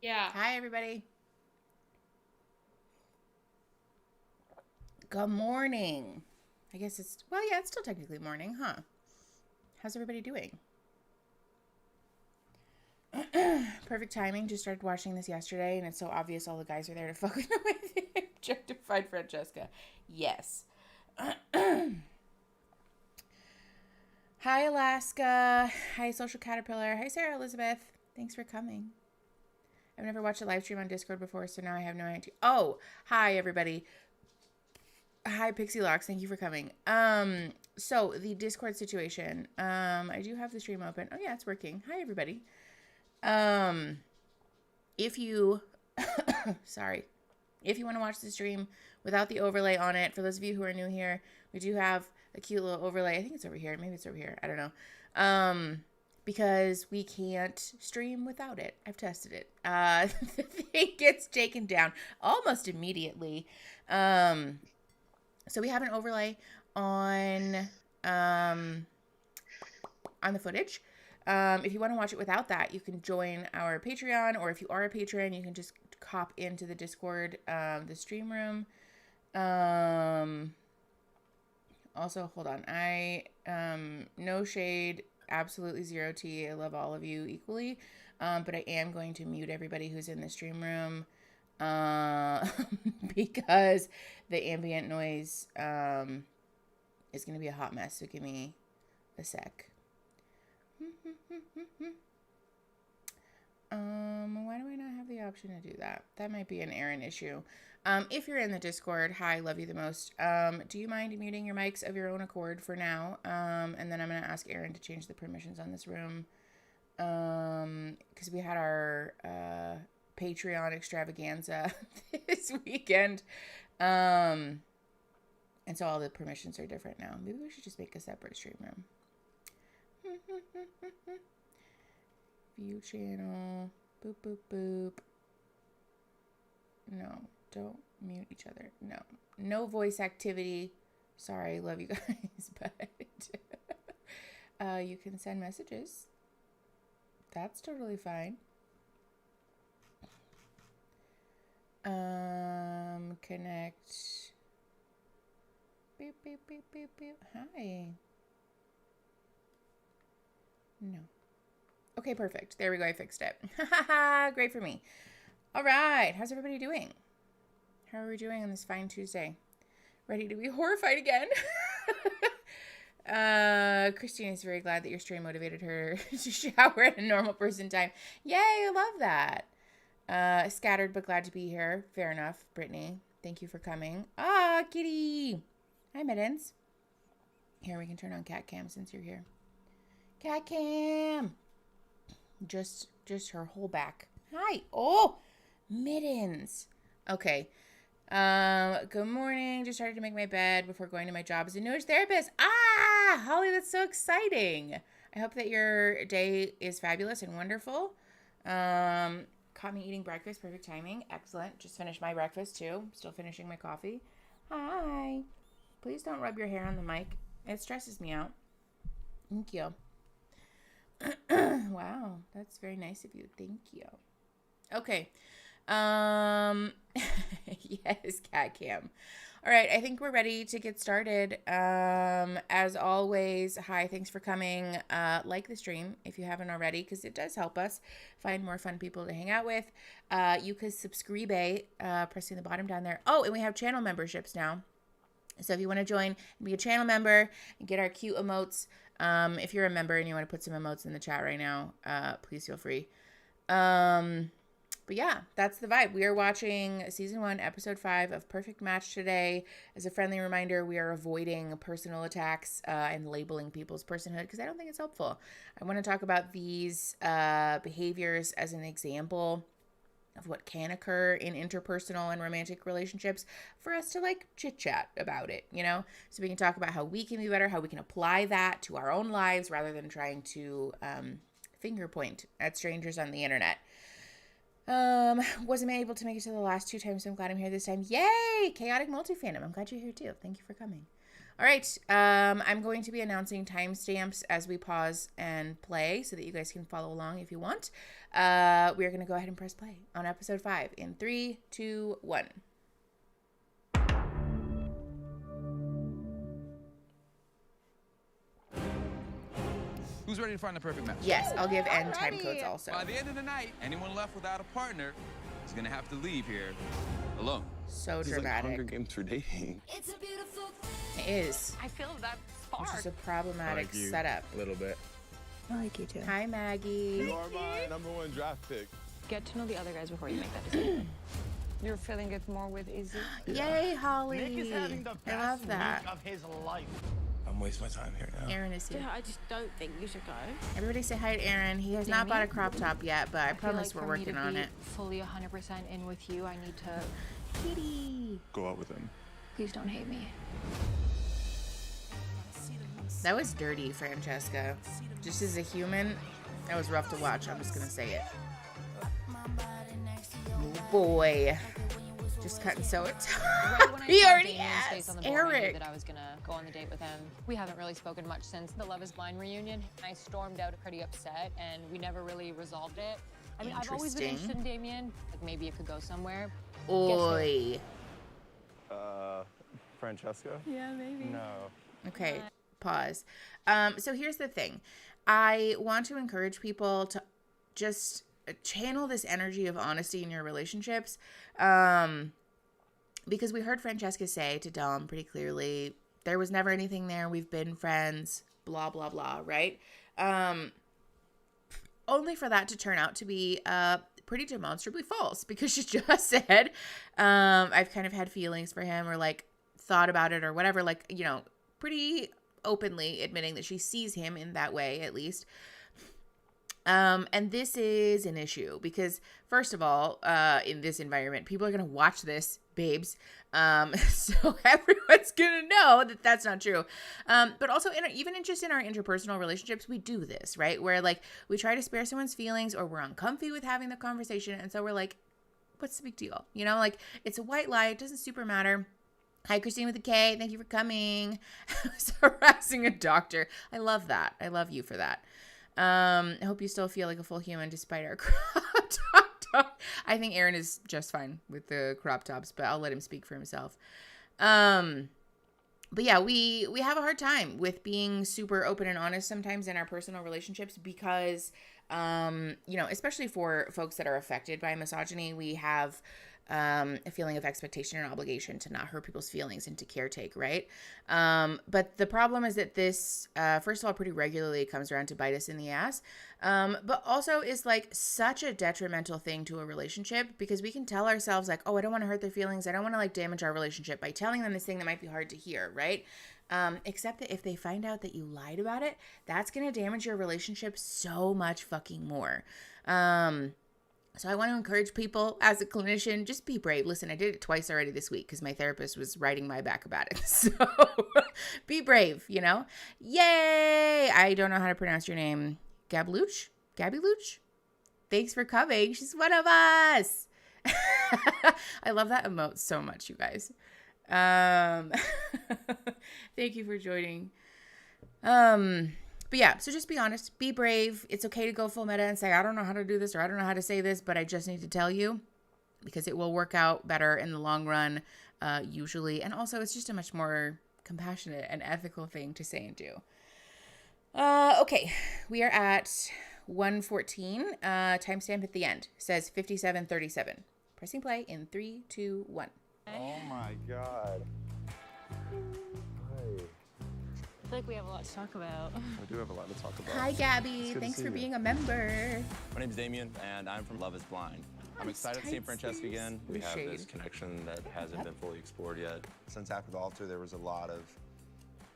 Yeah. Hi, everybody. Good morning. I guess yeah, it's still technically morning, huh? How's everybody doing? Perfect timing. Just started watching this yesterday, and it's so obvious all the guys are there to fuck with objectified Francesca. Yes. Hi, Alaska. Hi, Social Caterpillar. Hi, Sarah Elizabeth. Thanks for coming. I've never watched a live stream on Discord before, so now I have no idea. Oh, hi, everybody. Hi, Pixie Locks. Thank you for coming. So the Discord situation. I do have the stream open. Oh yeah, it's working. Hi, everybody. Um, if you, sorry, if you want to watch the stream without the overlay on it, for those of you who are new here, we do have a cute little overlay. I think it's over here. Maybe it's over here. I don't know. Because we can't stream without it. I've tested it. The thing gets taken down almost immediately. Um, so we have an overlay on um, on the footage. If you want to watch it without that, you can join our Patreon, or if you are a patron, you can just hop into the Discord, the stream room. Um, Also, hold on. No shade, absolutely zero tea. I love all of you equally. But I am going to mute everybody who's in the stream room uh, because the ambient noise is going to be a hot mess. So give me a sec. Why do I not have the option to do that? That might be an Aaron issue. If you're in the Discord, hi, love you the most. Do you mind muting your mics of your own accord for now? And then I'm going to ask Aaron to change the permissions on this room. Because we had our Patreon extravaganza this weekend. And so all the permissions are different now. Maybe we should just make a separate stream room. View channel. Boop, boop, boop. No, don't mute each other. No. No voice activity. Sorry, love you guys, but you can send messages. That's totally fine. Connect. Beep, beep, beep, beep, beep. Hi. No. Okay, perfect. There we go. I fixed it. Great for me. All right. How's everybody doing? How are we doing on this fine Tuesday? Ready to be horrified again? Christine is very glad that your stream motivated her to shower at a normal person time. Yay, I love that. Scattered but glad to be here. Fair enough, Brittany. Thank you for coming. Ah, kitty. Hi, Mittens. Here, we can turn on cat cam since you're here. Cat cam. Just her whole back. Hi. Oh, Mittens. Okay. Good morning. Just started to make my bed before going to my job as a nudist therapist. Ah, Holly, that's so exciting. I hope that your day is fabulous and wonderful. Caught me eating breakfast. Perfect timing. Excellent. Just finished my breakfast too. Still finishing my coffee. Hi. Please don't rub your hair on the mic. It stresses me out. Thank you. Wow, that's very nice of you. Thank you. Okay. Yes, cat cam. All right, I think we're ready to get started. As always, hi, thanks for coming. Like the stream if you haven't already, because it does help us find more fun people to hang out with. You could subscribe, pressing the bottom down there. Oh, and we have channel memberships now. So if you want to join and be a channel member and get our cute emotes, if you're a member and you want to put some emotes in the chat right now, please feel free. But yeah, that's the vibe. We are watching season 1, episode 5 of Perfect Match today. As a friendly reminder, we are avoiding personal attacks and labeling people's personhood because I don't think it's helpful. I want to talk about these behaviors as an example of what can occur in interpersonal and romantic relationships for us to like chit chat about it, you know? So we can talk about how we can be better, how we can apply that to our own lives rather than trying to finger point at strangers on the internet. Wasn't able to make it to the last 2 times, so I'm glad I'm here this time. Yay! Chaotic multi-fandom. I'm glad you're here too. Thank you for coming. All right. I'm going to be announcing timestamps as we pause and play so that you guys can follow along if you want. We are going to go ahead and press play on episode 5 in 3, 2, 1. Who's ready to find the perfect match? Yes, I'll give end time codes also. By the end of the night, anyone left without a partner is going to have to leave here alone. So This is dramatic. like Hunger Games for dating. It's a beautiful thing. It is. I feel that Which spark. is a problematic Like you setup. a little bit. I like you too. Hi, Maggie. You are my #1 draft pick. Get to know the other guys before you make that decision. You're feeling it more with Izzy? Yay, Holly. Nick is having the I best love that. week of his life. I'm wasting my time here now. Aaron is here. Yeah, I just don't think you should go. Everybody say hi to Aaron. He has not bought a crop top yet, but I promise we're working on it. Fully 100% in with you, I need to. Kitty. Go out with him. Please don't hate me. That was dirty, Francesca. Just as a human, that was rough to watch. I'm just going to say it. Oh boy. Just cutting so it's he already has Eric. That I was gonna go on the date with him. We haven't really spoken much since the Love Is Blind reunion. I stormed out pretty upset, and we never really resolved it. I mean, I've always been interested in Damien. Like maybe it could go somewhere. Oi. Francesca? Yeah, maybe. No. Okay, pause. So here's the thing. I want to encourage people to just channel this energy of honesty in your relationships. Because we heard Francesca say to Dom pretty clearly, there was never anything there. We've been friends, blah, blah, blah, right? Only for that to turn out to be pretty demonstrably false, because she just said, I've kind of had feelings for him, or like thought about it or whatever, like, you know, pretty openly admitting that she sees him in that way, at least. And this is an issue because, first of all, in this environment, people are going to watch this, babes. So everyone's going to know that that's not true. But also, even just in our interpersonal relationships, we do this, right? Where, like, we try to spare someone's feelings, or we're uncomfy with having the conversation. And so we're like, what's the big deal? You know, like, it's a white lie. It doesn't super matter. Hi, Christine with a K. Thank you for coming. I was harassing a doctor. I love that. I love you for that. I hope you still feel like a full human despite our crop top. I think Aaron is just fine with the crop tops, but I'll let him speak for himself. But yeah, we have a hard time with being super open and honest sometimes in our personal relationships because, you know, especially for folks that are affected by misogyny, we have a feeling of expectation and obligation to not hurt people's feelings and to caretake, right? But the problem is that this, first of all, pretty regularly comes around to bite us in the ass, but also is like such a detrimental thing to a relationship, because we can tell ourselves like, oh, I don't want to hurt their feelings. I don't want to like damage our relationship by telling them this thing that might be hard to hear, right? Except that if they find out that you lied about it, that's going to damage your relationship so much fucking more. So I want to encourage people as a clinician, just be brave. Listen, I did it twice already this week because my therapist was writing my back about it. So be brave, you know? Yay! I don't know how to pronounce your name. Gabby Luch? Thanks for coming. She's one of us. I love that emote so much, you guys. Thank you for joining. But yeah, so just be honest, be brave. It's okay to go full meta and say, I don't know how to do this, or I don't know how to say this, but I just need to tell you, because it will work out better in the long run, usually. And also, it's just a much more compassionate and ethical thing to say and do. Okay, we are at 1:14. Timestamp at the end says 57:37. Pressing play in 3, 2, 1. Oh my God. I feel like we have a lot to talk about. We do have a lot to talk about. Hi, Gabby. Thanks for being a member. My name's Damien, and I'm from Love Is Blind. I'm excited to see Francesca again. We have this connection that hasn't been fully explored yet. Since after the altar, there was a lot of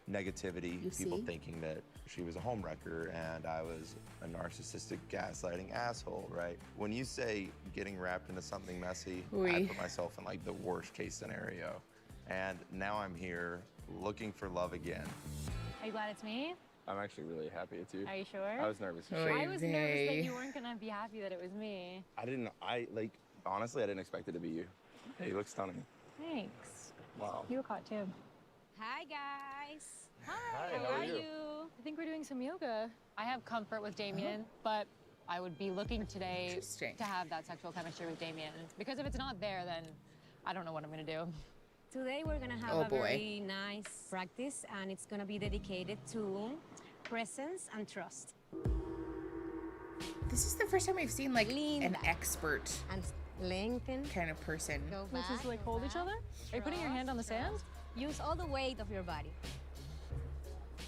negativity, people thinking that she was a homewrecker and I was a narcissistic, gaslighting asshole, right? When you say getting wrapped into something messy, I put myself in like the worst case scenario. And now I'm here looking for love again. Are you glad it's me? I'm actually really happy it's you. Are you sure? I was nervous. I was nervous that you weren't gonna be happy that it was me. Honestly, I didn't expect it to be you. Hey, you look stunning. Thanks. Wow. You were caught too. Hi, guys. Hi, how are you? I think we're doing some yoga. I have comfort with Damien, but I would be looking today Interesting. to have that sexual chemistry with Damien. Because if it's not there, then I don't know what I'm gonna do. Today we're gonna have a very nice practice, and it's gonna be dedicated to presence and trust. This is the first time we've seen like Lean an back. expert And lengthen. kind of person. Go Let's back. just like go hold each back. other? Are you putting your hand on the sand? Trust. Use all the weight of your body.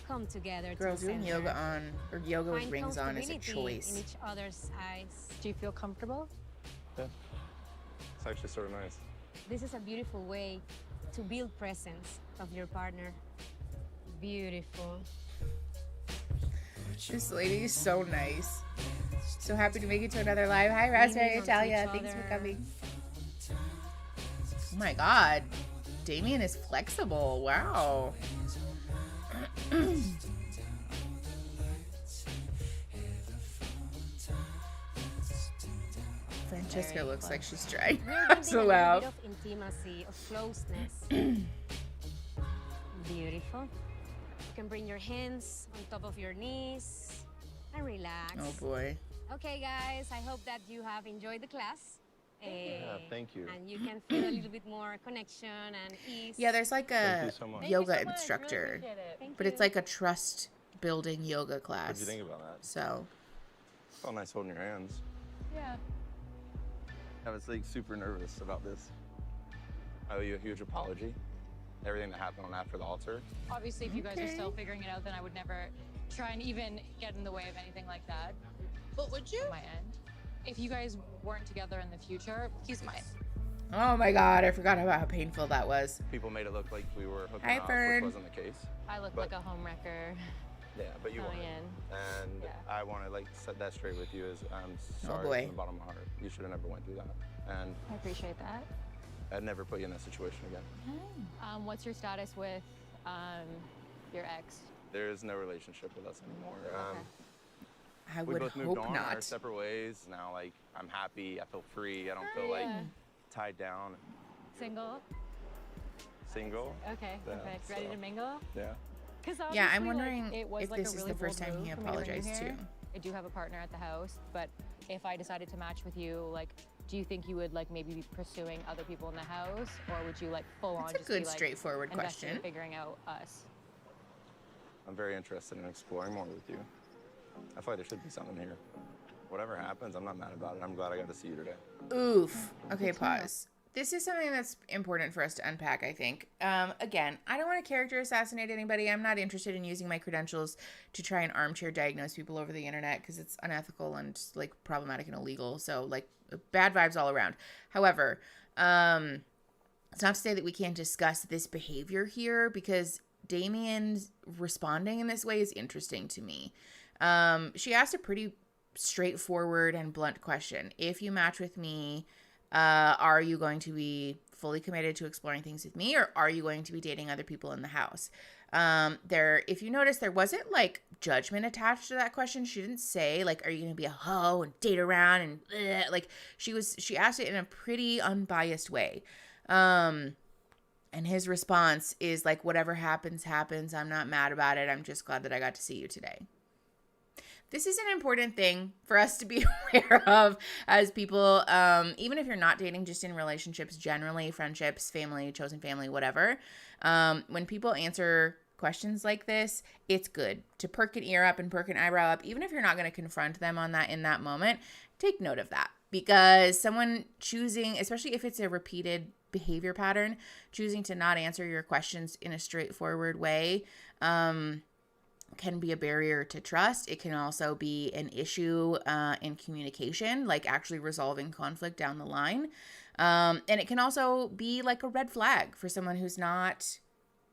Come together. Girls, to the doing center. yoga on or yoga with Find rings on is a comfortability choice. in each other's eyes. Do you feel comfortable? Yeah. It's actually sort of nice. This is a beautiful way to build presence of your partner. Beautiful. This lady is so nice. So happy to make it to another live. Hi, Raspberry Leaning onto Italia. each Thanks for other. coming. Oh my God. Damien is flexible. Wow. Francesca looks like she's trying We're not to building a laugh. little bit of intimacy, of closeness. Beautiful. You can bring your hands on top of your knees and relax. Oh boy. Okay, guys, I hope that you have enjoyed the class. Thank you. And you can feel a little bit more connection and ease. Yeah, there's like Thank a you so much. Thank you yoga so much. instructor, Really appreciate it. Thank but it's you. like a trust building yoga class. What'd you think about that? So, Felt nice holding your hands. Yeah. I was like super nervous about this. I owe you a huge apology. Everything that happened on after the altar. Obviously, if you guys are Okay. still figuring it out, then I would never try and even get in the way of anything like that. But would you? On my end. If you guys weren't together in the future, he's mine. oh my God, I forgot about how painful that was. People made it look like we were hooking Hi, up, Fern. which wasn't the case. I look But- like a homewrecker. Yeah, but you weren't. Italian. And Yeah. I want to like set that straight with you. As I'm sorry boy. from the bottom of my heart. You should have never went through that. And I appreciate that. I'd never put you in that situation again. What's your status with your ex? There is no relationship with us anymore. I We would both moved hope on our not. separate ways. Now, like, I'm happy. I feel free. I don't feel like Yeah. tied down. Single? Single. Okay, Yeah, perfect. Ready so- to mingle? Yeah. Because Yeah, I'm wondering if this is the first time he apologized too. I do have a partner at the house, but if I decided to match with you, like, do you think you would like maybe be pursuing other people in the house, or would you like full on That's a just good, be, like, straightforward invested in question. figuring out us? I'm very interested in exploring more with you. I feel like there should be something here. Whatever happens, I'm not mad about it. I'm glad I got to see you today. Oof. Okay, pause. This is something that's important for us to unpack, I think. Again, I don't want to character assassinate anybody. I'm not interested in using my credentials to try and armchair diagnose people over the internet because it's unethical and like problematic and illegal. So like bad vibes all around. However, it's not to say that we can't discuss this behavior here because Damien's responding in this way is interesting to me. She asked a pretty straightforward and blunt question. If you match with me, are you going to be fully committed to exploring things with me, or are you going to be dating other people in the house? If you notice, there wasn't like judgment attached to that question. She didn't say like, are you going to be a hoe and date around and like she asked it in a pretty unbiased way. And his response is like, whatever happens, happens. I'm not mad about it. I'm just glad that I got to see you today. This is an important thing for us to be aware of as people, even if you're not dating, just in relationships generally, friendships, family, chosen family, whatever. When people answer questions like this, it's good to perk an ear up and perk an eyebrow up. Even if you're not going to confront them on that in that moment, take note of that. Because someone choosing, especially if it's a repeated behavior pattern, choosing to not answer your questions in a straightforward way, can be a barrier to trust. It can also be an issue in communication, like actually resolving conflict down the line. And it can also be like a red flag for someone who's not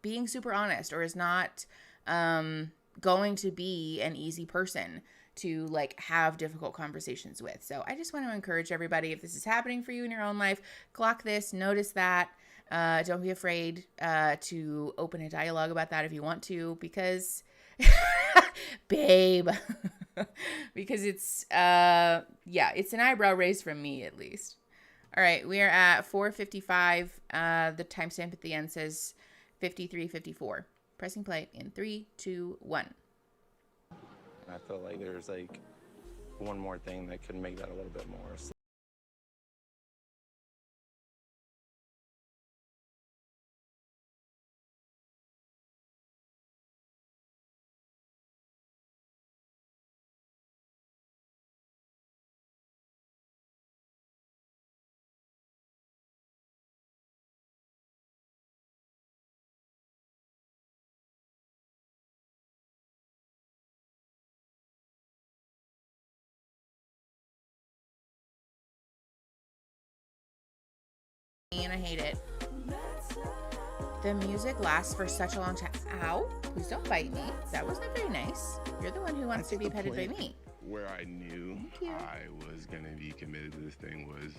being super honest or is not going to be an easy person to like have difficult conversations with. So I just want to encourage everybody, if this is happening for you in your own life, clock this, notice that. Don't be afraid to open a dialogue about that if you want to, because babe, because it's it's an eyebrow raise from me at least. All right, we are at 4:55. The timestamp at the end says 5354. Pressing play in 3, 2, 1. I feel like there's like one more thing that could make that a little bit more. And I hate it. The music lasts for such a long time. Ow, please don't bite me. That wasn't very nice. You're the one who wants to be petted by me. Where I knew I was going to be committed to this thing was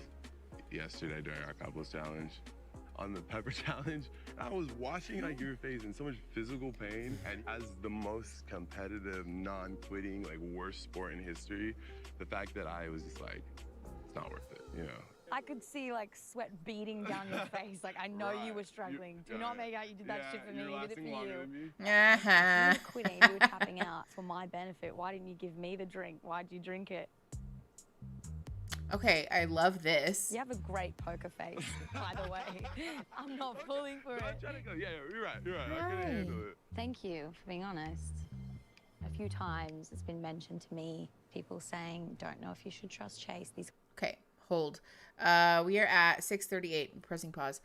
yesterday during our couples challenge. On the pepper challenge, I was watching like your face in so much physical pain, and as the most competitive, non-quitting, like worst sport in history, the fact that I was just like, it's not worth it, you know. I could see like sweat beating down your face. Like I know you were struggling. Do not make out you did that shit for me. You did it for you. You were quitting. You were tapping out for my benefit. Why didn't you give me the drink? Why'd you drink it? Okay, I love this. You have a great poker face, by the way. I'm not pulling for it. I'm trying to go. Yeah, you're right. I couldn't handle it. Thank you for being honest. A few times it's been mentioned to me, people saying, don't know if you should trust Chase. Okay, hold. We are at 6:38. Pressing pause.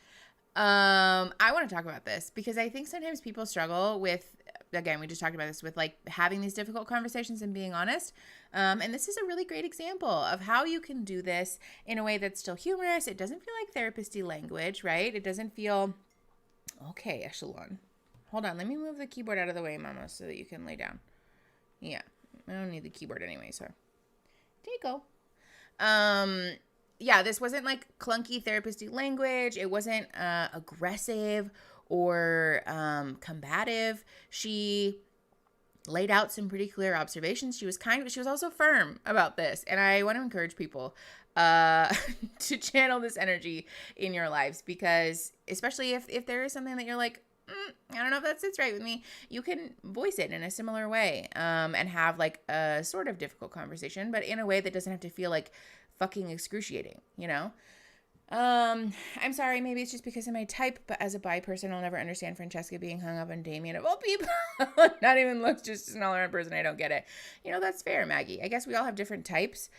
I want to talk about this because I think sometimes people struggle with, again, we just talked about this, with like having these difficult conversations and being honest. And this is a really great example of how you can do this in a way that's still humorous. It doesn't feel like therapist-y language, right? It doesn't feel, okay, Echelon. Hold on, let me move the keyboard out of the way, Mama, so that you can lay down. Yeah, I don't need the keyboard anyway, so there you go. Yeah, this wasn't like clunky therapist-y language. It wasn't aggressive or combative. She laid out some pretty clear observations. She was kind, but she was also firm about this. And I want to encourage people to channel this energy in your lives, because especially if there is something that you're like, I don't know if that sits right with me, you can voice it in a similar way and have like a sort of difficult conversation, but in a way that doesn't have to feel like fucking excruciating, you know? I'm sorry, maybe it's just because of my type, but as a bi person, I'll never understand Francesca being hung up on Damien of all people. Not even looks, just an all-around person. I don't get it. You know, that's fair, Maggie. I guess we all have different types.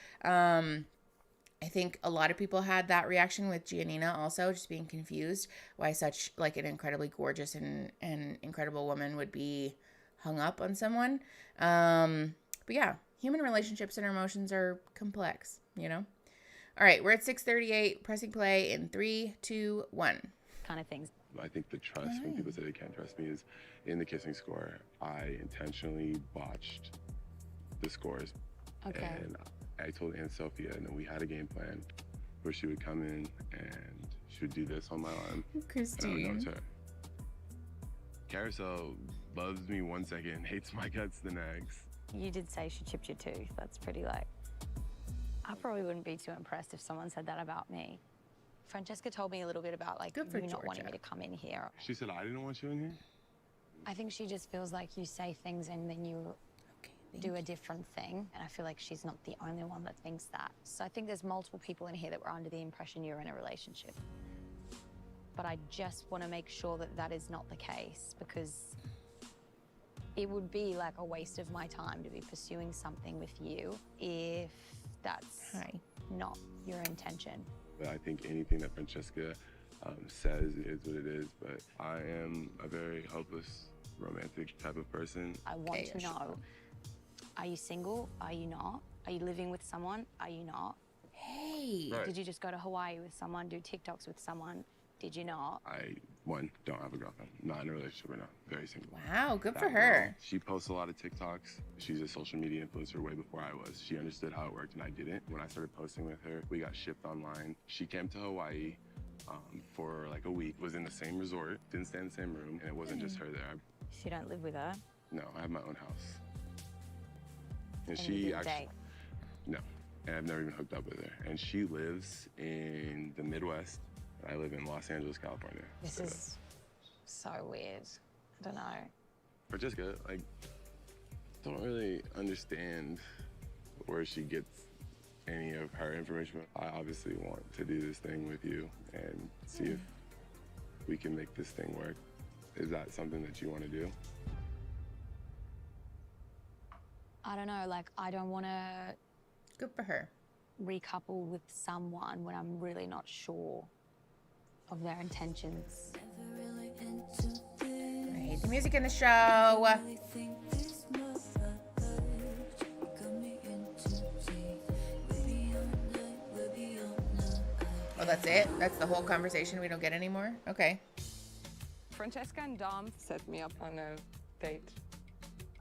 I think a lot of people had that reaction with Giannina also, just being confused why such like an incredibly gorgeous and incredible woman would be hung up on someone. But yeah, human relationships and our emotions are complex, you know? All right, we're at 6:38, pressing play in 3, 2, 1. Kind of things. I think the trust, when people say they can't trust me, is in the kissing score. I intentionally botched the scores. Okay. And I told Aunt Sophia, and then we had a game plan where she would come in and she would do this on my arm. Christine. And I would know it's her. Carousel loves me one second, hates my guts the next. You did say she chipped your tooth. That's pretty like... I probably wouldn't be too impressed if someone said that about me. Francesca told me a little bit about like you not wanting me to come in here. She said I didn't want you in here? I think she just feels like you say things and then you do a different thing. And I feel like she's not the only one that thinks that. So I think there's multiple people in here that were under the impression you're in a relationship. But I just want to make sure that that is not the case, because it would be like a waste of my time to be pursuing something with you if that's not your intention. I think anything that Francesca says is what it is, but I am a very hopeless, romantic type of person. I want to know, are you single? Are you not? Are you living with someone? Are you not? Hey. Right. Did you just go to Hawaii with someone, do TikToks with someone? Did you not? I, don't have a girlfriend. Not in a relationship right now. Very single. Wow, good for That her. girl, she posts a lot of TikToks. She's a social media influencer way before I was. She understood how it worked and I didn't. When I started posting with her, we got shipped online. She came to Hawaii for like a week, was in the same resort, didn't stay in the same room, and it wasn't just her there. So you don't live with her? No, I have my own house. And you she didn't actually, date? no, and I've never even hooked up with her. And she lives in the Midwest. I live in Los Angeles, California. This is So weird. I don't know. Francesca, like, don't really understand where she gets any of her information. I obviously want to do this thing with you and see if we can make this thing work. Is that something that you want to do? I don't know, like, I don't want to Good for her. recouple with someone when I'm really not sure of their intentions. I hate the music in the show. Oh, that's it? That's the whole conversation? We don't get any more? Okay. Francesca and Dom set me up on a date.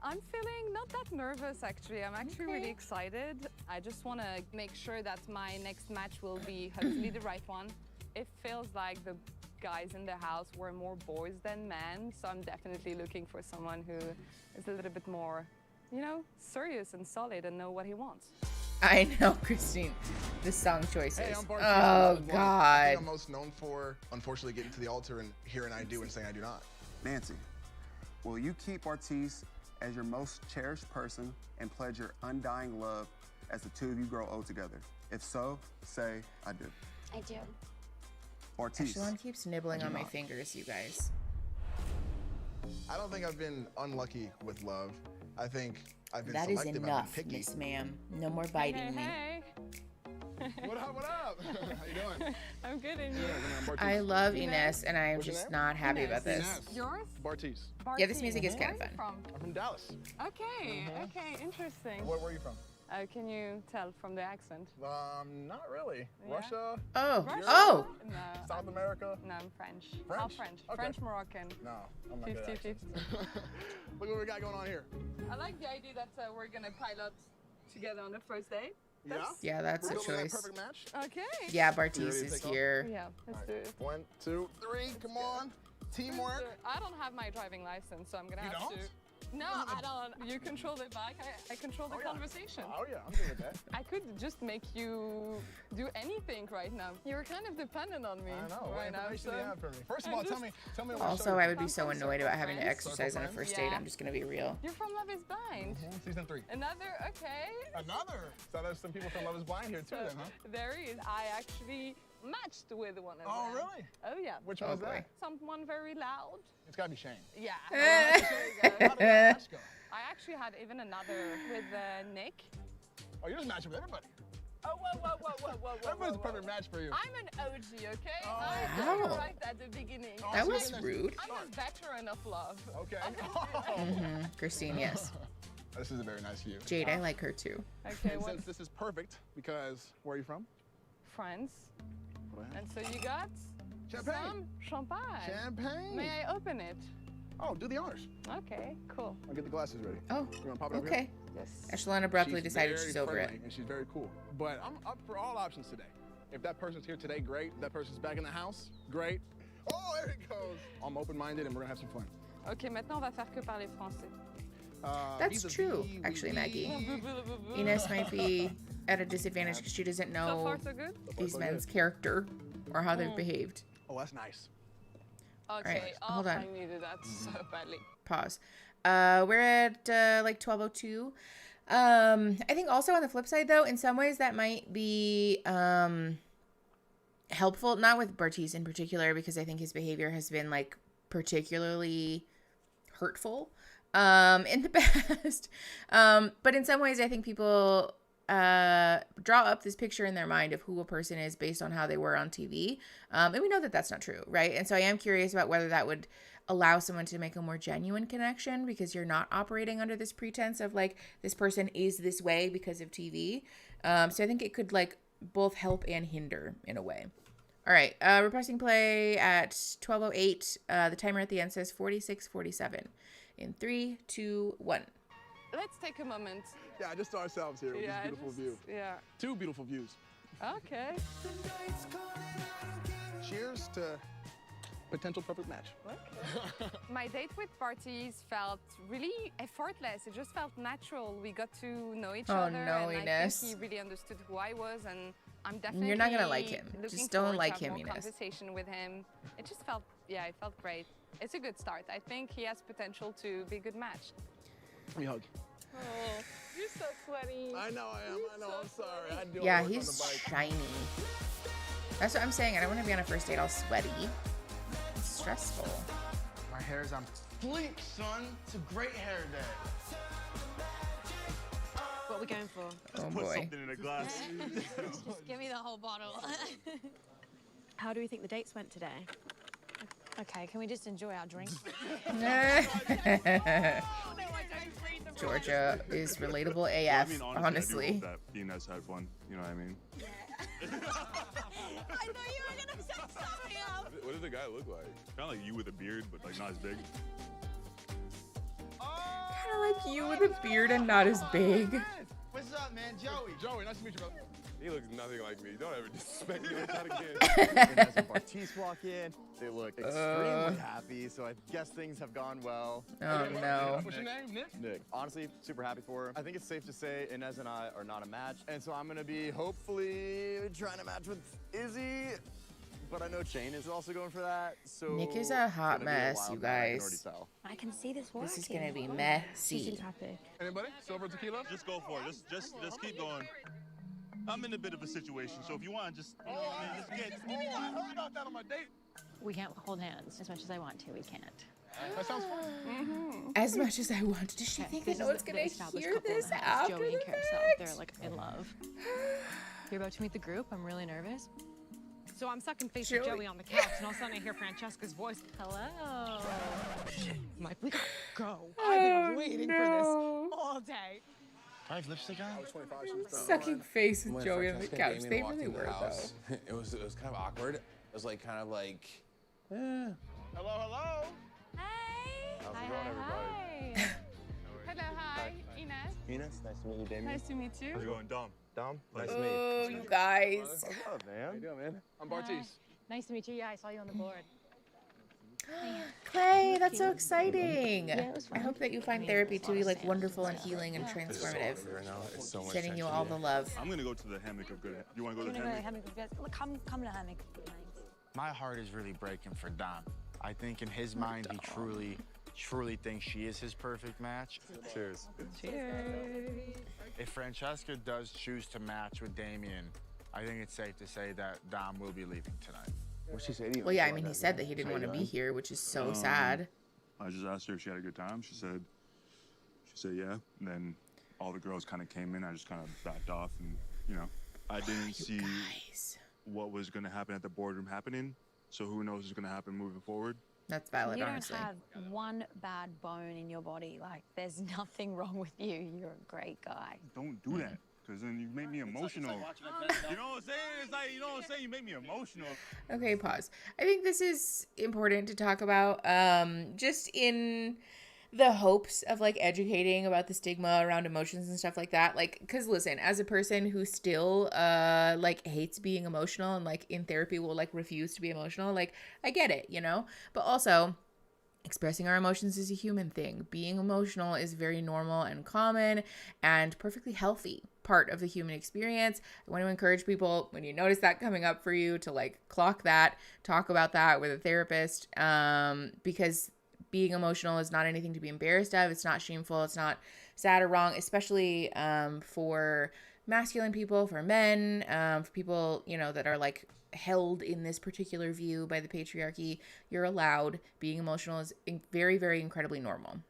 I'm feeling not that nervous, actually. I'm actually really excited. I just want to make sure that my next match will be hopefully the right one. It feels like the guys in the house were more boys than men, so I'm definitely looking for someone who is a little bit more, you know, serious and solid and know what he wants. I know, Christine. The song choices. Hey, I'm Bart. Oh, I God. think I'm most known for, unfortunately, getting to the altar and hearing I do and saying I do not. Nancy, will you keep Ortiz as your most cherished person and pledge your undying love as the two of you grow old together? If so, say, I do. I do. Ortiz. Echelon keeps nibbling on my fingers, you guys. I don't think I've been unlucky with love. I think I've been That is selective. enough, I've been picky. Miss Ma'am. No more biting me. Hey. What up, what up? How you doing? I'm good, and you? I love Ines, and I'm just not happy about this. Yours? Bartiz. Yeah, this music is kind of fun. I'm from Dallas. Okay, okay, interesting. Where are you from? Can you tell from the accent? Not really. Yeah. Russia? Oh. Russia? Oh. No. South America? No, I'm French. French? Half French. Okay. French Moroccan. No, I'm not good at 50-50. Look what we got going on here. I like the idea that we're gonna pilot together on the first date. Yeah, that's We're a building that choice. perfect match. Okay. Yeah, You Bartiz ready to is take off? here. Yeah, let's do it. 1, 2, 3, come on. Teamwork. I don't have my driving license, so I'm gonna You have don't? to. No, I don't. You control the bike. I control the conversation. Oh yeah, I'm good with that. I could just make you do anything right now. You're kind of dependent on me I know. What right now. information do you have for me? First of I'm all, just- tell me what Also, I would be so annoyed about having to exercise on a first date. Yeah. I'm just going to be real. You're from Love is Blind. Season 3. Another, okay. Another. So there's some people from Love is Blind here too, then, huh? There is. I actually matched with one of them. Oh really? Oh yeah. Which Oh, one is boy. that? Someone very loud. It's gotta be Shane. Yeah. How did that match go? I actually had even another with Nick. Oh, you're just matching with everybody. Oh, whoa. Everybody's a perfect match for you. I'm an OG, okay? Oh. I got Wow. it right at the beginning. That was rude. I'm a veteran of love. Okay. Christine, yes. This is a very nice view. Jade, I like her too. Okay, And what? since this is perfect, because where are you from? France. What? And so you got Champagne. some champagne. Champagne. May I open it? Oh, do the honors. Okay, cool. I'll get the glasses ready. Oh, You want to pop it over okay. here? Yes. Echelon abruptly She's decided very she's over friendly, it. And she's very cool. But I'm up for all options today. If that person's here today, great. If that person's back in the house, great. Oh, there it goes. I'm open-minded and we're gonna have some fun. Ok, maintenant on va faire que parler français. That's true, actually, Maggie. Ines might be at a disadvantage because she doesn't So know far, so good? these men's character or how they've behaved. Oh, that's nice. Okay, Right, hold on. I needed that so badly. Pause. We're at like 12:02. I think also on the flip side though, in some ways that might be helpful, not with Bartiz in particular, because I think his behavior has been like particularly hurtful in the past. But in some ways I think people draw up this picture in their mind of who a person is based on how they were on TV. And we know that that's not true, right? And so I am curious about whether that would allow someone to make a more genuine connection because you're not operating under this pretense of like, this person is this way because of TV. So I think it could like both help and hinder in a way. All right, we're pressing play at 12:08. The timer at the end says 46:47. In 3, 2, 1. Let's take a moment. Yeah, just ourselves here with this beautiful view. Yeah. 2 beautiful views. Okay. Cheers to potential perfect match. Okay. My date with Bartiz felt really effortless. It just felt natural. We got to know each other, and I Ines. think he really understood who I was, and I'm definitely You're not gonna like him. looking Just don't forward like to him, have more Ines. conversation with him. It just felt Yeah, it felt great. It's a good start. I think he has potential to be a good match. Let me hug. Oh, you're so sweaty. I know I am. I know. I'm sorry. I do Yeah, work on he's the bike. shiny. That's what I'm saying. I don't want to be on a first date all sweaty. It's stressful. My hair's on fleek, son. It's a great hair day. What are we going for? Oh Put boy. something in a glass. Just give me the whole bottle. How do we think the dates went today? Okay, can we just enjoy our drink? Georgia is relatable AF, I mean, honestly. honestly. I do hope that Venus had fun. You know what I mean? I thought you were gonna set something up. What does the guy look like? Kind of like you with a beard, but like not as big. Kind of like you with a beard and not as big. What's up, man? Joey. Joey, nice to meet you, brother. He looks nothing like me. Don't ever disrespect me like that again. And as the Bartiz walk in, they look extremely happy, so I guess things have gone well. Oh no. What's your name, Nick? Nick, honestly, super happy for her. I think it's safe to say Inez and I are not a match, and so I'm gonna be hopefully trying to match with Izzy, but I know Shane is also going for that, so... Nick is a hot it's gonna be a mess, wild you night, I can guys. already tell. I can see this working. This is gonna be She messy. seems happy. Anybody? Silver tequila? Just go for it. Just keep going. I'm in a bit of a situation, so if you want, just you know, what I mean, just get. Oh, I heard about that on my date. We can't hold hands as much as I want to. We can't. That sounds fun. As much as I want. Does she think that no one's gonna hear this after Joey the and Carousel. fact? They're like in love. You're about to meet the group. I'm really nervous. So I'm sucking face with Joey. Joey on the couch, and all of a sudden I hear Francesca's voice. Hello. I'm like, we gotta go. I've been Oh, waiting for this all day. I have lipstick on? I was 25. She was Sucking face with When Joey on the Francesca couch. and They Damien walked really into the were house, though. It was kind of awkward. It was like kind of like, Hello, hello. Hey! How's it going, everybody? Hello, hi, Ines. Enos, nice to meet you, Damien. Nice to meet you. How's it going, Dom? Dom, nice to meet you. Oh, you guys. What's up, man? How you doing, man? I'm Bartiz. Nice to meet you. Yeah, I saw you on the board. Clay, that's so exciting. Yeah, it was I fun. hope that you find therapy to be like wonderful and healing and it's so transformative. ugly right now. It's so much Sending you tension. all the love. I'm gonna go to the hammock of good. You want to go to the hammock? Come to hammock. My heart is really breaking for Dom. I think in his mind, he truly thinks she is his perfect match. Cheers. If Francesca does choose to match with Damien, I think it's safe to say that Dom will be leaving tonight. What'd she say to you? Well, yeah, I mean, he said that he didn't want to be here, which is so sad. I just asked her if she had a good time. She said yeah. And then all the girls kind of came in. I just kind of backed off, and you know, I didn't see what was going to happen at the boardroom happening. So who knows what's going to happen moving forward? That's valid, You don't honestly. have one bad bone in your body. Like, there's nothing wrong with you. You're a great guy. Don't do that, because then you make me emotional. You know what I'm saying? It's like, you know what I'm saying? You make me emotional. Okay, pause. I think this is important to talk about, just in the hopes of like educating about the stigma around emotions and stuff like that. Like, because listen, as a person who still like hates being emotional and like in therapy will like refuse to be emotional, like I get it, you know, but also expressing our emotions is a human thing. Being emotional is very normal and common and perfectly healthy part of the human experience. I want to encourage people, when you notice that coming up for you, to like clock that, talk about that with a therapist, because being emotional is not anything to be embarrassed of. It's not shameful. It's not sad or wrong, especially for masculine people, for men, for people, you know, that are like held in this particular view by the patriarchy. You're allowed. Being emotional is very, very incredibly normal.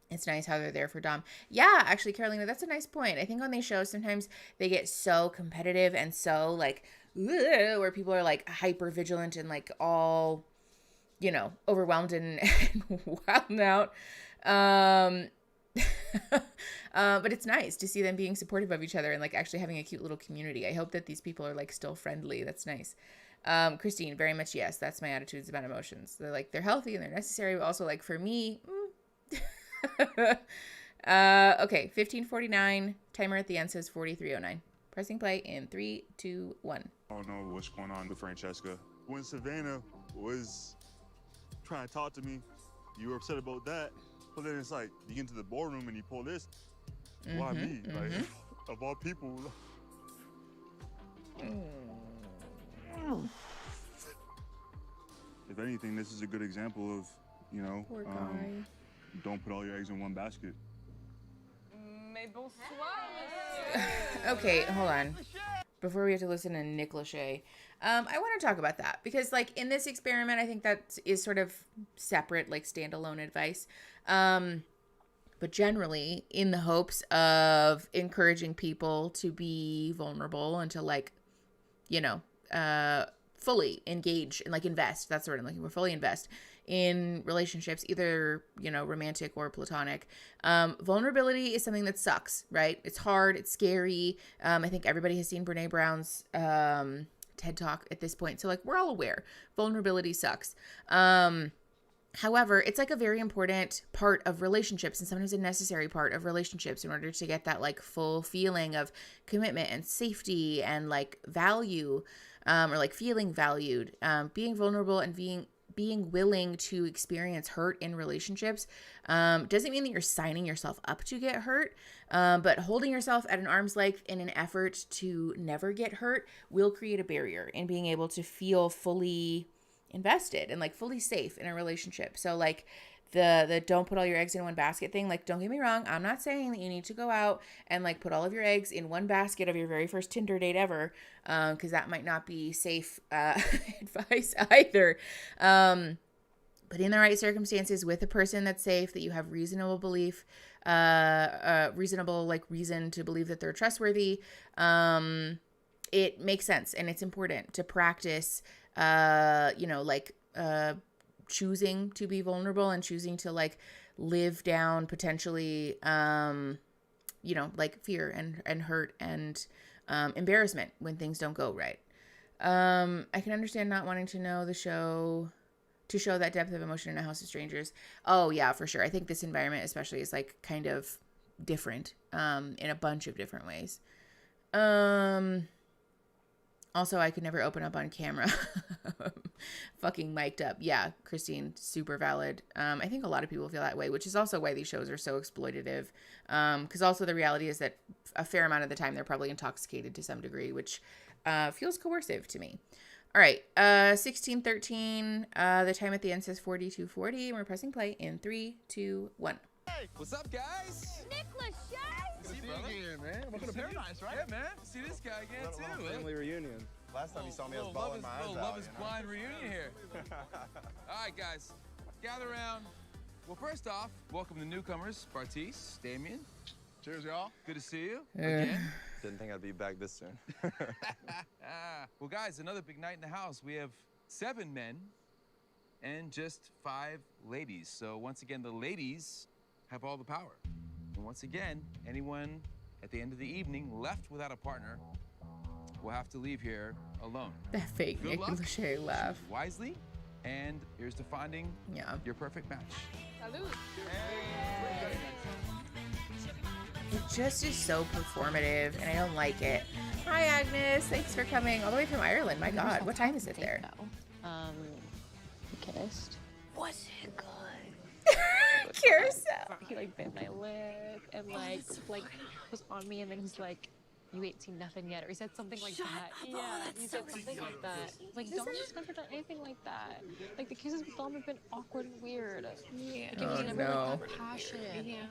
It's nice how they're there for Dom. Yeah, actually, Carolina, that's a nice point. I think on these shows, sometimes they get so competitive and so like, where people are like hyper vigilant and like all, you know, overwhelmed and wilding out. But it's nice to see them being supportive of each other and like actually having a cute little community. I hope that these people are like still friendly. That's nice. Christine, very much yes. That's my attitudes about emotions. They're like, they're healthy and they're necessary, but also like for me. Okay, 15:49. Timer at the end says 43:09. Pressing play in 3, 2, 1. I don't know what's going on with Francesca. When Savannah was trying to talk to me, you were upset about that. But then it's like, you get into the boardroom and you pull this. Why me? Like, of all people. if anything, this is a good example of, you know, Poor guy. Don't put all your eggs in one basket. Okay, hold on. Before we have to listen to Nick Lachey, I want to talk about that because, like, in this experiment, I think that is sort of separate, like, standalone advice. But generally, in the hopes of encouraging people to be vulnerable and to, like, you know, fully engage and, like, invest. That's the word I'm looking for. Fully invest in relationships, either, you know, romantic or platonic. Vulnerability is something that sucks, right? It's hard. It's scary. I think everybody has seen Brene Brown's TED Talk at this point. So, like, we're all aware. Vulnerability sucks. However, it's like a very important part of relationships and sometimes a necessary part of relationships in order to get that, like, full feeling of commitment and safety and, like, value, or, like, feeling valued. Being vulnerable and being willing to experience hurt in relationships doesn't mean that you're signing yourself up to get hurt, but holding yourself at an arm's length in an effort to never get hurt will create a barrier in being able to feel fully invested and, like, fully safe in a relationship. So, like, the don't put all your eggs in one basket thing, like, don't get me wrong, I'm not saying that you need to go out and, like, put all of your eggs in one basket of your very first Tinder date ever, because that might not be safe advice either. But in the right circumstances with a person that's safe, that you have reasonable belief, reasonable, like, reason to believe that they're trustworthy, it makes sense and it's important to practice, you know, like, choosing to be vulnerable and choosing to, like, live down potentially, you know, like, fear and hurt and embarrassment when things don't go right. I can understand not wanting to know to show that depth of emotion in a house of strangers. Oh yeah, for sure. I think this environment especially is, like, kind of different in a bunch of different ways. Also, I could never open up on camera. Fucking mic'd up. Yeah, Christine, super valid. I think a lot of people feel that way, which is also why these shows are so exploitative. Because also the reality is that a fair amount of the time they're probably intoxicated to some degree, which feels coercive to me. All right, 1613. The time at the end says 42:40, and we're pressing play in 3, 2, 1. Hey, what's up, guys? Nick Lachey! Good to see you again, man. Welcome to paradise, right? Yeah, man. See this guy again, too. Family reunion. Last time you saw me, I was bawling my eyes out. Love is blind reunion here. All right, guys, gather around. Well, first off, welcome the newcomers, Bartice, Damien. Cheers, y'all. Good to see you again. Didn't think I'd be back this soon. Well, guys, another big night in the house. We have 7 men and just 5 ladies. So once again, the ladies have all the power. And once again, anyone at the end of the evening left without a partner will have to leave here alone. That fake Good Nick luck. Lachey laugh. Choose wisely, and here's to finding your perfect match. Salud. It just is so performative, and I don't like it. Hi, Agnes. Thanks for coming all the way from Ireland. My God, what time is it there? We kissed. Was it good? Carousel. He, like, bit my lip and, like was on me, and then he's like, "You ain't seen nothing yet," or he said something like that. Yeah, he said something like that. Like, Dom has never done anything like that. Like, the kisses with Dom have been awkward and weird. Yeah. Like, it was never like that passion. Yeah.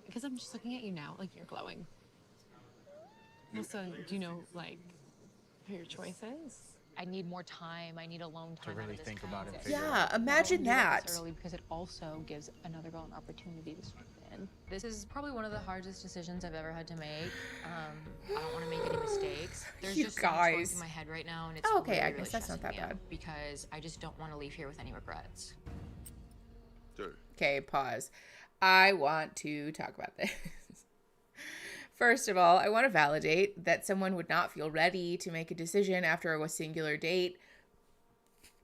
Because I'm just looking at you now, like, you're glowing. Also, do you know, like, who your choice is? I need more time. I need alone time To really out of this think about it and process. figure Yeah, imagine that. Early because it also gives another girl an opportunity to swoop in. This is probably one of the hardest decisions I've ever had to make. I don't want to make any mistakes. There's You just so much going guys. through my head right now, and it's Oh, okay, really, Agnes, really that's not stressing that me out bad. because I just don't want to leave here with any regrets. Okay, pause. I want to talk about this. First of all, I want to validate that someone would not feel ready to make a decision after a singular date,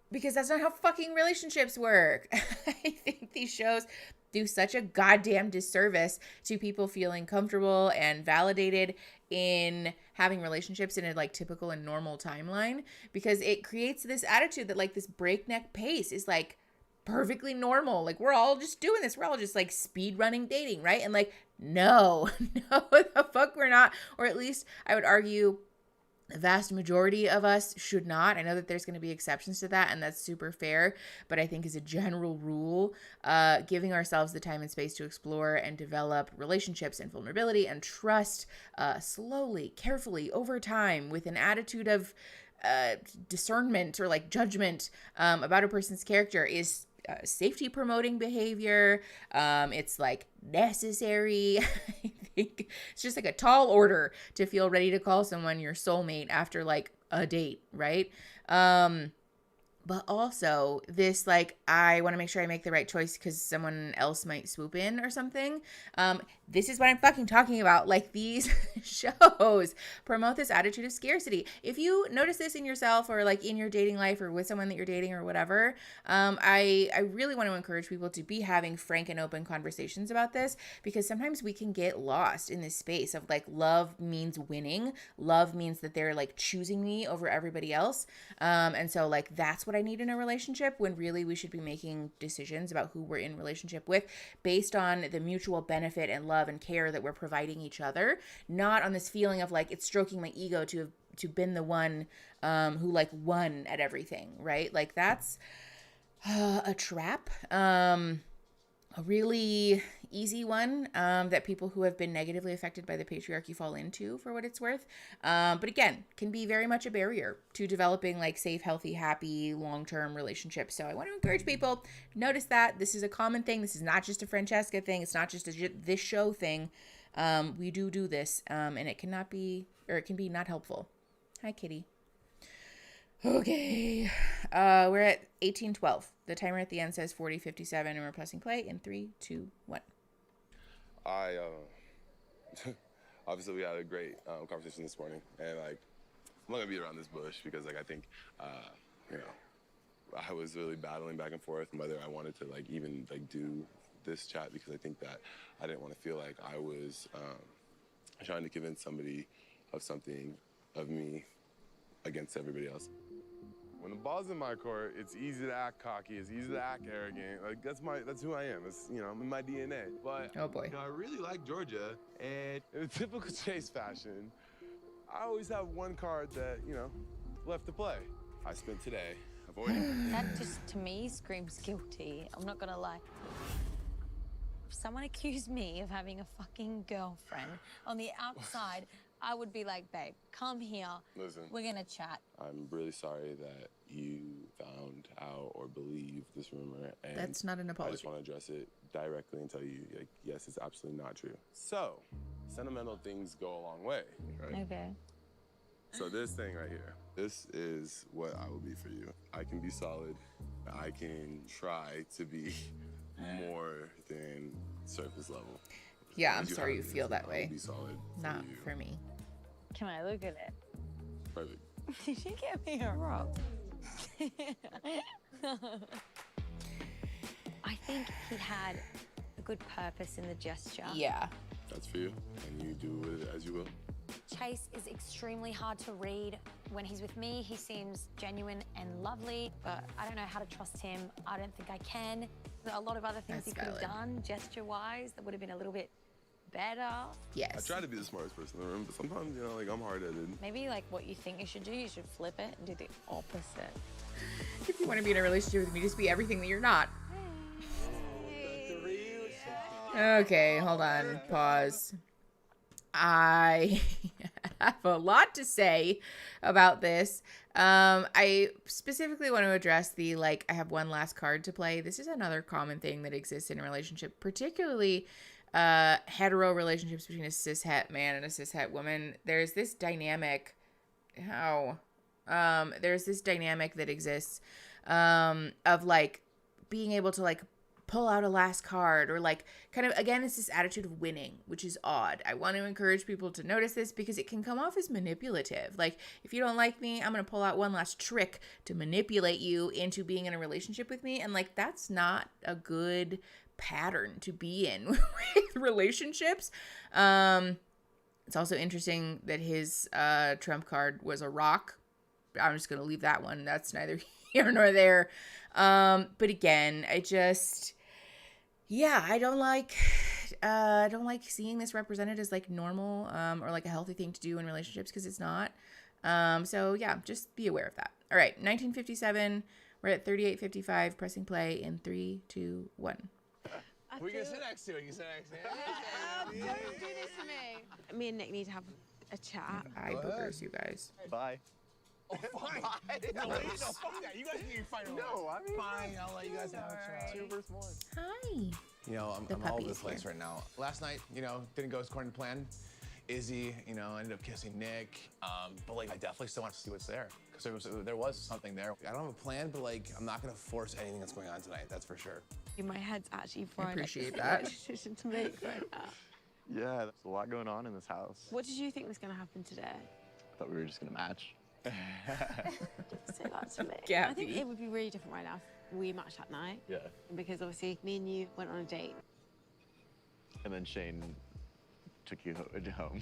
because that's not how fucking relationships work. I think these shows do such a goddamn disservice to people feeling comfortable and validated in having relationships in a, like, typical and normal timeline, because it creates this attitude that, like, this breakneck pace is, like, perfectly normal. Like, we're all just doing this. We're all just, like, speed running dating, right? And, like, no, the fuck we're not. Or at least I would argue The vast majority of us should not. I know that there's going to be exceptions to that, and that's super fair. But I think as a general rule, giving ourselves the time and space to explore and develop relationships and vulnerability and trust slowly, carefully, over time, with an attitude of discernment or like judgment about a person's character is safety promoting behavior. It's like necessary. I think it's just like a tall order to feel ready to call someone your soulmate after like a date, right? But also this, like, I want to make sure I make the right choice because someone else might swoop in or something. This is what I'm fucking talking about. Like, these shows promote this attitude of scarcity. If you notice this in yourself or like in your dating life or with someone that you're dating or whatever, I really want to encourage people to be having frank and open conversations about this, because sometimes we can get lost in this space of like love means winning. Love means that they're like choosing me over everybody else. And so like that's what I need in a relationship, when really we should be making decisions about who we're in relationship with based on the mutual benefit and love and care that we're providing each other, not on this feeling of like it's stroking my ego to been the one who like won at everything, right? Like that's a trap. A really easy one that people who have been negatively affected by the patriarchy fall into, for what it's worth. But again, can be very much a barrier to developing like safe, healthy, happy, long-term relationships. So I want to encourage people, notice that this is a common thing. This is not just a Francesca thing. It's not just this show thing. We do this, and it cannot be, or it can be not helpful. Hi, Kitty. Okay, we're at 18:12. The timer at the end says 40:57, and we're pressing play in 3, 2, 1. Obviously we had a great conversation this morning, and like I'm not gonna beat around this bush because like I think you know, I was really battling back and forth whether I wanted to like even like do this chat, because I think that I didn't want to feel like I was trying to convince somebody of something of me against everybody else. When the ball's in my court, it's easy to act cocky, it's easy to act arrogant. Like that's who I am. It's, you know, I'm in my DNA. But oh boy, you know, I really like Georgia, and in typical Chase fashion, I always have one card that, you know, left to play. I spent today avoiding. That just to me screams guilty. I'm not gonna lie. If someone accused me of having a fucking girlfriend on the outside, I would be like, babe, come here. Listen, we're gonna chat. I'm really sorry that you found out or believe this rumor. And that's not an apology. I just want to address it directly and tell you, like, yes, it's absolutely not true. So, sentimental things go a long way, right? Okay. So this thing right here, this is what I will be for you. I can be solid. I can try to be more than surface level. Yeah, I'm sorry you feel that way. Be solid not for me. Can I look at it? Perfect. Did you get me a rock? I think he had a good purpose in the gesture. Yeah. That's for you, and you do with it as you will. Chase is extremely hard to read. When he's with me, he seems genuine and lovely, but I don't know how to trust him. I don't think I can. There are a lot of other things he could have done gesture-wise that would have been a little bit better. Yes. I try to be the smartest person in the room, but sometimes, you know, like I'm hard-headed. Maybe like what you think you should do, you should flip it and do the opposite. If you want to be in a relationship with me, just be everything that you're not. Okay, hold on. Pause. I have a lot to say about this. I specifically want to address the, like, I have one last card to play. This is another common thing that exists in a relationship, particularly hetero relationships between a cis-het man and a cis-het woman. There's this dynamic, there's this dynamic that exists of, like, being able to, like, pull out a last card, or like kind of, again, it's this attitude of winning, which is odd. I want to encourage people to notice this because it can come off as manipulative. Like, if you don't like me, I'm going to pull out one last trick to manipulate you into being in a relationship with me. And like, that's not a good pattern to be in with relationships. It's also interesting that his trump card was a rock. I'm just going to leave that one. That's neither here nor there. But again, I don't like seeing this represented as like normal, or like a healthy thing to do in relationships, because it's not. So yeah, just be aware of that. All right, 1957. We're at 38:55. Pressing play in 3, 2, 1. Who are you going to sit next to? You sit next to him? Don't do this to me. Me and Nick need to have a chat. Eye boogers, you guys. Bye. Oh, fine. No, wait, no, fuck that. You guys can get fight. No, I mean, fine. I'll let you guys have a chat. 2 versus 1. Hi. You know, I'm all over the place right now. Last night, you know, didn't go according to plan. Izzy, you know, ended up kissing Nick. But like, I definitely still want to see what's there. Because there was something there. I don't have a plan, but like, I'm not gonna force anything that's going on tonight, that's for sure. My head's actually fried. I appreciate It's that. a decision to make right now. Yeah, there's a lot going on in this house. What did you think was going to happen today? I thought we were just gonna match. Say that to me. Gabby. I think it would be really different right now if we matched that night. Yeah. Because obviously, me and you went on a date. And then Shane took you home.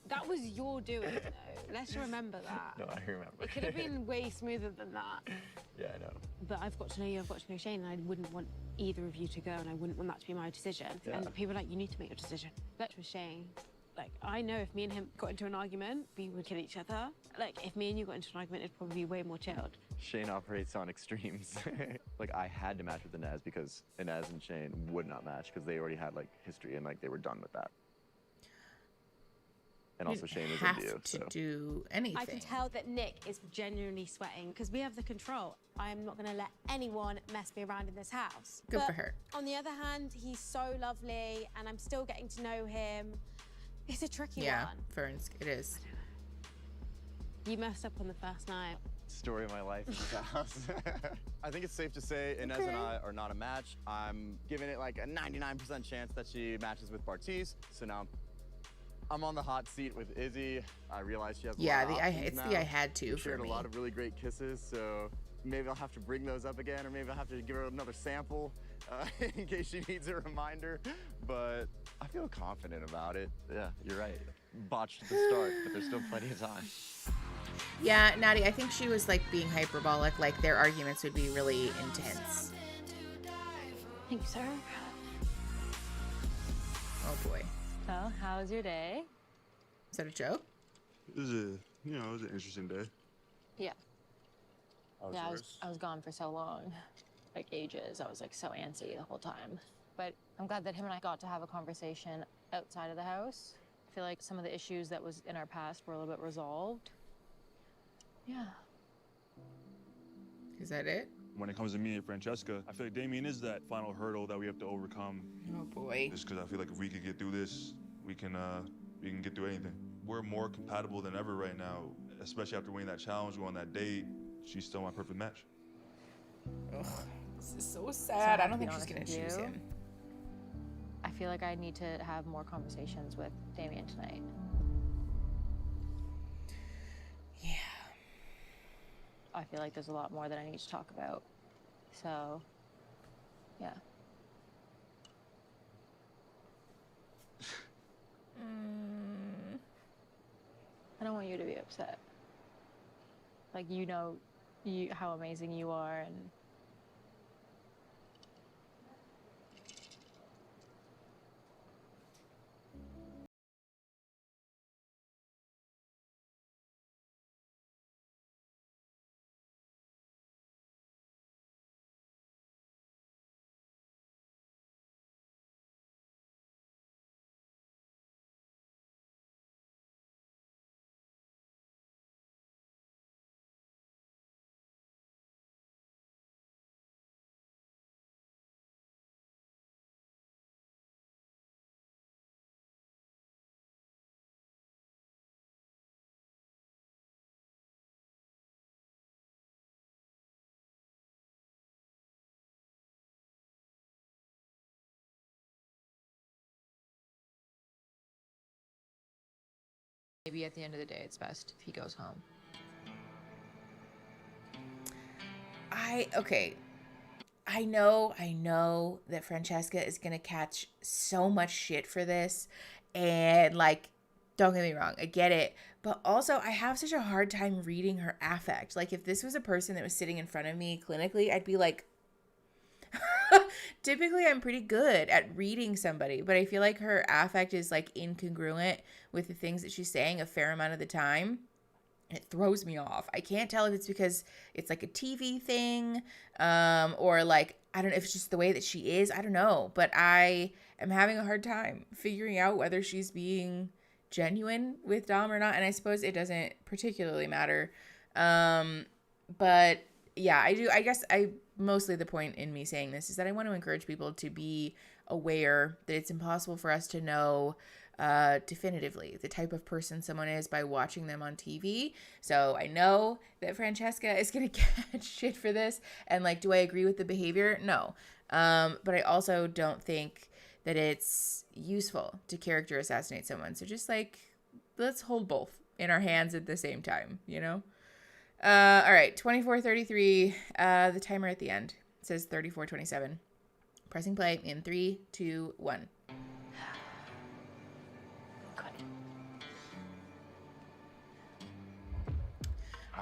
That was your doing, though. Let's remember that. No, I remember. It could have been way smoother than that. Yeah, I know. But I've got to know you, I've got to know Shane, and I wouldn't want either of you to go, and I wouldn't want that to be my decision. Yeah. And people are like, you need to make your decision. Let's with Shane. Like, I know if me and him got into an argument, we would kill each other. Like, if me and you got into an argument, it'd probably be way more chilled. Shane operates on extremes. Like, I had to match with Inez because Inez and Shane would not match because they already had, like, history and, like, they were done with that. And also Shane is into you, so. to do anything. I can tell that Nick is genuinely sweating because we have the control. I am not going to let anyone mess me around in this house. Good But for her. On the other hand, he's so lovely and I'm still getting to know him. It's a tricky Yeah, one. Ferns, it is. You messed up on the first night. Story of my life in this house. I think it's safe to say Inez and I are not a match. I'm giving it like a 99% chance that she matches with Bartiz. So now I'm on the hot seat with Izzy. I realize she has a lot of options it's now. the I had to We've for shared me. a lot of really great kisses, so maybe I'll have to bring those up again, or maybe I'll have to give her another sample in case she needs a reminder. But I feel confident about it. Yeah, you're right. Botched at the start, but there's still plenty of time. Yeah, Natty, I think she was like being hyperbolic. Like their arguments would be really intense. Thank you, sir. Oh boy. So, how was your day? Is that a joke? It was it was an interesting day. Yeah. How was Yeah, yours? I was gone for so long, like ages. I was like so antsy the whole time. But I'm glad that him and I got to have a conversation outside of the house. I feel like some of the issues that was in our past were a little bit resolved. Yeah. Is that it? When it comes to me and Francesca, I feel like Damien is that final hurdle that we have to overcome. Oh boy. Just because I feel like if we could get through this, we can get through anything. We're more compatible than ever right now, especially after winning that challenge, going on that date. She's still my perfect match. Ugh, this is so sad. I don't think she's honest gonna with choose you, him. I feel like I need to have more conversations with Damien tonight. Yeah. I feel like there's a lot more that I need to talk about. So, yeah. I don't want you to be upset. Like, you know how amazing you are, and maybe at the end of the day, it's best if he goes home. I know that Francesca is gonna catch so much shit for this, and like, don't get me wrong, I get it, but also I have such a hard time reading her affect. Like, if this was a person that was sitting in front of me clinically, I'd be like, typically I'm pretty good at reading somebody, but I feel like her affect is like incongruent with the things that she's saying a fair amount of the time. It throws me off. I can't tell if it's because it's like a TV thing, or like, I don't know if it's just the way that she is. I don't know, but I am having a hard time figuring out whether she's being genuine with Dom or not. And I suppose it doesn't particularly matter. But yeah, I do. I guess mostly the point in me saying this is that I want to encourage people to be aware that it's impossible for us to know definitively the type of person someone is by watching them on TV. So I know that Francesca is going to catch shit for this. And like, do I agree with the behavior? No. But I also don't think that it's useful to character assassinate someone. So just like, let's hold both in our hands at the same time, you know? All right. 24:33, the timer at the end says 34:27. Pressing play in 3, 2, 1.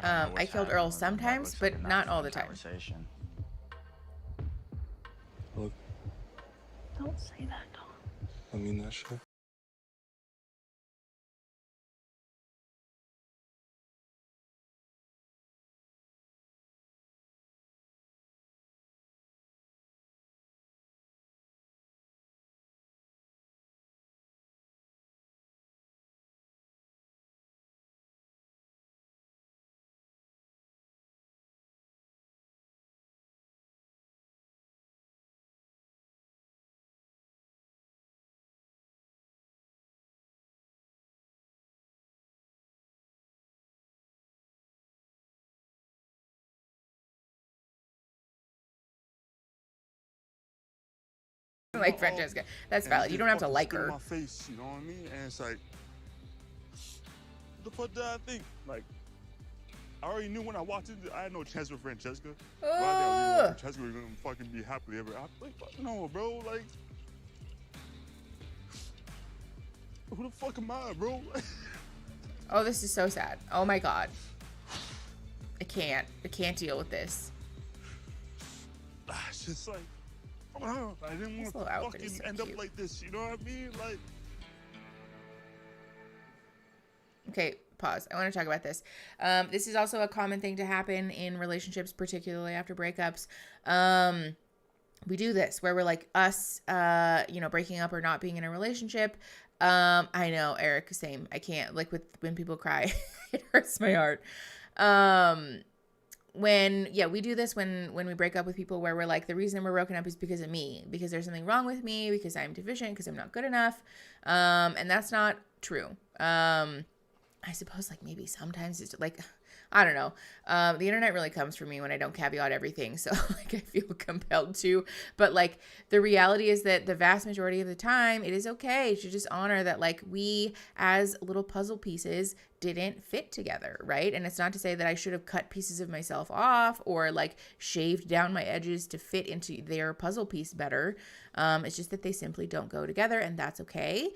I killed Earl sometimes, but not all the time. Look, Don't say that, Tom. I mean that shit. Like Francesca, that's valid. You don't have to like her. My face, you know what I mean? And it's like, what the fuck did I think? Like, I already knew when I walked in, I had no chance with Francesca. Well, I think I knew Francesca was gonna fucking be happily ever after. Like, fuck no, bro. Like, who the fuck am I, bro? Oh, this is so sad. Oh my god. I can't deal with this. It's just like, I didn't want to fucking end up like this, you know what I mean? Like, okay, pause. I want to talk about this. This is also a common thing to happen in relationships, particularly after breakups. We do this where we're like us, breaking up or not being in a relationship. I know, Eric, same. I can't, like, when people cry, it hurts my heart. We do this when we break up with people where we're like, the reason we're broken up is because of me, because there's something wrong with me, because I'm deficient, because I'm not good enough. And that's not true. I suppose like maybe sometimes it's like, I don't know. The internet really comes for me when I don't caveat everything. So like I feel compelled to, but like the reality is that the vast majority of the time it is okay to just honor that like we as little puzzle pieces didn't fit together, right? And it's not to say that I should have cut pieces of myself off or like shaved down my edges to fit into their puzzle piece better. It's just that they simply don't go together, and that's okay.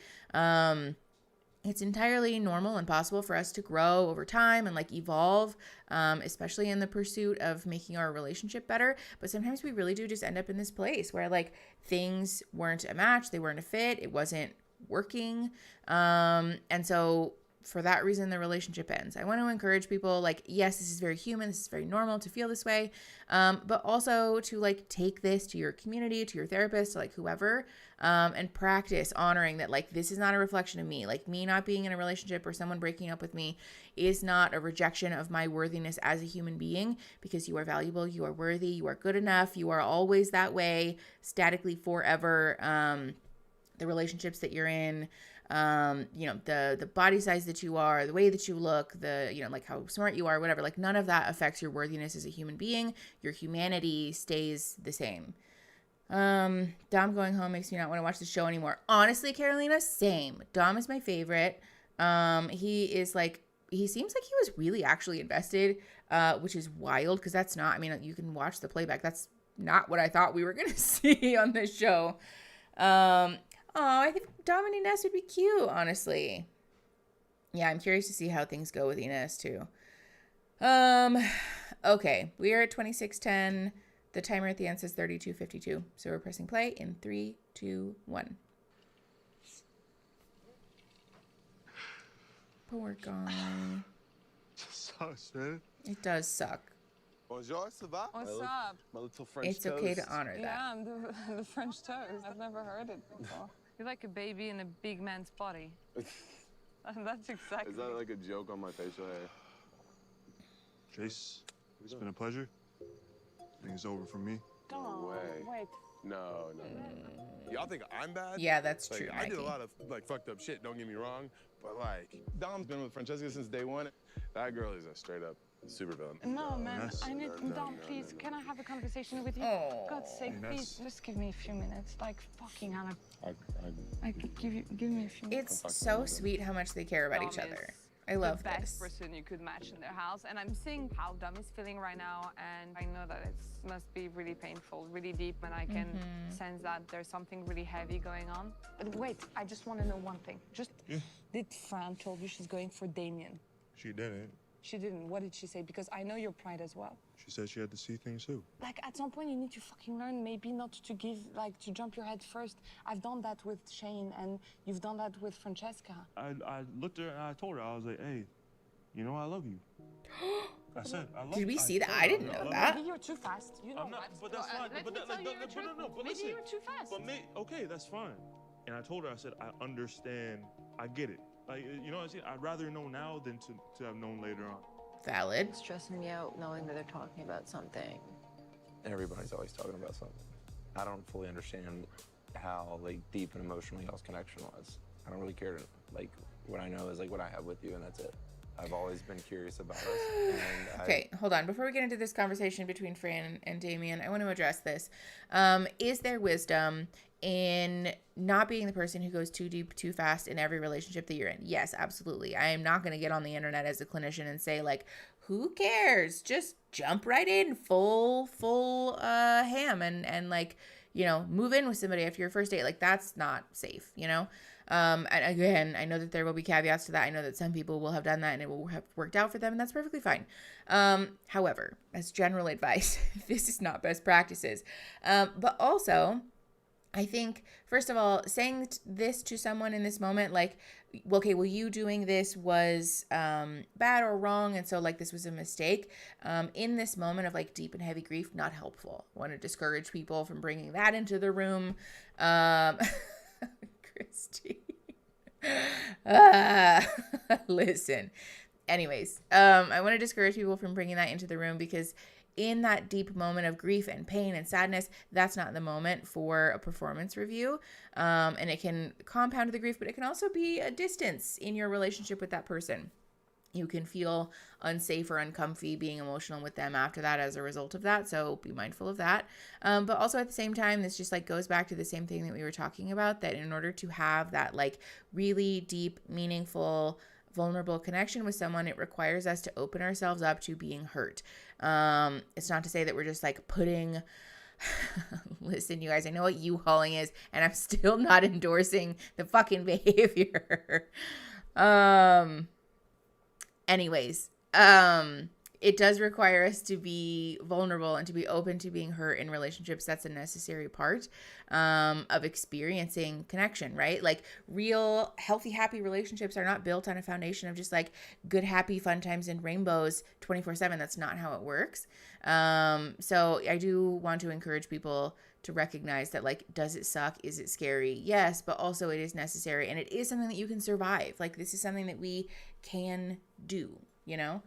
It's entirely normal and possible for us to grow over time and like evolve, especially in the pursuit of making our relationship better. But sometimes we really do just end up in this place where like things weren't a match, they weren't a fit, it wasn't working. And so for that reason, the relationship ends. I want to encourage people like, yes, this is very human. This is very normal to feel this way. But also to like take this to your community, to your therapist, to like whoever, and practice honoring that like, this is not a reflection of me. Like me not being in a relationship or someone breaking up with me is not a rejection of my worthiness as a human being, because you are valuable, you are worthy, you are good enough. You are always that way, statically forever. The relationships that you're in, the body size that you are, the way that you look, like how smart you are, whatever, like none of that affects your worthiness as a human being. Your humanity stays the same. Dom going home makes me not want to watch the show anymore. Honestly, Carolina, same. Dom is my favorite. He seems like he was really actually invested, which is wild because that's not, I mean, you can watch the playback. That's not what I thought we were going to see on this show. I think Dom and Ines would be cute, honestly. Yeah, I'm curious to see how things go with Ines, too. Okay, we are at 26:10. The timer at the end says 32:52. So we're pressing play in 3, 2, 1. Poor guy. Sucks, man. It does suck. Bonjour, ça va? What's up? My little French It's okay to honor that. Yeah, I'm the French toast. I've never heard it before. You're like a baby in a big man's body. That's exactly. Is that like a joke on my facial hair? Chase, it's been a pleasure. I think it's over for me. No way. Wait. No. Y'all think I'm bad? Yeah, that's like, true, I did a Mikey. lot of like fucked up shit, don't get me wrong. But like, Dom's been with Francesca since day one. That girl is a straight up supervillain. No, man. I need Dom, please. Can I have a conversation with you? Oh. For God's sake, please. Just give me a few minutes. Like, fucking Hannah. I Give me a few minutes. It's so sweet how much they care about each other. I love the best this. person you could match in their house, and I'm seeing how Dom is feeling right now, and I know that it must be really painful, really deep, and I can sense that there's something really heavy going on. But wait, I just want to know one thing. Did Fran told you she's going for Damien? She didn't. She didn't. What did she say? Because I know your pride as well. She said she had to see things too. Like, at some point, you need to fucking learn maybe not to give, like, to jump your head first. I've done that with Shane, and you've done that with Francesca. I looked at her and I told her, I was like, hey, you know I love you. I said, I love you. Did we see that? I didn't know that. Maybe you're too fast. You know I'm not, what? but that's fine. Let But me that, tell like, you the but truth. no, but Maybe listen. you're too fast. But okay, that's fine. And I told her, I said, I understand. I get it. Like, you know what I'm saying? I'd rather know now than to have known later on. Valid. It's stressing me out knowing that they're talking about something. Everybody's always talking about something. I don't fully understand how like deep and emotional y'all's connection was. I don't really care. Like what I know is like what I have with you, and that's it. I've always been curious about us. And Okay, hold on. Before we get into this conversation between Fran and Damien, I want to address this. Is there wisdom in not being the person who goes too deep, too fast in every relationship that you're in? Yes, absolutely. I am not going to get on the internet as a clinician and say, like, who cares? Just jump right in full ham and like, you know, move in with somebody after your first date. Like, that's not safe, you know? And again, I know that there will be caveats to that. I know that some people will have done that and it will have worked out for them, and that's perfectly fine. However, as general advice, this is not best practices. But also, I think, first of all, saying this to someone in this moment, like, okay, well, you doing this was bad or wrong, and so, like, this was a mistake. In this moment of, like, deep and heavy grief, not helpful. I want to discourage people from bringing that into the room. Christy. Listen. Anyways, I want to discourage people from bringing that into the room, because in that deep moment of grief and pain and sadness, that's not the moment for a performance review. And it can compound the grief, but it can also be a distance in your relationship with that person. You can feel unsafe or uncomfy being emotional with them after that as a result of that. So be mindful of that. But also at the same time, this just like goes back to the same thing that we were talking about, that in order to have that like really deep, meaningful, vulnerable connection with someone, it requires us to open ourselves up to being hurt. It's not to say that we're just like putting... Listen, you guys, I know what U-hauling is, and I'm still not endorsing the fucking behavior. Anyways, it does require us to be vulnerable and to be open to being hurt in relationships. That's a necessary part of experiencing connection, right? Like real, healthy, happy relationships are not built on a foundation of just like good, happy, fun times and rainbows 24/7. That's not how it works. So I do want to encourage people to recognize that, like, does it suck? Is it scary? Yes, but also it is necessary, and it is something that you can survive. Like, this is something that we can do, you know?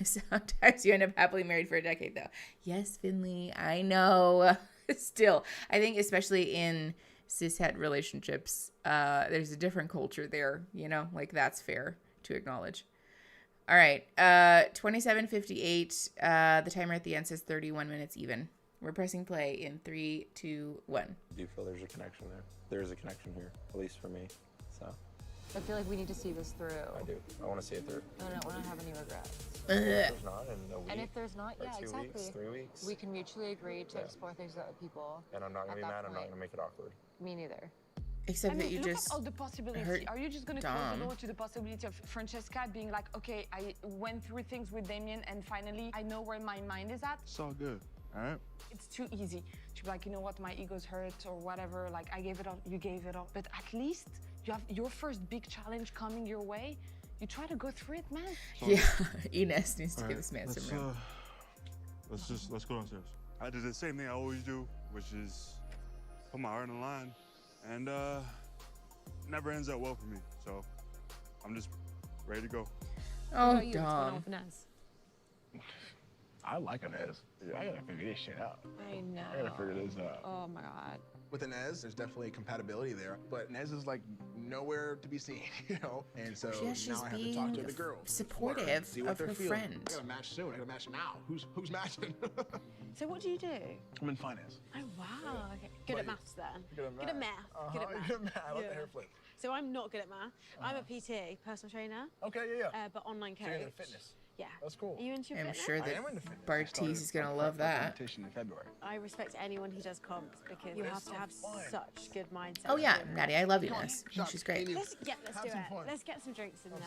Sometimes you end up happily married for a decade, though. Yes, Finley, I know. Still, I think especially in cishet relationships, there's a different culture there, you know? Like, that's fair to acknowledge. All right, 27:58. The timer at the end says 31 minutes even. We're pressing play in 3, 2, 1. Do you feel there's a connection there? There is a connection here, at least for me. So I feel like we need to see this through. I do. I want to see it through. I don't want to have any regrets. If there's not in a week, And if there's not, or yeah, 2 exactly. weeks, 3 weeks. We can mutually agree to explore things with other people. And I'm not at gonna be that mad. I'm not point. gonna make it awkward. Me neither. Except I mean, that you look just at all the possibilities. hurt Are you just going to close Dom. the door to the possibility of Francesca being like, okay, I went through things with Damien and finally I know where my mind is at? It's all good, all right? It's too easy to be like, you know what, my ego's hurt or whatever. Like, I gave it up, you gave it up. But at least you have your first big challenge coming your way. You try to go through it, man. Yeah, Ines needs to All give right, this man some room. Let's go downstairs. I did the same thing I always do, which is put my heart on the line, and never ends out well for me. So I'm just ready to go. Oh, Dom. I like Inez. I gotta figure this shit out. I know. I gotta figure this out. Oh my God. With Inez, there's definitely compatibility there, but Inez is like nowhere to be seen, you know? And so Yeah, she's now I have to talk to being the girls. supportive See what of they're her feeling. friend. I gotta match soon. I gotta match now. Who's matching? So what do you do? I'm in finance. Oh wow. Okay. Good at maths then. Good at Good at math. Good at math. Good at math. I like the hair flip. So I'm not good at math. I'm a PT, personal trainer. Okay, yeah. But online coach. So you're into fitness. Yeah. That's cool. Are you into I'm fitness? sure that Bartiz is gonna love that. Competition in February. I respect anyone who does comps because you have to have such good mindset. Oh yeah, to do Natty, I love Ines. She's great. Let's do it. Let's get some drinks in there.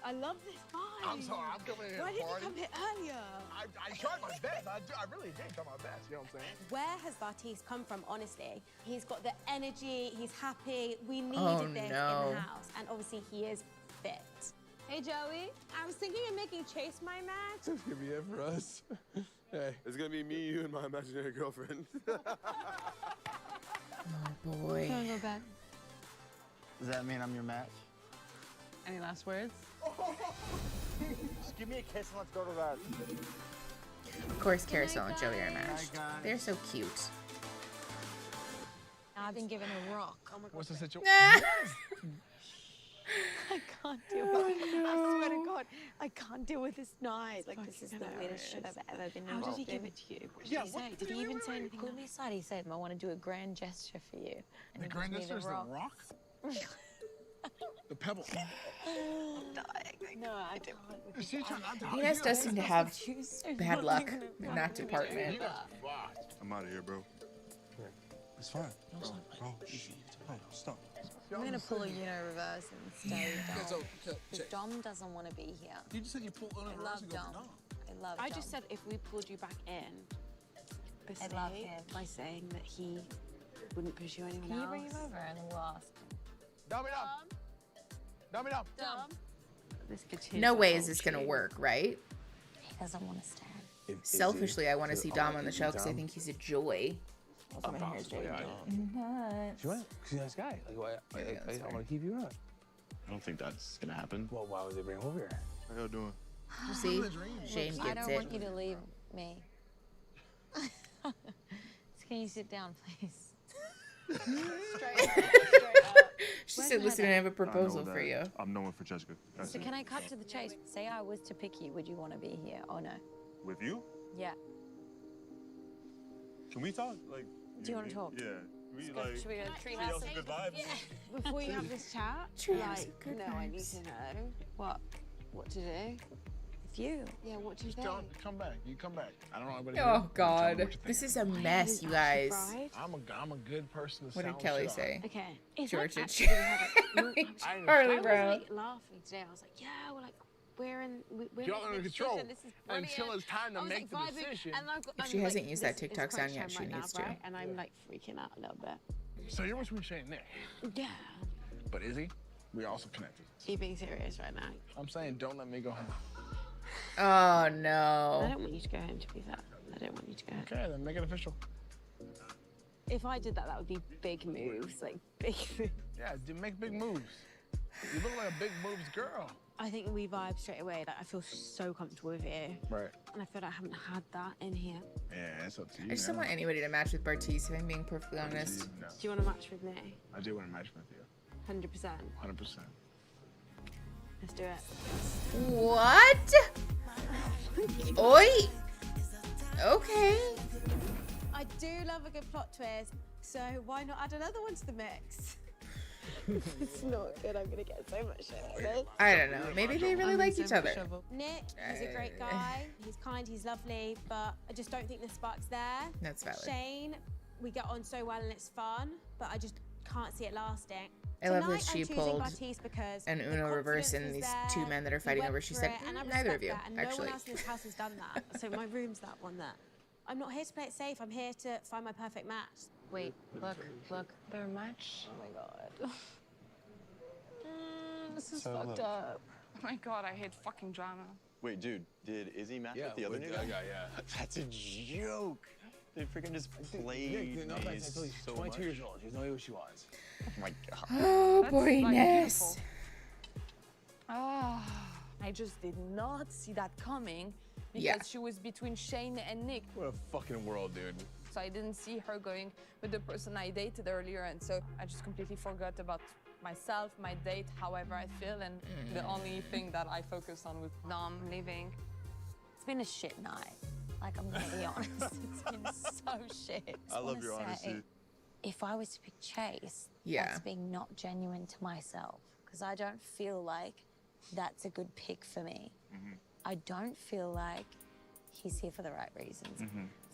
I love this vibe. I'm sorry, I'm coming here. Why didn't you party. come here earlier? I tried my best. I really did try my best. You know what I'm saying? Where has Bartiz come from, honestly? He's got the energy, he's happy. We needed Oh, this in no. the house. And obviously he is fit. Hey, Joey. I was thinking of making Chase my match. It's gonna be it for us. Hey, it's gonna be me, you, and my imaginary girlfriend. Oh boy. Can I go bed? Does that mean I'm your match? Any last words? Just give me a kiss and let's go to bed. Of course, Carousel and Joey are matched. They're so cute. I've been given a rock. Oh my God. What's the situation? I can't deal with it. I swear to God, I can't deal with this night. Like, this is the weirdest shit I've ever been How involved did he give in. it to you? What did he say? Did he even say anything? Pull me aside, he said, I want to do a grand gesture for you. And The he grand gives me gesture is the rock? The pebble. I'm dying. No, I don't. Is she trying not to hug Ines you? does seem to have bad luck in that department. You guys are fucked. I'm out of here, bro. It's fine. Bro, stop. I'm going to pull a reverse and stay Okay, so, Dom. check. Dom doesn't want to be here. You just said you pulled on I a love reverse and go Dom. Dom. I love I Dom. just said if we pulled you back in, I love him. by saying that he wouldn't push you anyone Can else. you bring him over and then we'll ask him? Dumb it up. Dumb it up. Dom. This could change No the way whole is this gonna shoot. work, right? He doesn't want to stay. Selfishly, I want to see Dom on the show because I think he's a joy. Also, my hair is very nuts. She went. She's a nice guy. Like, why? I want to keep you up. I don't think that's gonna happen. Well, why would they bring him over here? How y'all doing? See, Shane I gets don't it. want you to leave me. Can you sit down, please? She said, "Listen, I have a proposal for you." I'm no one for Jessica. That's So it. can I cut to the chase? Say I was to pick you, would you want to be here or no? With you? Yeah. Can we talk? Like, Do you want to talk? Yeah. We Let's go- like. should we go see treehouse? some good vibes. Before you have this chat, Treehouse like, of good no, I need vibes. to know what to do. With you. Yeah, what do you Just think? don't come back. You come back. I don't know anybody. Oh here. Tell me God, what you think. this is a mess, you guys. I'm a good person to What did sound Kelly shit out. say? Okay. It's George like and actually we had a- Charlie I was Brown. like laughing today. I was like, yeah, we're Y'all making under a control decision. This is brilliant. until it's time to I was, make like, the vibing, decision. and I've got- If she I'm hasn't like, used that this is TikTok sound crunch yet, time she right needs now, to. right? And I'm like freaking out a little bit. So you're between Shane and Nick. Yeah. But is he? We also connected. Are you being serious right now? I'm saying don't let me go home. Oh I no. don't want you to go home, to be fair. I don't want you to go home. Okay, then make it official. If I did that, that would be big moves, like big moves. Yeah, make big moves. You look like a big moves girl. I think we vibe straight away. Like, I feel so comfortable with you. Right. And I feel like I haven't had that in here. Yeah, it's up to you. I just don't man. want anybody to match with Bartiz, if I'm being perfectly honest. No. Do you want to match with me? I do want to match with you. 100%. 100%. Let's do it. What? Oi. Okay. I do love a good plot twist, so why not add another one to the mix? It's not good. I'm gonna get so much shit on this. I don't know. Maybe they really like each other. Nick, he's a great guy. He's kind, he's lovely, but I just don't think the spark's there. That's valid. Shane, we get on so well and it's fun, but I just can't see it lasting. I love that Tonight, she I'm choosing pulled Baptiste because an the Uno reverse in confidence these was two there, men that are he fighting went over. She for said, it, and I neither of respect you, that, and actually. no one else in this house has done that. So my room's that one that. I'm not here to play it safe. I'm here to find my perfect match. Wait, look, their match. Oh my god. This is So fucked look. up. Oh my god, I hate fucking drama. Wait, dude, did Izzy match with the other new guy? Yeah. That's a joke. They freaking just played Nick, no, me I told you, she's so 22 much. years old. She has no idea what she wants. Oh my god. Oh, That's, boy, like, Ness. beautiful. Ah, I just did not see that coming because Yeah. she was between Shane and Nick. What a fucking world, dude. So I didn't see her going with the person I dated earlier, and so I just completely forgot about myself, my date, however I feel, and the only thing that I focused on was Dom leaving. It's been a shit night. Like, I'm gonna be honest. It's been so shit. I love wanna your say, honesty. If I was to pick Chase, Yeah. that's being not genuine to myself. Because I don't feel like that's a good pick for me. I don't feel like he's here for the right reasons.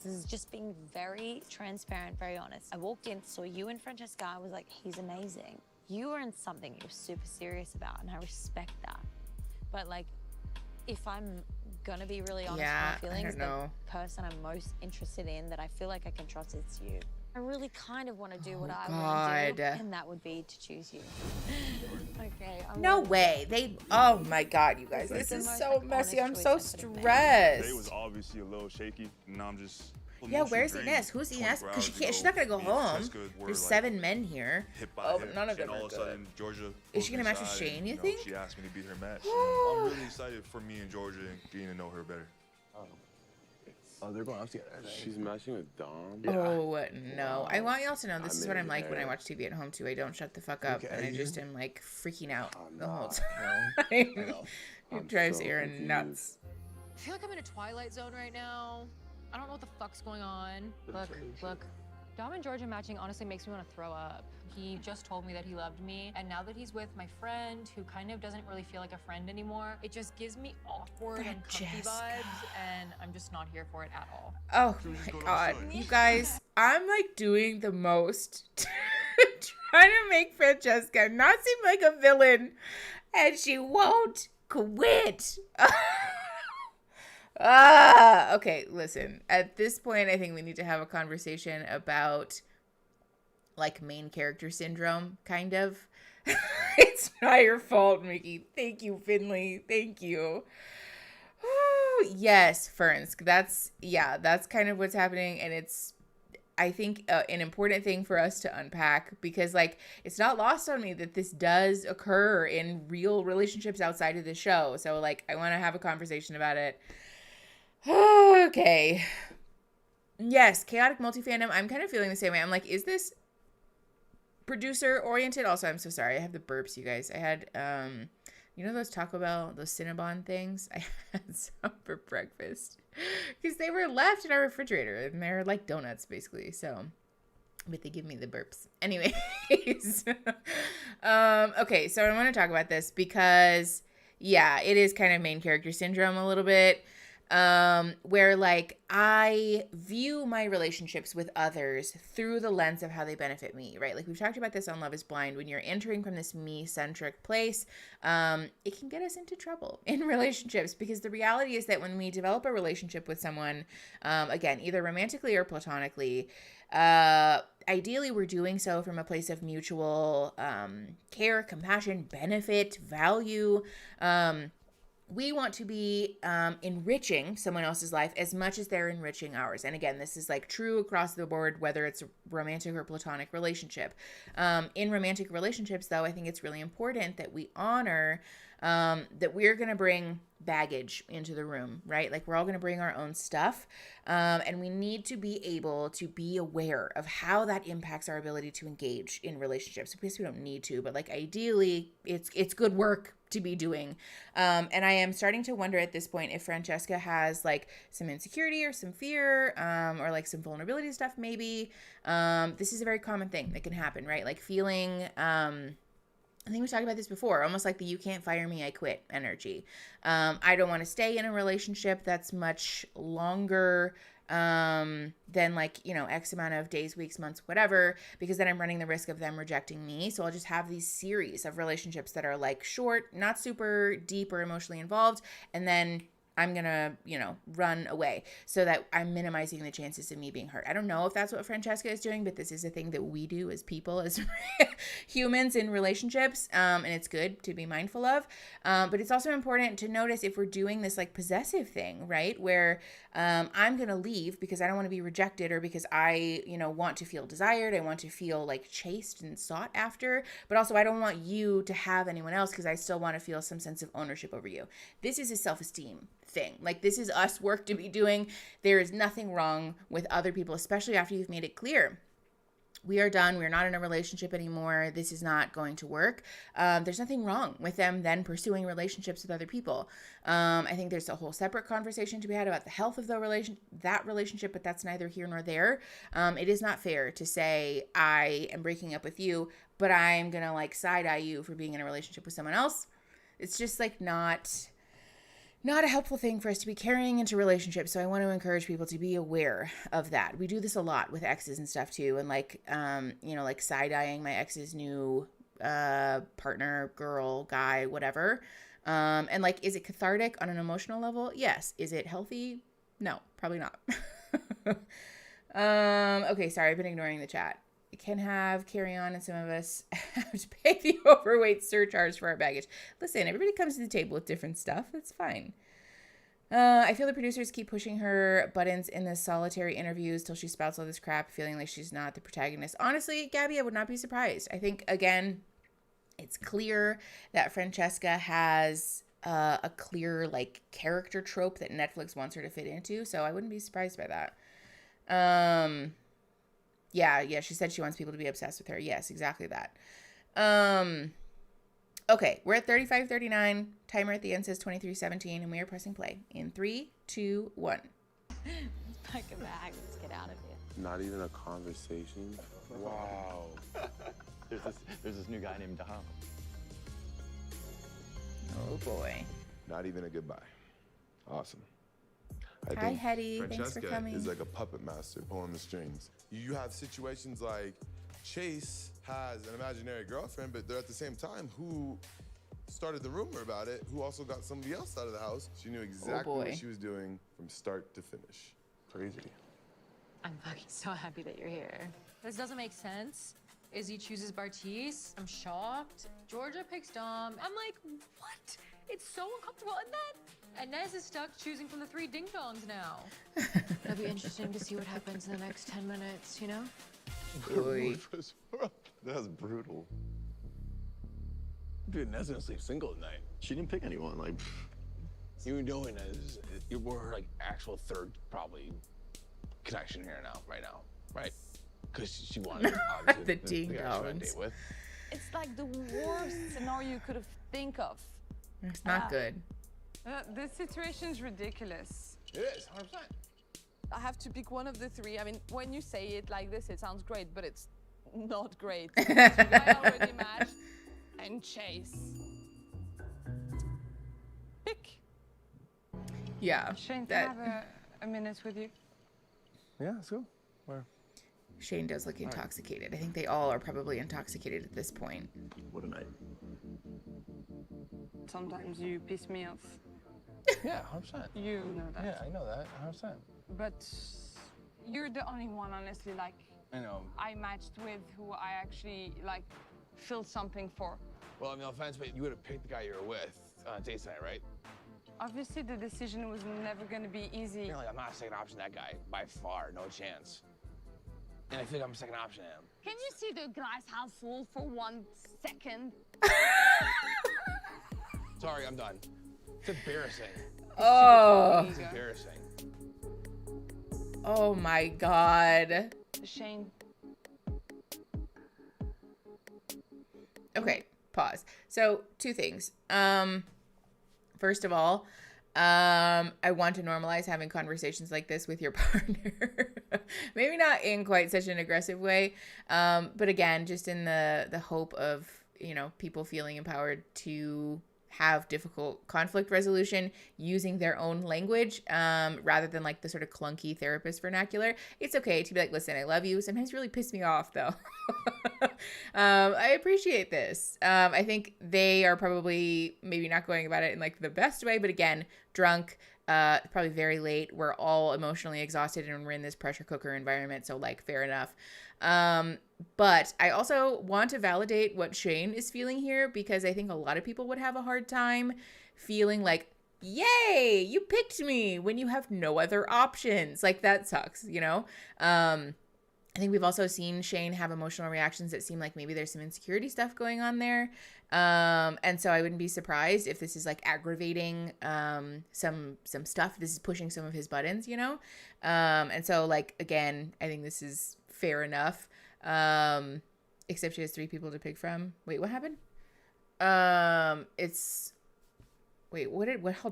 This is just being very transparent, very honest. I walked in, saw you and Francesca, I was like, he's amazing. You are in something you're super serious about, and I respect that. But like, if I'm gonna be really honest Yeah, with my feelings, I don't know. the person I'm most interested in that I feel like I can trust, it's you. I really kind of want to do what I want to do, God. and that would be to choose you. Okay. I'm No really- way. Oh my God, you guys. It's This the is most, so like, messy. I'm honest so choice I could've made. stressed. Today was obviously a little shaky, and now I'm just. Yeah, where's Ines? Who's Ines? Because she's not gonna go home. There's 7 men here. Hit by Oh, him, but none of and them all are of a good. sudden, Georgia. Is she pulled me gonna match with aside Shane, and, you know, think? She asked me to be her match. And I'm really excited for me and Georgia and getting to know her better. Oh, they're going out together. She's matching with Dom. Oh, no. I want y'all to know this I'm is what I'm in like when I there. watch TV at home, too. I don't shut the fuck up, and I Okay. just am, like, freaking out the whole No. time. I know. It drives so Aaron confused. nuts. I feel like I'm in a twilight zone right now. I don't know what the fuck's going on. Look, Dom and Georgia matching honestly makes me want to throw up. He just told me that he loved me, and now that he's with my friend, who kind of doesn't really feel like a friend anymore, it just gives me awkward and comfy Francesca. vibes, and I'm just not here for it at all. Oh my God. You guys, I'm like doing the most trying to make Francesca not seem like a villain, and she won't quit. Okay, listen. At this point, I think we need to have a conversation about like main character syndrome, kind of. It's not your fault, Mickey. Thank you, Finley. Thank you. Yes, Ferns. That's kind of what's happening, and it's, I think, an important thing for us to unpack, because like it's not lost on me that this does occur in real relationships outside of the show. So like I want to have a conversation about it. Okay. Yes, chaotic multi-fandom. I'm kind of feeling the same way. I'm like, is this producer oriented? Also, I'm so sorry. I have the burps, you guys. I had you know those Taco Bell, those Cinnabon things? I had some for breakfast because they were left in our refrigerator, and they're like donuts basically. So, but they give me the burps. Anyways, okay, so I want to talk about this because yeah, it is kind of main character syndrome a little bit. Where like I view my relationships with others through the lens of how they benefit me, right? Like we've talked about this on Love is Blind. When you're entering from this me-centric place, it can get us into trouble in relationships, because the reality is that when we develop a relationship with someone, again, either romantically or platonically, ideally we're doing so from a place of mutual care, compassion, benefit, value. We want to be enriching someone else's life as much as they're enriching ours. And again, this is like true across the board, whether it's a romantic or platonic relationship. In romantic relationships, though, I think it's really important that we honor that we're going to bring baggage into the room, right? Like we're all going to bring our own stuff. And we need to be able to be aware of how that impacts our ability to engage in relationships. Because we don't need to, but like ideally it's good work to be doing. And I am starting to wonder at this point if Francesca has like some insecurity or some fear, or like some vulnerability stuff maybe. This is a very common thing that can happen, right? Like feeling, I think we talked about this before, almost like the "you can't fire me, I quit" energy. I don't want to stay in a relationship that's much longer than like, you know, X amount of days, weeks, months, whatever, because then I'm running the risk of them rejecting me. So I'll just have these series of relationships that are like short, not super deep or emotionally involved, and then I'm going to, you know, run away so that I'm minimizing the chances of me being hurt. I don't know if that's what Francesca is doing, but this is a thing that we do as people, as humans in relationships. And it's good to be mindful of. But it's also important to notice if we're doing this like possessive thing, right? Where I'm going to leave because I don't want to be rejected, or because I, you know, want to feel desired. I want to feel like chased and sought after, but also I don't want you to have anyone else because I still want to feel some sense of ownership over you. This is a self-esteem thing. Like, this is us work to be doing. There is nothing wrong with other people, especially after you've made it clear. We are done. We're not in a relationship anymore. This is not going to work. There's nothing wrong with them then pursuing relationships with other people. I think there's a whole separate conversation to be had about the health of that relationship, but that's neither here nor there. It is not fair to say, I am breaking up with you, but I'm going to like side-eye you for being in a relationship with someone else. It's just like not a helpful thing for us to be carrying into relationships. So I want to encourage people to be aware of that. We do this a lot with exes and stuff too. And like, you know, like side-eyeing my ex's new partner, girl, guy, whatever. And like, is it cathartic on an emotional level? Yes. Is it healthy? No, probably not. Okay, sorry, I've been ignoring the chat. It can have carry on, and some of us have to pay the overweight surcharge for our baggage. Listen, everybody comes to the table with different stuff. That's fine. I feel the producers keep pushing her buttons in the solitary interviews till she spouts all this crap, feeling like she's not the protagonist. Honestly, Gabby, I would not be surprised. I think, again, it's clear that Francesca has a clear, like, character trope that Netflix wants her to fit into, so I wouldn't be surprised by that. Yeah, she said she wants people to be obsessed with her. Yes, exactly that. Okay, we're at 35:39. Timer at the end says 23:17, and we are pressing play in 3, 2, 1. Pack a bag. Let's get out of here. Not even a conversation. Wow. There's this new guy named Dom. Oh boy. Not even a goodbye. Awesome. Hi, Hetty. Thanks for Francesca coming. is like a puppet master pulling the strings. You have situations like Chase has an imaginary girlfriend, but they're at the same time who started the rumor about it, who also got somebody else out of the house. She knew exactly what she was doing from start to finish. Crazy. I'm fucking so happy that you're here. This doesn't make sense. Izzy chooses Bartiz. I'm shocked. Georgia picks Dom. I'm like, what? It's so uncomfortable. And Inez is stuck choosing from the 3 ding-dongs now. It'll be interesting to see what happens in the next 10 minutes, you know? That's brutal. Dude, Inez gonna sleep single tonight. She didn't pick anyone. Like, You know Inez, we're her like actual third probably connection here now, right? Because she wanted The guy she went on a ding-dongs. date with. It's like the worst scenario you could have think of. It's not good. This situation's ridiculous. It is, 100%. I have to pick one of the 3. I mean, when you say it like this, it sounds great, but it's not great. The guy already matched, and Chase. Pick. Yeah. Shane, can I have a minute with you? Yeah, let's go. Where? Shane does look intoxicated. I think they all are probably intoxicated at this point. what a night. Sometimes you piss me off. Yeah, 100%. You know that. Yeah, I know that, 100%. But you're the only one, honestly, like, I know. I matched with who I actually, like, feel something for. Well, I mean, no offense, but you would have picked the guy you were with on date night, right? Obviously, the decision was never going to be easy. You're like, I'm not a second option to that guy, by far, no chance. And I feel like I'm a second option to him. Can you see the glass half full for 1 second? Sorry, I'm done. It's embarrassing. Oh. It's embarrassing. Oh my God. Shane. Okay, pause. So 2 things. First of all, I want to normalize having conversations like this with your partner. Maybe not in quite such an aggressive way, but again, just in the hope of, you know, people feeling empowered to have difficult conflict resolution using their own language, rather than like the sort of clunky therapist vernacular. It's okay to be like, listen, I love you. Sometimes you really piss me off though. I appreciate this. I think they are probably maybe not going about it in like the best way, but again, drunk, probably very late. We're all emotionally exhausted and we're in this pressure cooker environment. So like, fair enough. But I also want to validate what Shane is feeling here, because I think a lot of people would have a hard time feeling like, yay, you picked me when you have no other options. Like, that sucks, you know? I think we've also seen Shane have emotional reactions that seem like maybe there's some insecurity stuff going on there. And so I wouldn't be surprised if this is like aggravating some stuff. This is pushing some of his buttons, you know? And so like, again, I think this is fair enough. Except she has 3 people to pick from. Wait, what happened? Hold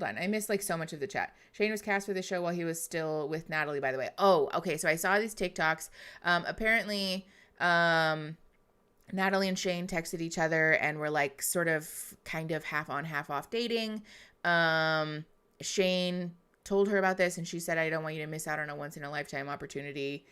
on. I missed like so much of the chat. Shane was cast for the show while he was still with Natalie, by the way. Oh, okay. So I saw these TikToks. Apparently, Natalie and Shane texted each other and were like sort of kind of half on, half off dating. Shane told her about this and she said, I don't want you to miss out on a once in a lifetime opportunity.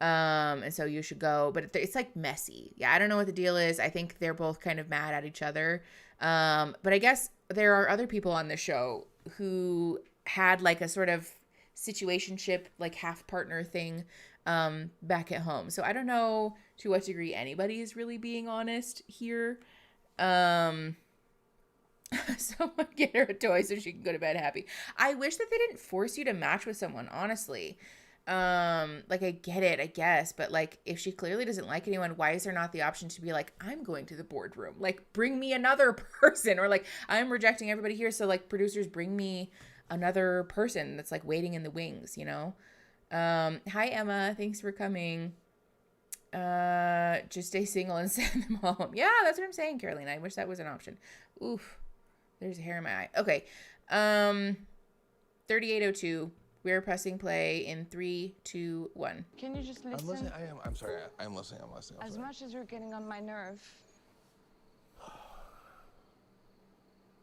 And so you should go, but it's like messy. Yeah. I don't know what the deal is. I think they're both kind of mad at each other. But I guess there are other people on the show who had like a sort of situationship, like half partner thing, back at home. So I don't know to what degree anybody is really being honest here. Someone get her a toy so she can go to bed happy. I wish that they didn't force you to match with someone, honestly. Like, I get it, I guess, but like, if she clearly doesn't like anyone, why is there not the option to be like, I'm going to the boardroom, like, bring me another person, or like, I'm rejecting everybody here, so like, producers, bring me another person that's like waiting in the wings, you know? Hi Emma, thanks for coming. Just stay single and send them home. Yeah, that's what I'm saying, Carolina. I wish that was an option. Oof, there's a hair in my eye. Okay. 3802. We're pressing play in 3, 2, 1. Can you just listen? I'm listening. I'm sorry. I'm listening. As much as you're getting on my nerve,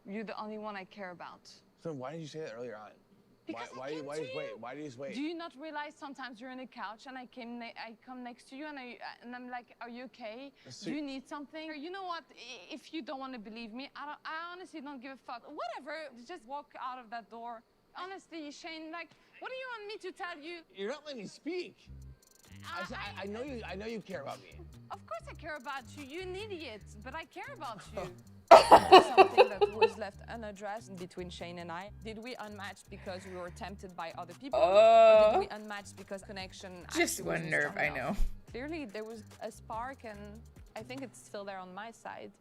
you're the only one I care about. So why did you say that earlier on? Because why do you just wait? Do you not realize sometimes you're on a couch and I come next to you and I'm like, are you okay? Do you need something? Or you know what? If you don't want to believe me, I honestly don't give a fuck. Whatever. Just walk out of that door. Honestly, Shane, like, what do you want me to tell you? You're not letting me speak. I know you care about me. Of course I care about you. You're an idiot, but I care about you. Something that was left unaddressed between Shane and I. Did we unmatch because we were tempted by other people? Or did we unmatch because connection just one nerve, I know. Clearly, there was a spark, and I think it's still there on my side.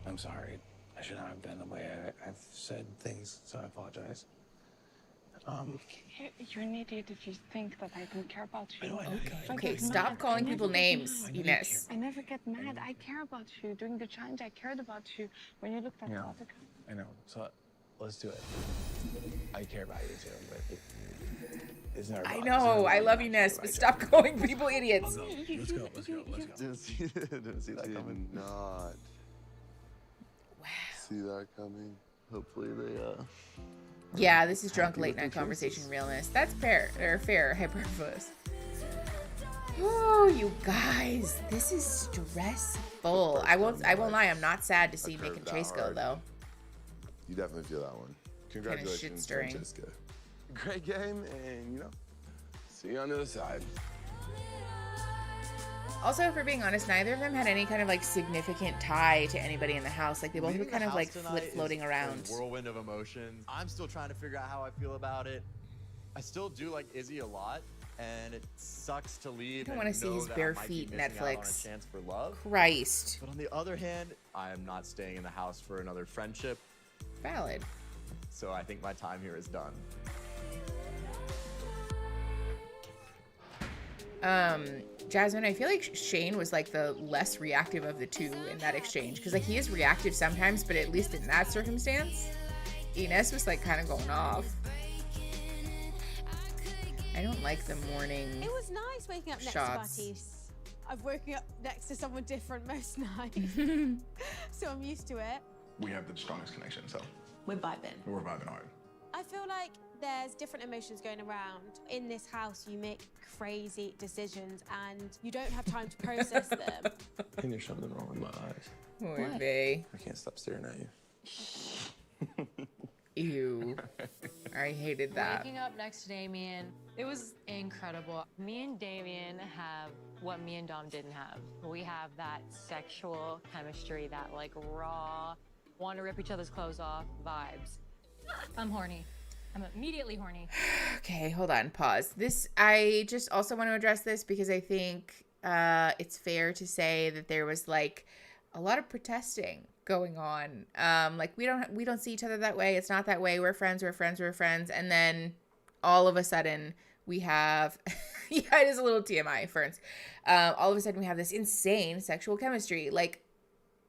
I'm sorry. I should not have been the way I've said things, so I apologize. You're an idiot if you think that I don't care about you. Okay, stop calling people names, Ines. I never get mad. I care about you. During the challenge, I cared about you. When you looked at the other guy. I know. So let's do it. I care about you too, but it's never. I know. I love Ines, but stop calling people idiots. Let's go. Didn't see that coming. Not. Wow. See that coming. Hopefully they Yeah, this is drunk late night conversation realness. That's fair hyperfocus. Oh, you guys, this is stressful. I won't lie, I'm not sad to see Nick and Chase go though. You definitely feel that one. Congratulations, Francesca. Great game, and see you on the other side. Also, if we're being honest, neither of them had any kind of like significant tie to anybody in the house. Like they both were kind of like floating around. Whirlwind of emotions. I'm still trying to figure out how I feel about it. I still do like Izzy a lot, and it sucks to leave. I don't want to see his bare feet. Netflix. Chance for love. Christ. But on the other hand, I am not staying in the house for another friendship. Valid. So I think my time here is done. Jasmine, I feel like Shane was like the less reactive of the two in that exchange, because like he is reactive sometimes, but at least in that circumstance, Ines was like kind of going off. I don't like the morning. It was nice waking up next to Baptiste. I've woken up next to someone different most nights, so I'm used to it. we have the strongest connection, so. We're vibing. We're vibing hard. I feel like there's different emotions going around. In this house, you make crazy decisions and you don't have time to process them. I think there's something wrong with my eyes. Oy vey. I can't stop staring at you. Ew. I hated that. Waking up next to Damien, it was incredible. Me and Damien have what me and Dom didn't have. We have that sexual chemistry, that like raw, want to rip each other's clothes off vibes. I'm horny. I'm immediately horny. Okay, hold on, pause. I just also want to address this because I think it's fair to say that there was like a lot of protesting going on. Like we don't see each other that way. It's not that way. We're friends. And then all of a sudden we have, yeah, it is a little TMI, Ferns. All of a sudden we have this insane sexual chemistry. Like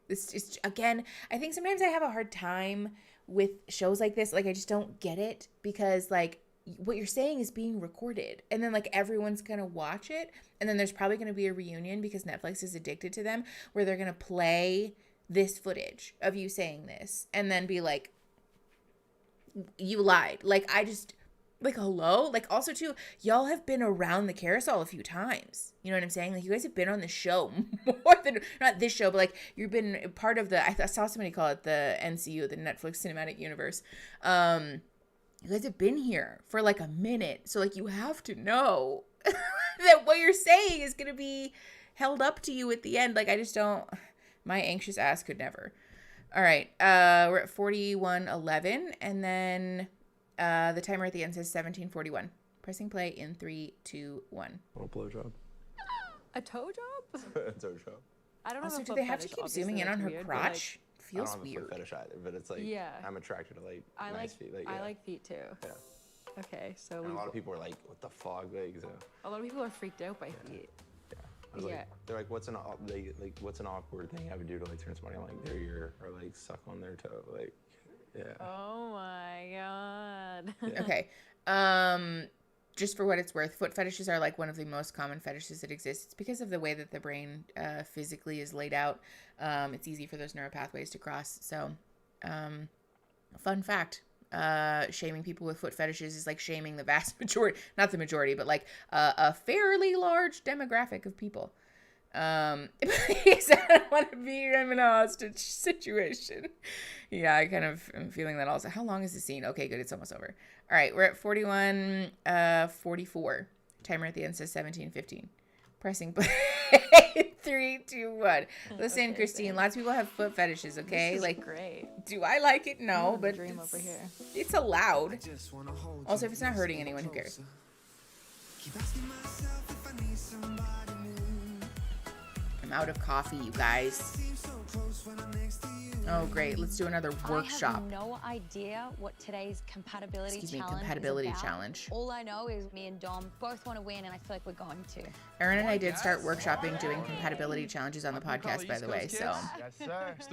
this is, again, I think sometimes I have a hard time with shows like this. Like I just don't get it because like what you're saying is being recorded and then like everyone's gonna watch it and then there's probably gonna be a reunion because Netflix is addicted to them where they're gonna play this footage of you saying this and then be like, you lied. Like I just like, hello? Like also too, y'all have been around the carousel a few times. You know what I'm saying? Like you guys have been on the show more than, not this show, but like you've been part of the, I saw somebody call it the NCU, the Netflix Cinematic Universe. You guys have been here for like a minute. So like you have to know that what you're saying is going to be held up to you at the end. Like I just don't, my anxious ass could never. All right. We're at 41:11 and then the timer at the end says 17:41. Pressing play in 3, 2, 1. What a blowjob. A toe job? A toe job. I don't know. Also, do they have to keep zooming in on her crotch? Feels I don't have weird. a foot fetish either, but it's like, yeah. I'm attracted to like I nice like feet. Like, I yeah. like feet too. Yeah. Okay, so And a lot of people are like, what the fuck? Like, so. a lot of people are freaked out by feet. I was like, they're like, what's an awkward thing I would do to like turn somebody on like their ear or like suck on their toe? Like, yeah. Oh my god. Okay. Just for what it's worth, foot fetishes are like one of the most common fetishes that exists. It's because of the way that the brain physically is laid out. It's easy for those neuropathways to cross. So, fun fact, shaming people with foot fetishes is like shaming the vast majority, not the majority, but like a fairly large demographic of people. Because I don't want to be in a hostage situation. Yeah, I kind of am feeling that also. How long is the scene? Okay, good. It's almost over. All right, we're at 41:44. Timer at the end says 17:15. Pressing play. 3, 2, 1. Listen, okay, Christine, thanks. Lots of people have foot fetishes, okay? This is like, great. Do I like it? No, but dream over here. It's allowed. Also, if it's not hurting anyone, who cares? I'm out of coffee, you guys. Oh, great. Let's do another workshop. I have no idea what today's compatibility challenge. All I know is me and Dom both want to win, and I feel like we're going to. Erin and I did start workshopping doing compatibility challenges on the podcast, by the way, so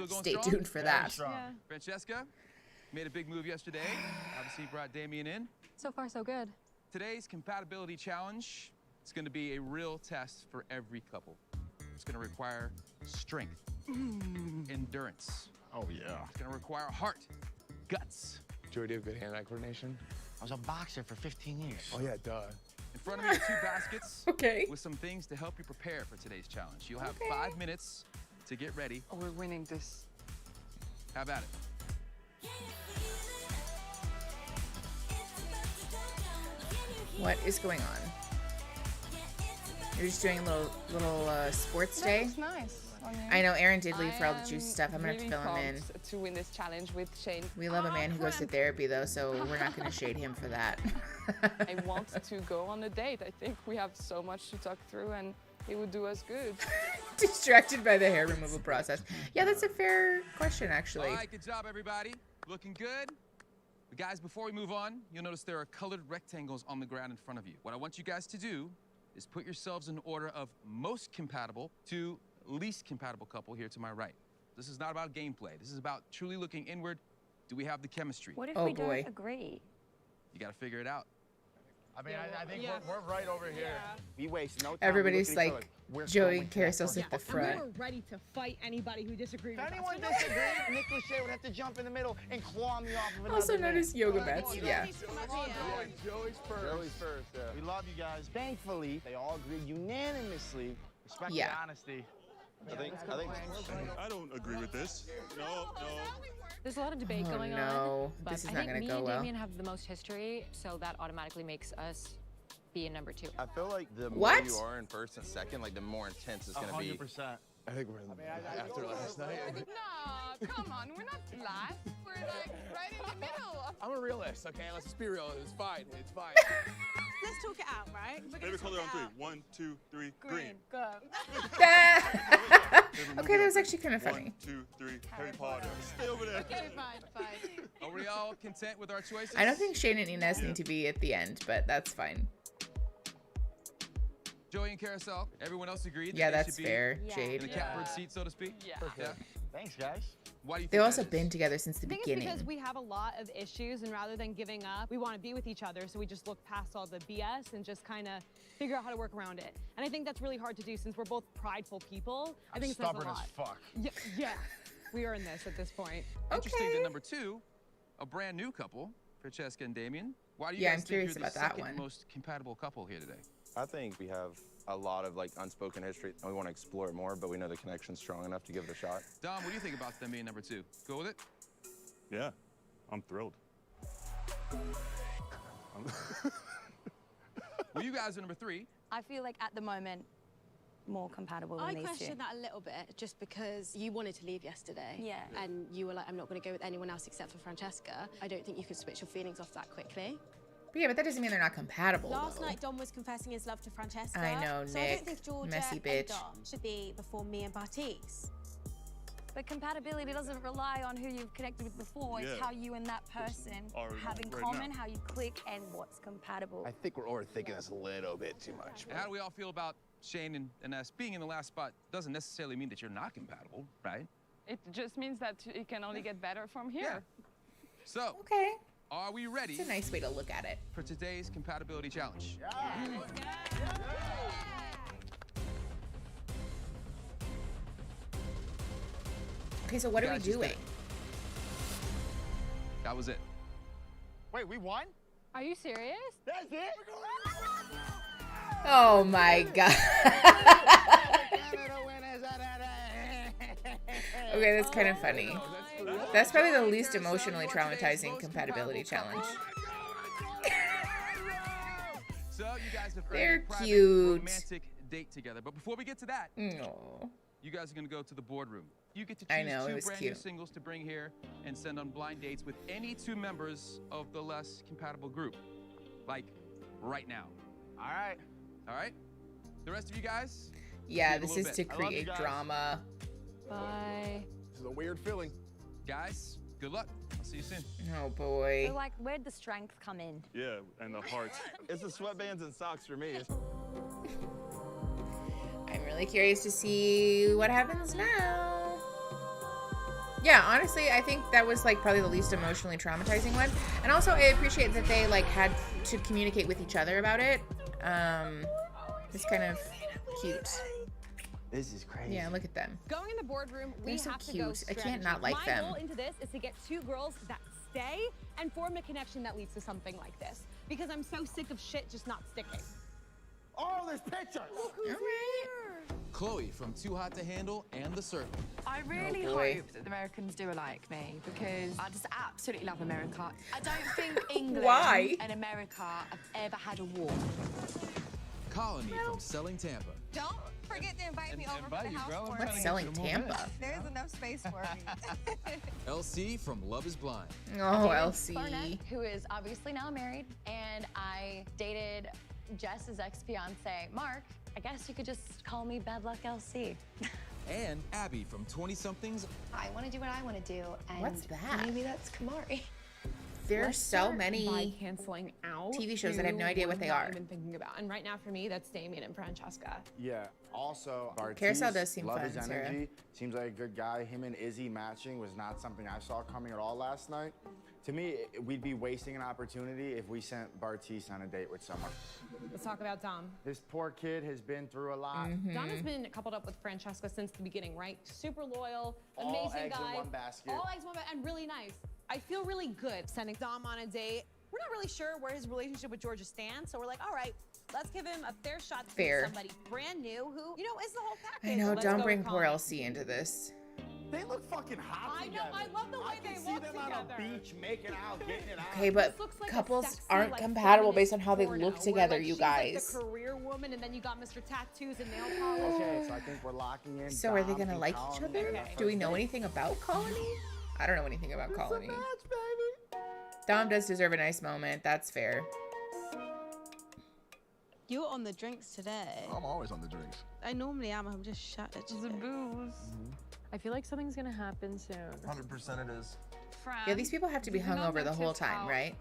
stay tuned for that. Yeah. Francesca made a big move yesterday. Obviously brought Damien in. So far, so good. Today's compatibility challenge is going to be a real test for every couple. It's going to require strength, endurance. Oh, yeah. It's going to require heart, guts. Joey, do you have good hand-eye coordination? I was a boxer for 15 years. Oh, yeah, duh. In front of you are 2 baskets with some things to help you prepare for today's challenge. You'll have 5 minutes to get ready. Oh, we're winning this. How about it? What is going on? You're just doing a little sports day? That's nice. I know Erin did leave for all the juicy stuff. I'm gonna have to fill him in. To win this challenge with Shane. We love a man who goes to therapy though, so we're not gonna shade him for that. I want to go on a date. I think we have so much to talk through and it would do us good. Distracted by the hair removal process. Yeah, that's a fair question actually. All right, good job everybody. Looking good. But guys, before we move on, you'll notice there are colored rectangles on the ground in front of you. What I want you guys to do is put yourselves in order of most compatible to least compatible couple here to my right. This is not about gameplay. This is about truly looking inward. Do we have the chemistry? What if we don't agree? You got to figure it out. I mean, I think we're right over here. We waste no time. Everybody's like, Joey and Carousel's at the And front. we were ready to fight anybody who disagreed with us. If anyone disagreed, Nick Lachey would have to jump in the middle and claw me off of another Also known man. as yoga mats, yeah. Joey's first. Joey's first, yeah. We love you guys. Thankfully, they all agreed unanimously. Respect Yeah. the honesty. I don't agree with this. No. There's a lot of debate Oh, going no. on. This is I not think gonna me go and well. Damien have the most history, so that automatically makes us be in number 2. I feel like the more What? you are in first and second, like the more intense it's gonna be. 100%. I think we're after last night. No, come on, we're not last. We're like right in the middle. I'm a realist, okay? Let's just be real. It's fine. It's fine. Let's talk it out, right? Favorite color on 3. 1, 2, 3. Green. Go. Okay, that was actually kind of funny. 1, 2, 3. Harry Potter. Stay over there. Okay, fine. Are we all content with our choices? I don't think Shane and Inez need to be at the end, but that's fine. Joey and Carousel, everyone else agreed that Yeah, they that's should fair, be Jade. in the catbird seat, so to speak? Yeah. Thanks, guys. Why do you think They've also that is? been together since the I think it's beginning. because we have a lot of issues, and rather than giving up, we want to be with each other, so we just look past all the BS and just kind of figure out how to work around it. And I think that's really hard to do since we're both prideful people. I think it says a Stubborn as lot. fuck. Yeah, we are in this at this point. Interesting that number 2, a brand new couple, Francesca and Damien. Why do you Yeah, guys I'm think curious you're the about that second one. most compatible couple here today? I think we have a lot of like unspoken history and we want to explore it more, but we know the connection's strong enough to give it a shot. Dom, what do you think about them being number 2? Go with it? Yeah, I'm thrilled. Well, you guys are number 3. I feel like at the moment, more compatible than I these question two. that a little bit, just because you wanted to leave yesterday. Yeah. And you were like, I'm not going to go with anyone else except for Francesca. I don't think you could switch your feelings off that quickly. But yeah, but that doesn't mean they're not compatible. Last though. night, Dom was confessing his love to Francesca. I know, so I Nick, don't think Georgia messy and bitch. Dom should be before me and Bartiz. But compatibility doesn't rely on who you've connected with before. It's Yeah. how you and that person Are have in right common, now. how you click, and what's compatible. I think we're overthinking this a little bit too much. How do we all feel about Shane and us being in the last spot? Doesn't necessarily mean that you're not compatible, right? It just means that it can only get better from here. So, Okay, are we ready it's a nice way to look at it. for today's compatibility challenge? Okay, so what are we Guys, just doing? did it. That was it. Wait, we won? Are you serious? That's it? Oh my god. Okay, that's kind of funny. That's probably the least emotionally traumatizing compatibility challenge. So you guys have They're earned a private cute. romantic date together. But before we get to that, No. you guys are gonna go to the boardroom. You get to I choose know, it 2 was brand new cute. singles to bring here and send on blind dates with any 2 members of the less compatible group. Like right now. All right. All right? The rest of you guys? Yeah, see you in a this little is bit. to create drama. Bye. This is a weird feeling. Guys, good luck. I'll see you soon. Oh boy. So, like, where'd the strength come in? Yeah, and the hearts. It's the sweatbands and socks for me. I'm really curious to see what happens now. Yeah, honestly, I think that was like probably the least emotionally traumatizing one. And also I appreciate that they like had to communicate with each other about it. It's kind of cute. This is crazy. Yeah, look at them. Going in the boardroom, we They're so have to go cute. I strategy. can't not like My them. goal into this is to get 2 girls that stay and form a connection that leads to something like this. Because I'm so sick of shit just not sticking. Oh, there's pictures. Look who's here. Chloe from Too Hot to Handle and The Circle. I really Oh, boy. hope that the Americans do like me because I just absolutely love America. I don't think England Why? and America have ever had a war. Colony from Selling Tampa. Don't forget to invite me over for the house party. What's selling Tampa? There's enough space for me. LC from Love is Blind. Oh, Barnett, LC. who is obviously now married, and I dated Jess's ex-fiance, Mark. I guess you could just call me Bad Luck LC. And Abby from 20-somethings. I want to do what I want to do, and What's that? maybe that's Kamari. There are Let's so start many by canceling out TV shows that I have no idea what they who are. I've been thinking about, and right now for me, that's Damien and Francesca. Yeah. Also, Carousel does seem love fun, his Sarah. energy. Seems like a good guy. Him and Izzy matching was not something I saw coming at all last night. To me, we'd be wasting an opportunity if we sent Bartise on a date with someone. Let's talk about Dom. This poor kid has been through a lot. Dom has been coupled up with Francesca since the beginning, right? Super loyal, All amazing eggs guy. in one basket. All eggs in one basket, and really nice. I feel really good sending Dom on a date. We're not really sure where his relationship with Georgia stands, so we're like, all right, let's give him a fair shot to Fair. meet somebody brand new who, you know, is the whole package. I know, Let's don't go bring with poor Colin. LC into this. They look fucking hot I know, together. I love the way they see look them on together. a beach making out, getting it out. Okay, but This looks like a couples sexy, aren't like, compatible feminist based on how they porno, look where, together, like, you she's, like, guys. the career woman, and then you got Mr. Tattoos and nail polish. Okay, so I think we're locking in. So are they Dom gonna and like each Colin other? in that Do we first know date. anything about Colony? I don't know anything about Colony. Match, baby. Dom does deserve a nice moment. That's fair. You're on the drinks today. I'm always on the drinks. I normally am. I'm just shattered. The booze. I feel like something's gonna happen soon. 100% it is. Yeah, these people have to be hungover the whole time, right?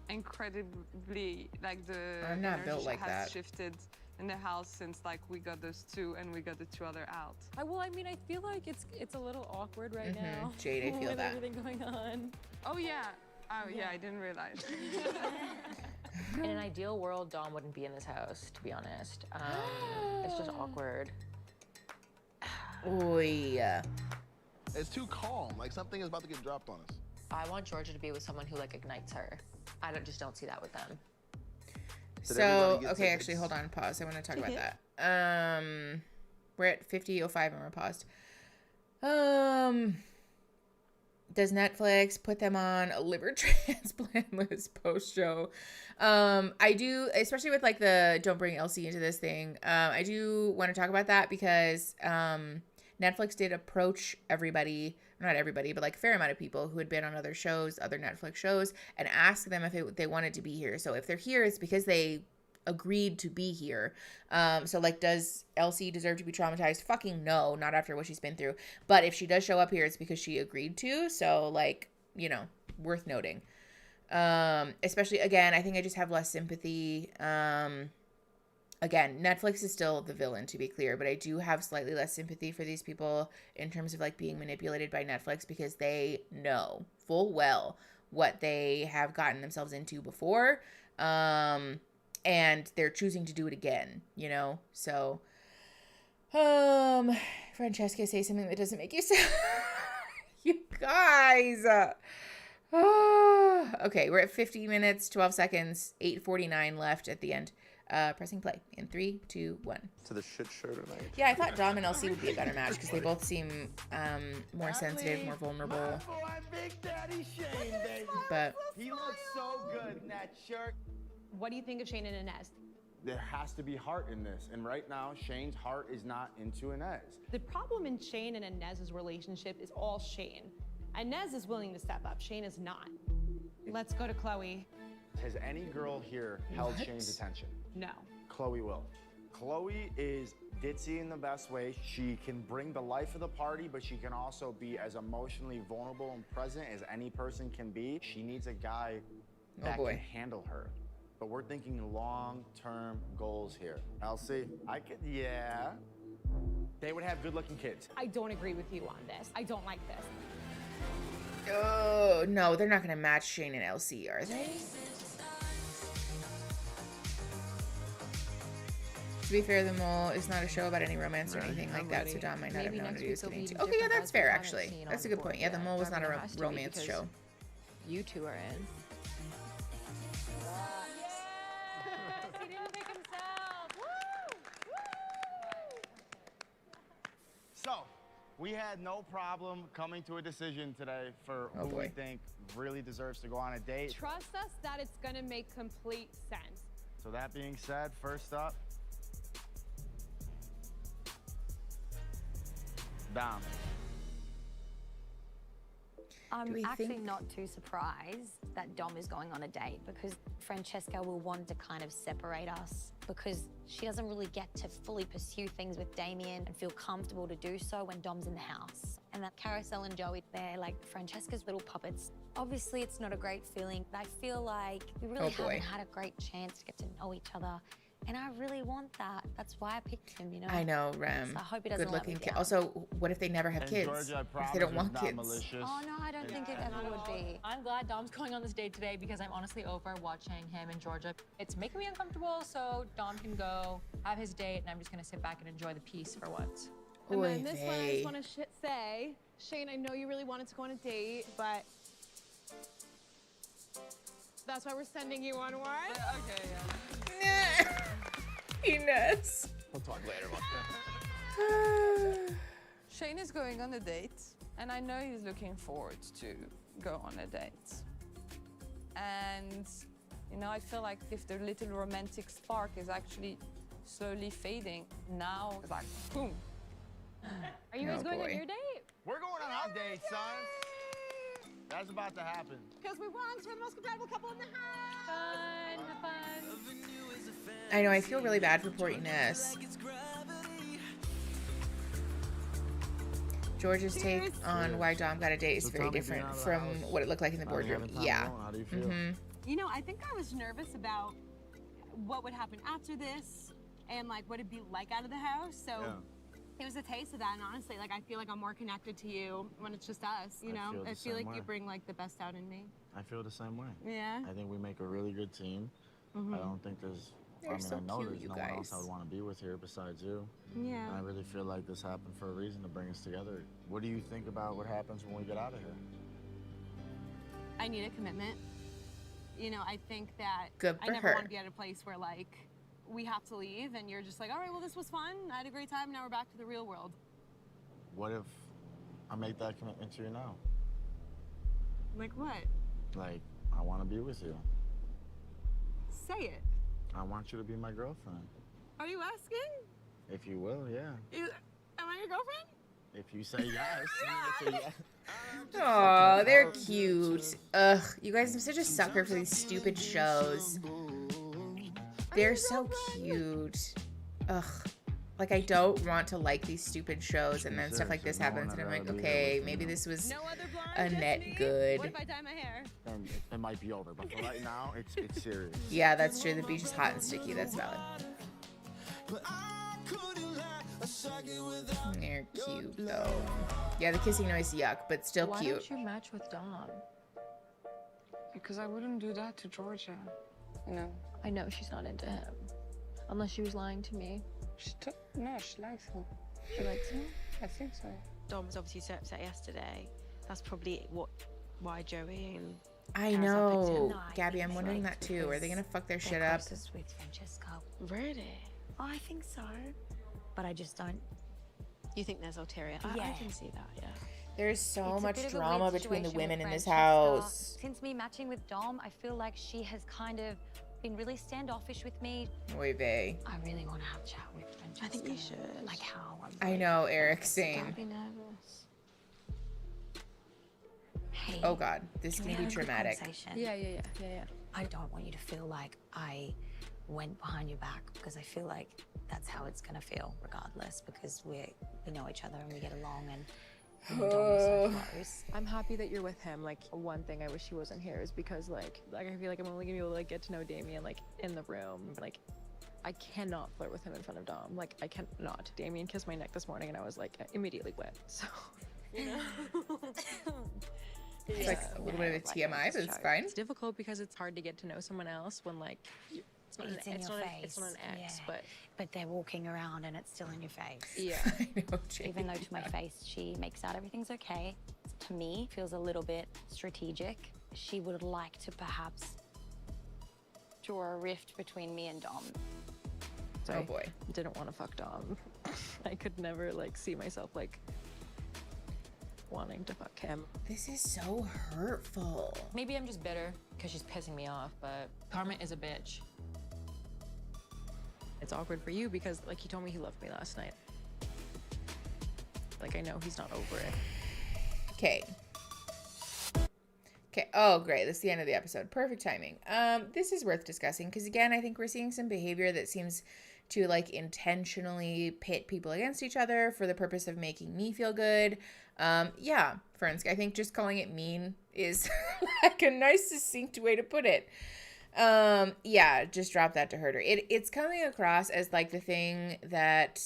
Incredibly, like the I'm not energy built like has that. shifted in the house since like we got those two and we got the two other out. Well, I mean, I feel like it's a little awkward right now. Jade, I feel with that. everything going on. Oh yeah. Oh yeah, I didn't realize. In an ideal world, Dom wouldn't be in this house, to be honest. It's just awkward. Oy. It's too calm. Like something is about to get dropped on us. I want Georgia to be with someone who like ignites her. I just don't see that with them. So, okay, actually, hold on, pause. I want to talk about that. We're at 50:05 and we're paused. Does Netflix put them on a liver transplant list post-show? I do, especially with like the don't bring LC into this thing. I do want to talk about that because Netflix did approach everybody, not everybody, but like a fair amount of people who had been on other shows, other Netflix shows, and asked them if they wanted to be here. So if they're here, it's because they agreed to be here. So like, does LC deserve to be traumatized? Fucking no, not after what she's been through. But if she does show up here, it's because she agreed to. So like, you know, worth noting. Especially, again, I think I just have less sympathy. Again, Netflix is still the villain, to be clear, but I do have slightly less sympathy for these people in terms of like being manipulated by Netflix because they know full well what they have gotten themselves into before. And they're choosing to do it again, you know? So, Francesca, say something that doesn't make you sad. You guys. Okay, we're at 50 minutes, 12 seconds, 8:49 left at the end. Pressing play in 3, 2, 1. To the shit show tonight. Yeah, I thought Dom and LC would be a better match because they both seem more sensitive, more vulnerable. My boy, Big Daddy Shane, baby. But he looks so good in that shirt. What do you think of Shane and Inez? There has to be heart in this, and right now, Shane's heart is not into Inez. The problem in Shane and Inez's relationship is all Shane. Inez is willing to step up. Shane is not. Let's go to Chloe. Has any girl here held Shane's attention? No. Chloe will. Chloe is ditzy in the best way. She can bring the life of the party, but she can also be as emotionally vulnerable and present as any person can be. She needs a guy that can handle her. But we're thinking long-term goals here. Elsie, yeah. They would have good-looking kids. I don't agree with you on this. I don't like this. oh no, they're not gonna match Shane and LC, are they? To be fair, The Mole is not a show about any romance or anything like that, so Dom might not have known what he was getting into. Okay, yeah, that's fair, actually. That's a good point. Yeah, The Mole was not a romance show. You two are in. He didn't pick himself. So, we had no problem coming to a decision today for who we think really deserves to go on a date. Trust us that it's gonna make complete sense. So that being said, first up, Dom. I'm actually not too surprised that Dom is going on a date because Francesca will want to kind of separate us because she doesn't really get to fully pursue things with Damien and feel comfortable to do so when Dom's in the house. And that Carousel and Joey, they're like Francesca's little puppets. Obviously, it's not a great feeling, but I feel like we really haven't had a great chance to get to know each other And I really want that. That's why I picked him, you know? I know, Rem. So I hope he doesn't Good let me looking down. kid. Also, what if they never have And kids? Georgia, I What if promise they don't it's want not kids? malicious. Oh, no, I don't think it ever would be. I'm glad Dom's going on this date today because I'm honestly over watching him in Georgia. It's making me uncomfortable, so Dom can go have his date, and I'm just gonna sit back and enjoy the peace for once. And then this one, I just want to say, Shane, I know you really wanted to go on a date, but that's why we're sending you on one. Okay, yeah. Penis. We'll talk later about that. Shane is going on a date, and I know he's looking forward to go on a date. And, you know, I feel like if the little romantic spark is actually slowly fading, now it's like, boom. Are you guys going on boy. your date? We're going on our date, son. That's about to happen. Because we want to be the most compatible couple in the house. Fun, have fun. I know, I feel really bad for poor Ines. George's take on why Dom got a date is very different from what it looked like in the boardroom. Yeah. How do you feel? You know, I think I was nervous about what would happen after this and like what it'd be like out of the house. So it was a taste of that. And honestly, like I feel like I'm more connected to you when it's just us. You know, I feel like you bring like the best out in me. I feel the same way. Yeah. I think we make a really good team. I don't think there's. They're so I know cute, there's you no one else guys. I would want to be with here besides you. Yeah. And I really feel like this happened for a reason to bring us together. What do you think about what happens when we get out of here? I need a commitment. You know, I think that Good I for never her. want to be at a place where like we have to leave and you're just like, all right, well, this was fun. I had a great time. Now we're back to the real world. What if I make that commitment to you now? Like what? Like, I want to be with you. Say it. I want you to be my girlfriend. Are you asking? If you will, yeah. Am I your girlfriend? If you say yes, I mean, it's a yes. Oh, they're cute. Ugh, you guys, I'm such a sucker for these stupid shows. They're so cute. Ugh. Like, I don't want to like these stupid shows, and then stuff like this happens, and I'm like, okay, maybe this was a net good. What if I dye my hair? Then it might be over, but for right now, it's serious. Yeah, that's true. The beach is hot and sticky. That's valid. They're cute, though. Yeah, the kissing noise, yuck, but still Why cute. don't you match with Dom? Because I wouldn't do that to Georgia, you know. I know she's not into him. Unless she was lying to me. No, she likes him. She likes him? I think so. Dom was obviously so upset yesterday. That's probably why Joey and I know. Gabby, I'm wondering that too. Are they gonna fuck their shit up? With Francesco. Really? Oh, I think so. But I just don't. You think there's ulterior? I can see that, yeah. There's so It's a much bit of a drama weird between the situation women with in this Francesca. house. Since me matching with Dom, I feel like she has kind of been really standoffish with me. Oy vey. I really want to have a chat with Francesca. I think you should. Like how? I know, Eric, same. I'd be nervous. Hey, Oh god, this is can we gonna be have a good traumatic. conversation? Yeah. I don't want you to feel like I went behind your back because I feel like that's how it's gonna feel regardless because we know each other and we get along and Dom is so close. I'm happy that you're with him. Like, one thing I wish he wasn't here is because like I feel like I'm only gonna be able to like get to know Damien like in the room. Like, I cannot flirt with him in front of Dom. Like, I cannot. Damien kissed my neck this morning and I was like immediately wet. So, you know. It's like a little bit of a TMI, but it's fine. It's difficult because it's hard to get to know someone else when like it's not It's in your face. It's not an ex, Yeah. But they're walking around and it's still in your face. Yeah. I know, Jane. Even though to my face she makes out everything's okay, to me feels a little bit strategic. She would like to perhaps draw a rift between me and Dom. Oh boy. Didn't want to fuck Dom. I could never like see myself like wanting to fuck him. This is so hurtful. Maybe I'm just bitter because she's pissing me off, but Karma is a bitch. It's awkward for you because like he told me he loved me last night. Like I know he's not over it. Okay. Okay. Oh, great. This is the end of the episode. Perfect timing. This is worth discussing because again, I think we're seeing some behavior that seems to like intentionally pit people against each other for the purpose of making me feel good. Yeah, Fransk, I think just calling it mean is like a nice succinct way to put it. Yeah, just drop that to hurt her. It's coming across as like the thing that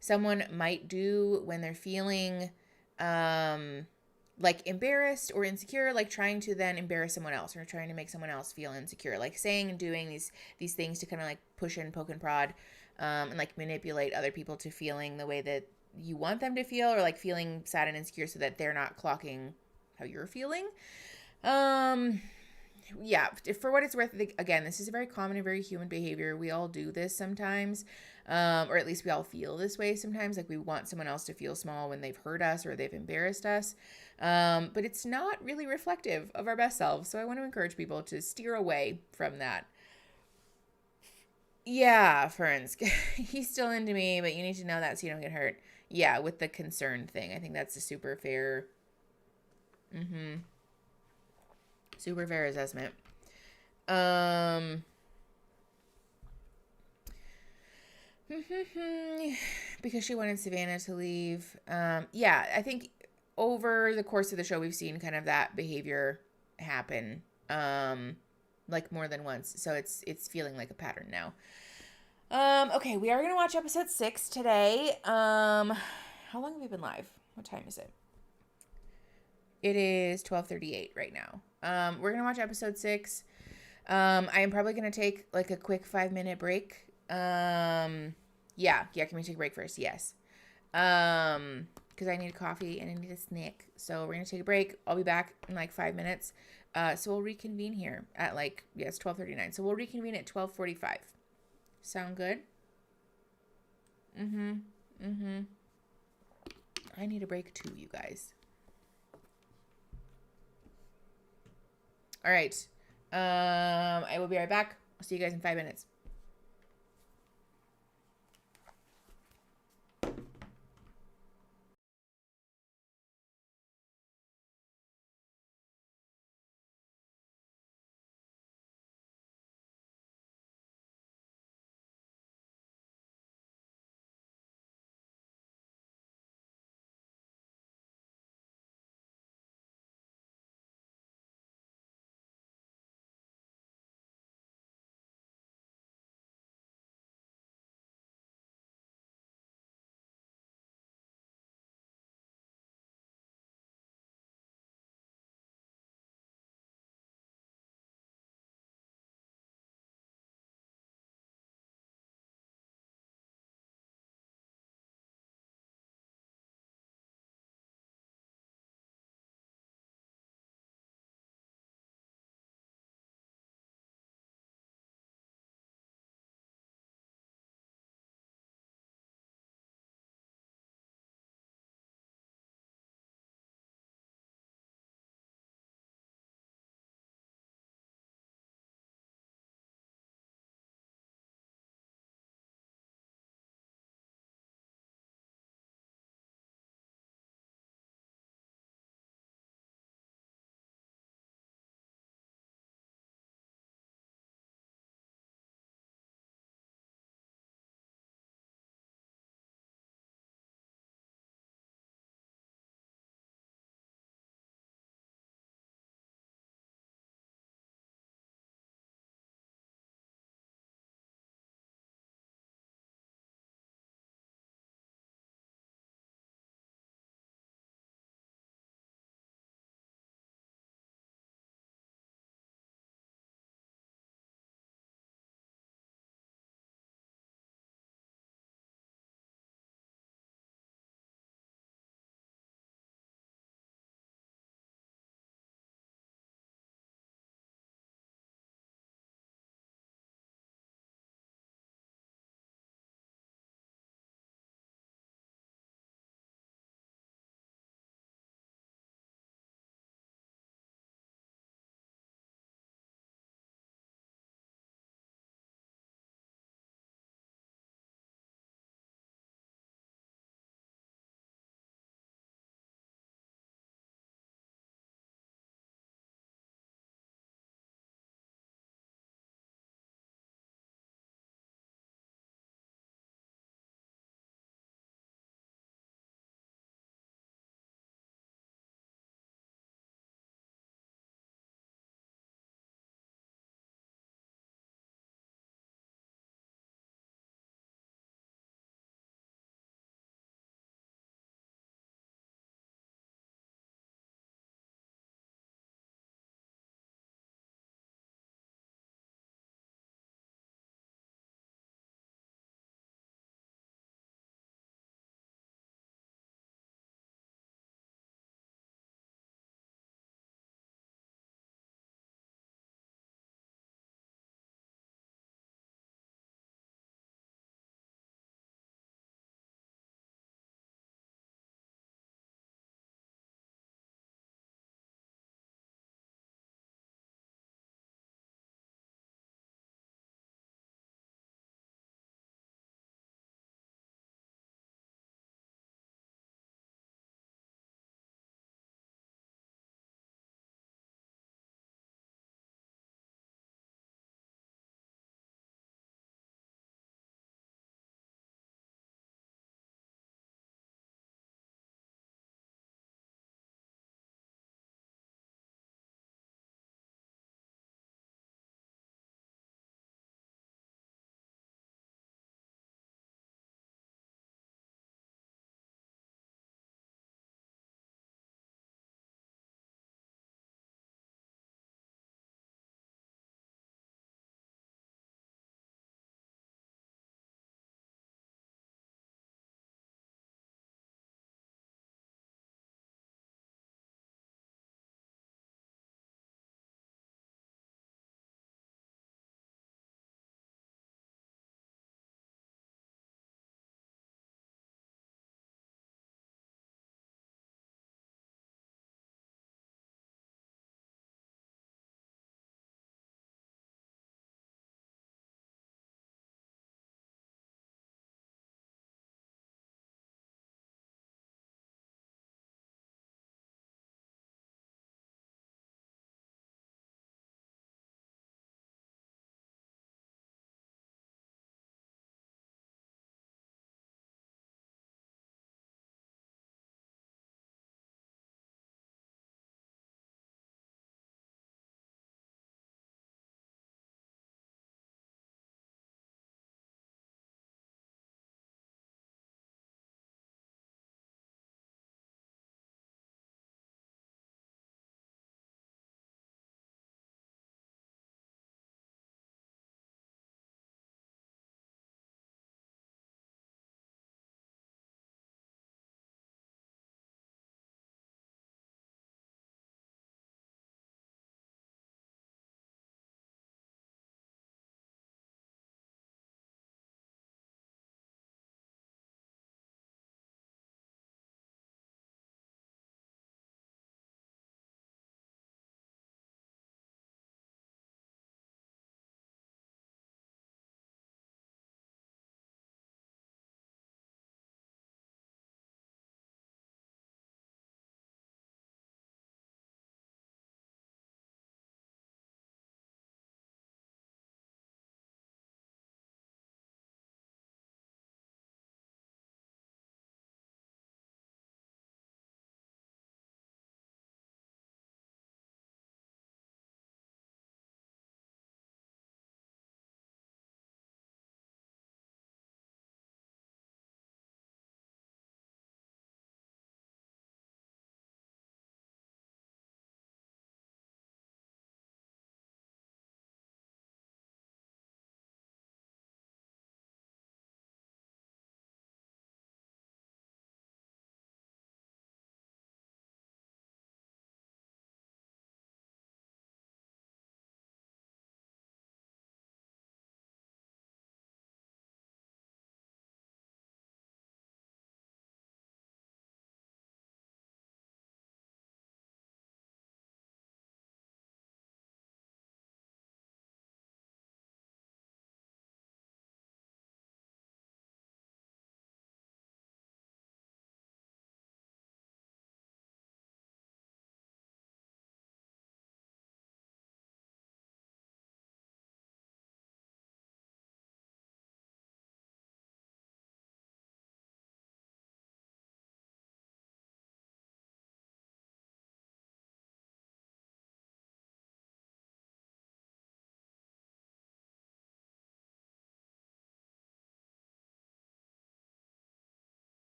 someone might do when they're feeling like embarrassed or insecure, like trying to then embarrass someone else or trying to make someone else feel insecure, like saying and doing these things to kind of like push and poke and prod, and like manipulate other people to feeling the way that you want them to feel, or like feeling sad and insecure so that they're not clocking how you're feeling. Yeah, for what it's worth, again, this is a very common and very human behavior. We all do this sometimes, or at least we all feel this way sometimes. Like we want someone else to feel small when they've hurt us or they've embarrassed us. But it's not really reflective of our best selves. So I want to encourage people to steer away from that. Yeah, Ferns, he's still into me, but you need to know that so you don't get hurt. Yeah, with the concern thing. I think that's a super fair. Super fair assessment. Because she wanted Savannah to leave. Yeah, I think over the course of the show, we've seen kind of that behavior happen, like more than once. So it's feeling like a pattern now. Okay, we are gonna watch episode 6 today. How long have we been live? What time is it? It is 12:38 right now. We're going to watch episode 6. I am probably going to take like a quick 5-minute break. Yeah, can we take a break first? Yes. Because I need a coffee and I need a snack. So we're going to take a break. I'll be back in like 5 minutes. So we'll reconvene here at like, yes, 12:39. So we'll reconvene at 12:45. Sound good? I need a break too, you guys. All right. I will be right back. I'll see you guys in 5 minutes.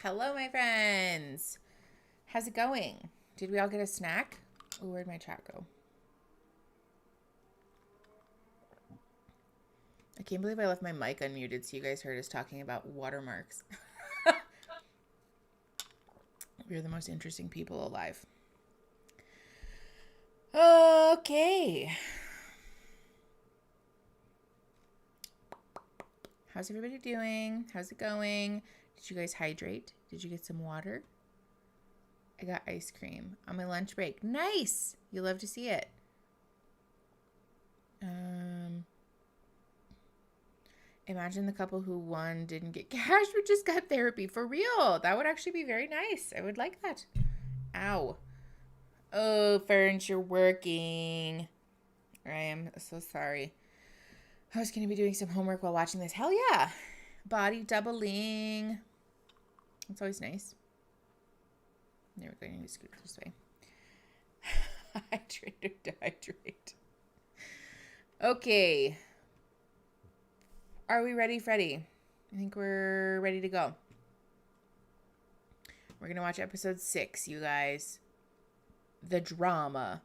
Hello, my friends. How's it going? Did we all get a snack? Oh, where'd my chat go? I can't believe I left my mic unmuted so you guys heard us talking about watermarks. We're the most interesting people alive. Okay. How's everybody doing? How's it going? Did you guys hydrate? Did you get some water? I got ice cream on my lunch break. Nice! You'll love to see it. Imagine the couple who won didn't get cash but just got therapy. For real. That would actually be very nice. I would like that. Ow. Oh, Ferns, you're working. I am so sorry. I was going to be doing some homework while watching this. Hell yeah. Body doubling. It's always nice. There we go. I need to scoot this way. Hydrate or dehydrate. Okay. Are we ready, Freddie? I think we're ready to go. We're going to watch episode 6, you guys. The drama.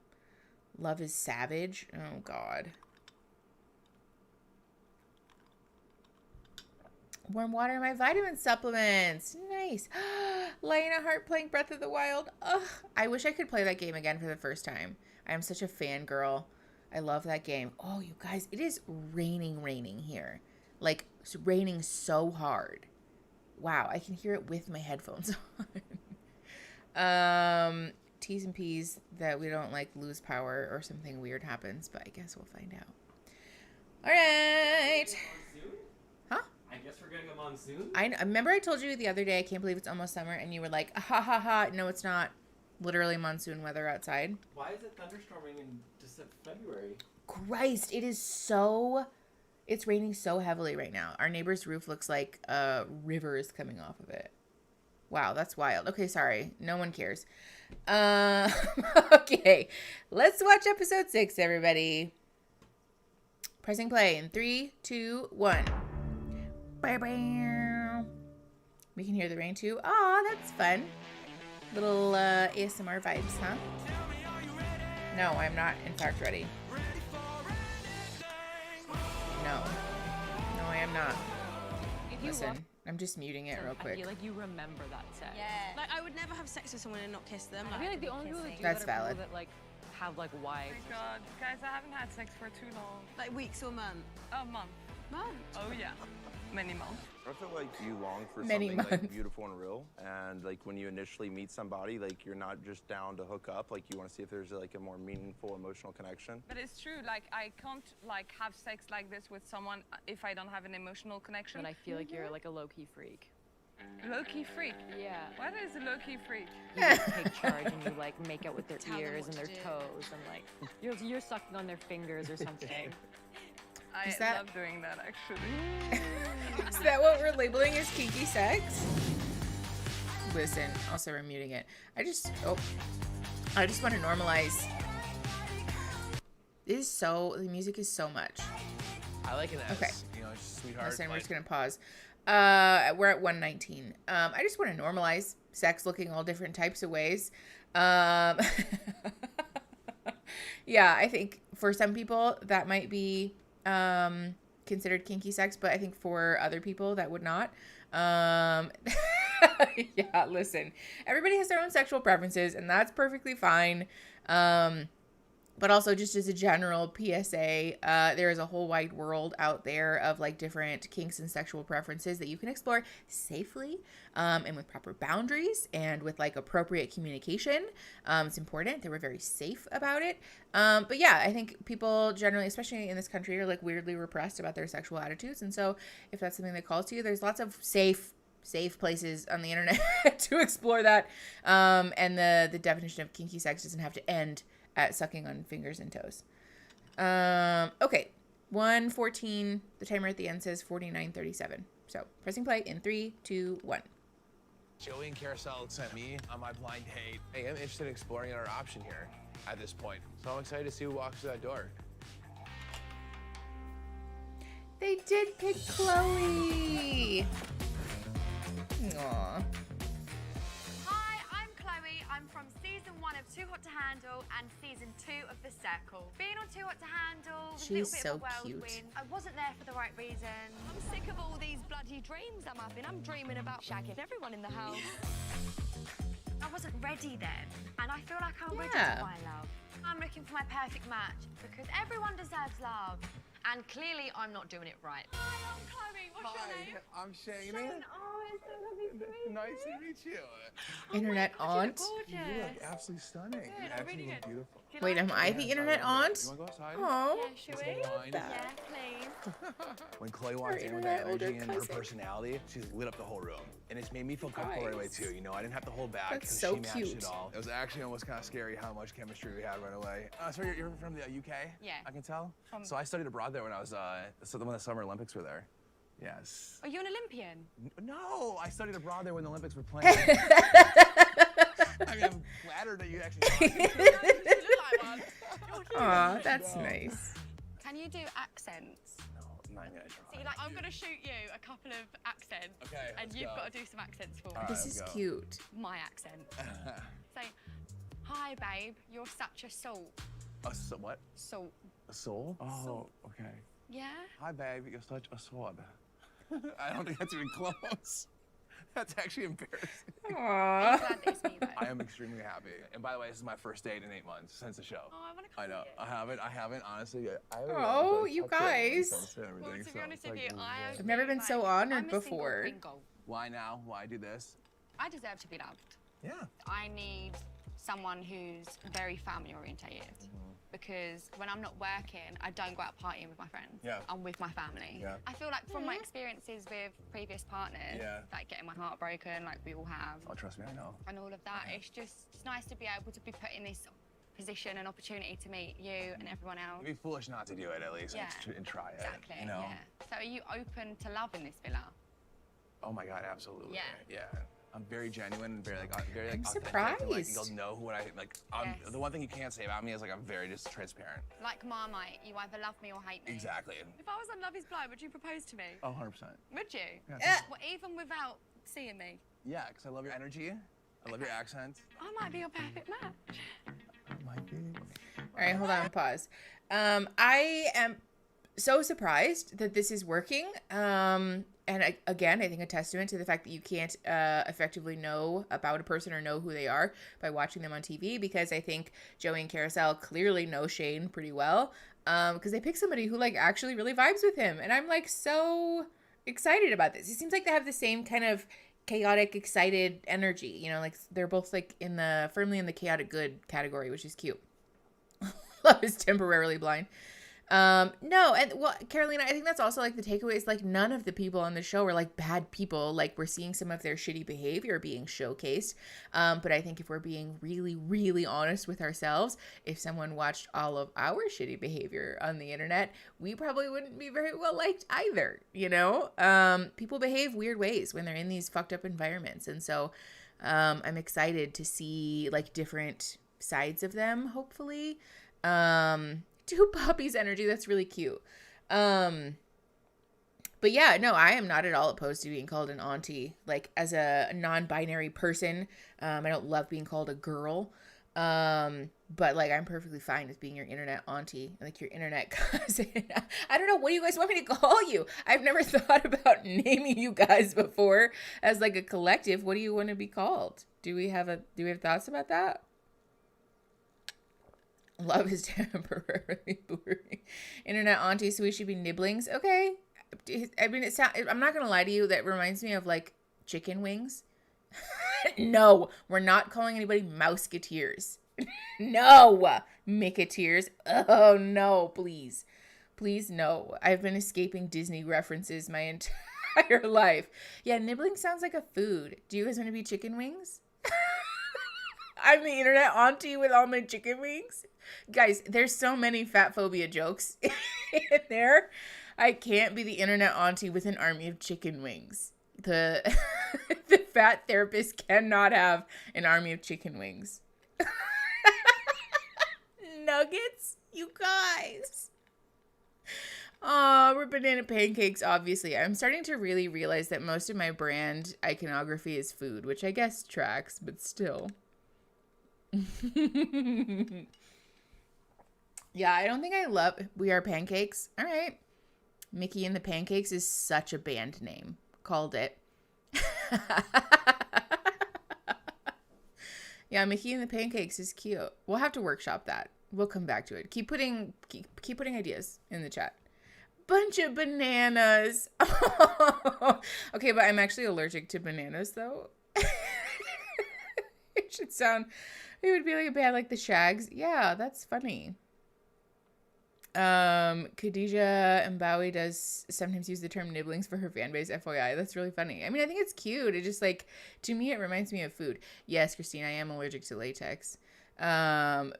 Love is savage. Oh, God. Warm water in my vitamin supplements. Nice. Lena Hart playing Breath of the Wild. Ugh. I wish I could play that game again for the first time. I am such a fangirl. I love that game. Oh, you guys, it is raining here. Like, it's raining so hard. Wow, I can hear it with my headphones on. T's and P's that we don't, like, lose power or something weird happens, but I guess we'll find out. All right. Huh? I guess we're getting a monsoon? I remember I told you the other day, I can't believe it's almost summer, and you were like, ha ha ha. No, it's not. Literally monsoon weather outside. Why is it thunderstorming in February? Christ, it is so... It's raining so heavily right now. Our neighbor's roof looks like a river is coming off of it. Wow, that's wild. Okay, sorry. No one cares. Okay, let's watch episode 6, everybody. Pressing play in 3, 2, 1. We can hear the rain too. Aw, that's fun. Little ASMR vibes, huh? No, I'm not, in fact, ready. No, I am not. Listen, I'm just muting it real quick. I feel like you remember that sex. Yeah. Like, I would never have sex with someone and not kiss them. I feel like the only people that do That's that are valid. people that, like, have, like, wives. Oh my God, guys, I haven't had sex for too long. Like weeks or months? A month. Oh yeah, many months. I feel like you long for Many something like months. beautiful and real, and like when you initially meet somebody, like you're not just down to hook up. Like you want to see if there's like a more meaningful emotional connection. But it's true, like I can't like have sex like this with someone if I don't have an emotional connection. But I feel like you're like a low-key freak. Low-key freak? Yeah. What is a low-key freak? You like take charge and you like make out with their ears and their toes and like you're sucking on their fingers or something. I Is that- love doing that actually. Is that what we're labeling as kinky sex? Listen, also we're muting it. I just want to normalize. It is so, the music is so much. I like it as, Okay. you know, sweetheart. Listen, we're like, just going to pause. We're at 119. I just want to normalize sex looking all different types of ways. Yeah, I think for some people that might be considered kinky sex, but I think for other people that would not. Yeah, listen, everybody has their own sexual preferences and that's perfectly fine. But also just as a general PSA, there is a whole wide world out there of like different kinks and sexual preferences that you can explore safely and with proper boundaries and with like appropriate communication. It's important that we're very safe about it. But yeah, I think people generally, especially in this country, are like weirdly repressed about their sexual attitudes. And so if that's something that calls to you, there's lots of safe places on the internet to explore that. And the definition of kinky sex doesn't have to end at sucking on fingers and toes. Okay, 1:14. The timer at the end says 49:37. So pressing play in 3, 2, 1. Joey and Carousel sent me on my blind date. Hey, I'm interested in exploring another option here at this point. So I'm excited to see who walks through that door. They did pick Chloe. Aww. Yeah, cool. Being on Too Hot to Handle was She's a little bit so of a cute. whirlwind. I wasn't there for the right reason. I'm sick of all these bloody dreams I'm having. I'm dreaming about shagging everyone in the house. I wasn't ready then, and I feel like I'm ready Yeah. to find love. I'm looking for my perfect match because everyone deserves love. And clearly, I'm not doing it right. Hi, I'm Chloe. What's your name? I'm Shane. Oh, it's so lovely to meet you. Nice to meet you. Internet aunt. You look absolutely stunning. Good, You I'm actually really look good. beautiful. Wait, am I the internet aunt? You want to go outside? Oh, Yeah, should we? Yeah, please. When Chloe walked in with that energy and her personality, she's lit up the whole room. And it's made me feel comfortable right away, too. You know, I didn't have to hold back That's because so she matched cute. it all. It was actually almost kind of scary how much chemistry we had right away. So you're from the UK? Yeah. I can tell? So I studied abroad there when I was, when the Summer Olympics were there. Yes. Are you an Olympian? No, I studied abroad there when the Olympics were playing. I mean, I'm flattered that you actually Aw, that's nice. Can you do accents? No, I'm not even gonna try. See, like, I'm gonna shoot you a couple of accents. Okay, And let's you've go. got to do some accents for me. All right, This let's is go. cute. My accent. Say, hi, babe. You're such a salt. What? Salt. A soul? Oh, okay. Yeah? Hi, babe. You're such a swab. I don't think that's even close. That's actually embarrassing. Aww. I am extremely happy. And by the way, this is my first date in 8 months since the show. Oh, I want to I know. I haven't, honestly. I haven't Oh, like, you touched it guys. since and everything, Well, to be so honest it's with like you, I I've never been so honored before. Why now? Why do this? I deserve to be loved. Yeah. I need someone who's very family orientated. Because when I'm not working, I don't go out partying with my friends. Yeah. I'm with my family. Yeah. I feel like from my experiences with previous partners, Yeah. like getting my heart broken, like we all have, Oh, trust me, I know. and all of that, it's nice to be able to be put in this position and opportunity to meet you and everyone else. It'd be foolish not to do it at least Yeah. and try it. Exactly. You know? Yeah. So are you open to love in this villa? Oh my God, absolutely. Yeah. Yeah. I'm very genuine, very like very like I'm authentic. Like, surprised. you'll know who I like. Yes. The one thing you can't say about me is like I'm very just transparent. Like Marmite, you either love me or hate me. Exactly. If I was on Love Is Blind, would you propose to me? Oh, 100%. Would you? Yeah. Well, even without seeing me? Yeah, because I love your energy. I love your accent. I might be your perfect match. Might be. All right, hold on, pause. I am so surprised that this is working. And again, I think a testament to the fact that you can't effectively know about a person or know who they are by watching them on TV, because I think Joey and Carousel clearly know Shane pretty well, because they picked somebody who like actually really vibes with him. And I'm like so excited about this. It seems like they have the same kind of chaotic, excited energy, you know, like they're both like firmly in the chaotic good category, which is cute. Love is temporarily blind. No, and well, Carolina, I think that's also like the takeaway is like none of the people on the show are like bad people. Like we're seeing some of their shitty behavior being showcased. But I think if we're being really, really honest with ourselves, if someone watched all of our shitty behavior on the internet, we probably wouldn't be very well liked either. You know, people behave weird ways when they're in these fucked up environments. And so, I'm excited to see like different sides of them, hopefully. Two puppies energy. That's really cute. But yeah, no, I am not at all opposed to being called an auntie. Like as a non-binary person, I don't love being called a girl. But like I'm perfectly fine with being your internet auntie, like your internet cousin. I don't know, what do you guys want me to call you? I've never thought about naming you guys before as like a collective. What do you want to be called? Do we have thoughts about that? Love is temporarily blurry. Internet auntie, so we should be nibblings. Okay. I mean, I'm not going to lie to you. That reminds me of like chicken wings. No, we're not calling anybody mouseketeers. No, micketeers. Oh no, please. Please, no. I've been escaping Disney references my entire life. Yeah, nibbling sounds like a food. Do you guys want to be chicken wings? I'm the internet auntie with all my chicken wings. Guys, there's so many fat phobia jokes in there. I can't be the internet auntie with an army of chicken wings. The fat therapist cannot have an army of chicken wings. Nuggets? You guys. Oh, we're banana pancakes, obviously. I'm starting to really realize that most of my brand iconography is food, which I guess tracks, but still. Yeah, I don't think I love We Are Pancakes. All right. Mickey and the Pancakes is such a band name. Called it. Yeah, Mickey and the Pancakes is cute. We'll have to workshop that. We'll come back to it. Keep putting ideas in the chat. Bunch of bananas. Okay, but I'm actually allergic to bananas though. It would be like a band like the Shags. Yeah, that's funny. Khadija Mbawi does sometimes use the term nibblings for her fan base, FYI. That's really funny. I mean, I think it's cute. It just like, to me, it reminds me of food. Yes, Christine, I am allergic to latex.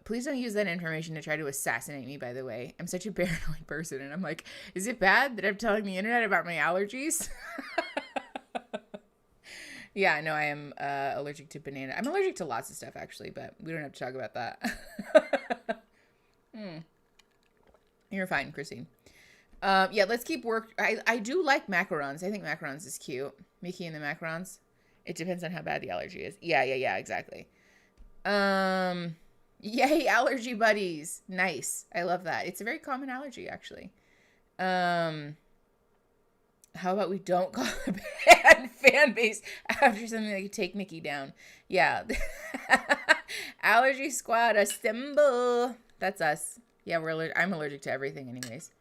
Please don't use that information to try to assassinate me, by the way. I'm such a paranoid person, and I'm like, is it bad that I'm telling the internet about my allergies? Yeah, no, I am allergic to banana. I'm allergic to lots of stuff, actually, but we don't have to talk about that. You're fine, Christine. Yeah, let's keep work. I do like macarons. I think macarons is cute. Mickey and the macarons. It depends on how bad the allergy is. Yeah, exactly. Yay, allergy buddies. Nice. I love that. It's a very common allergy, actually. How about we don't call a band fan base after something like Take Mickey Down? Yeah. Allergy Squad assemble. That's us. Yeah, I'm allergic to everything anyways.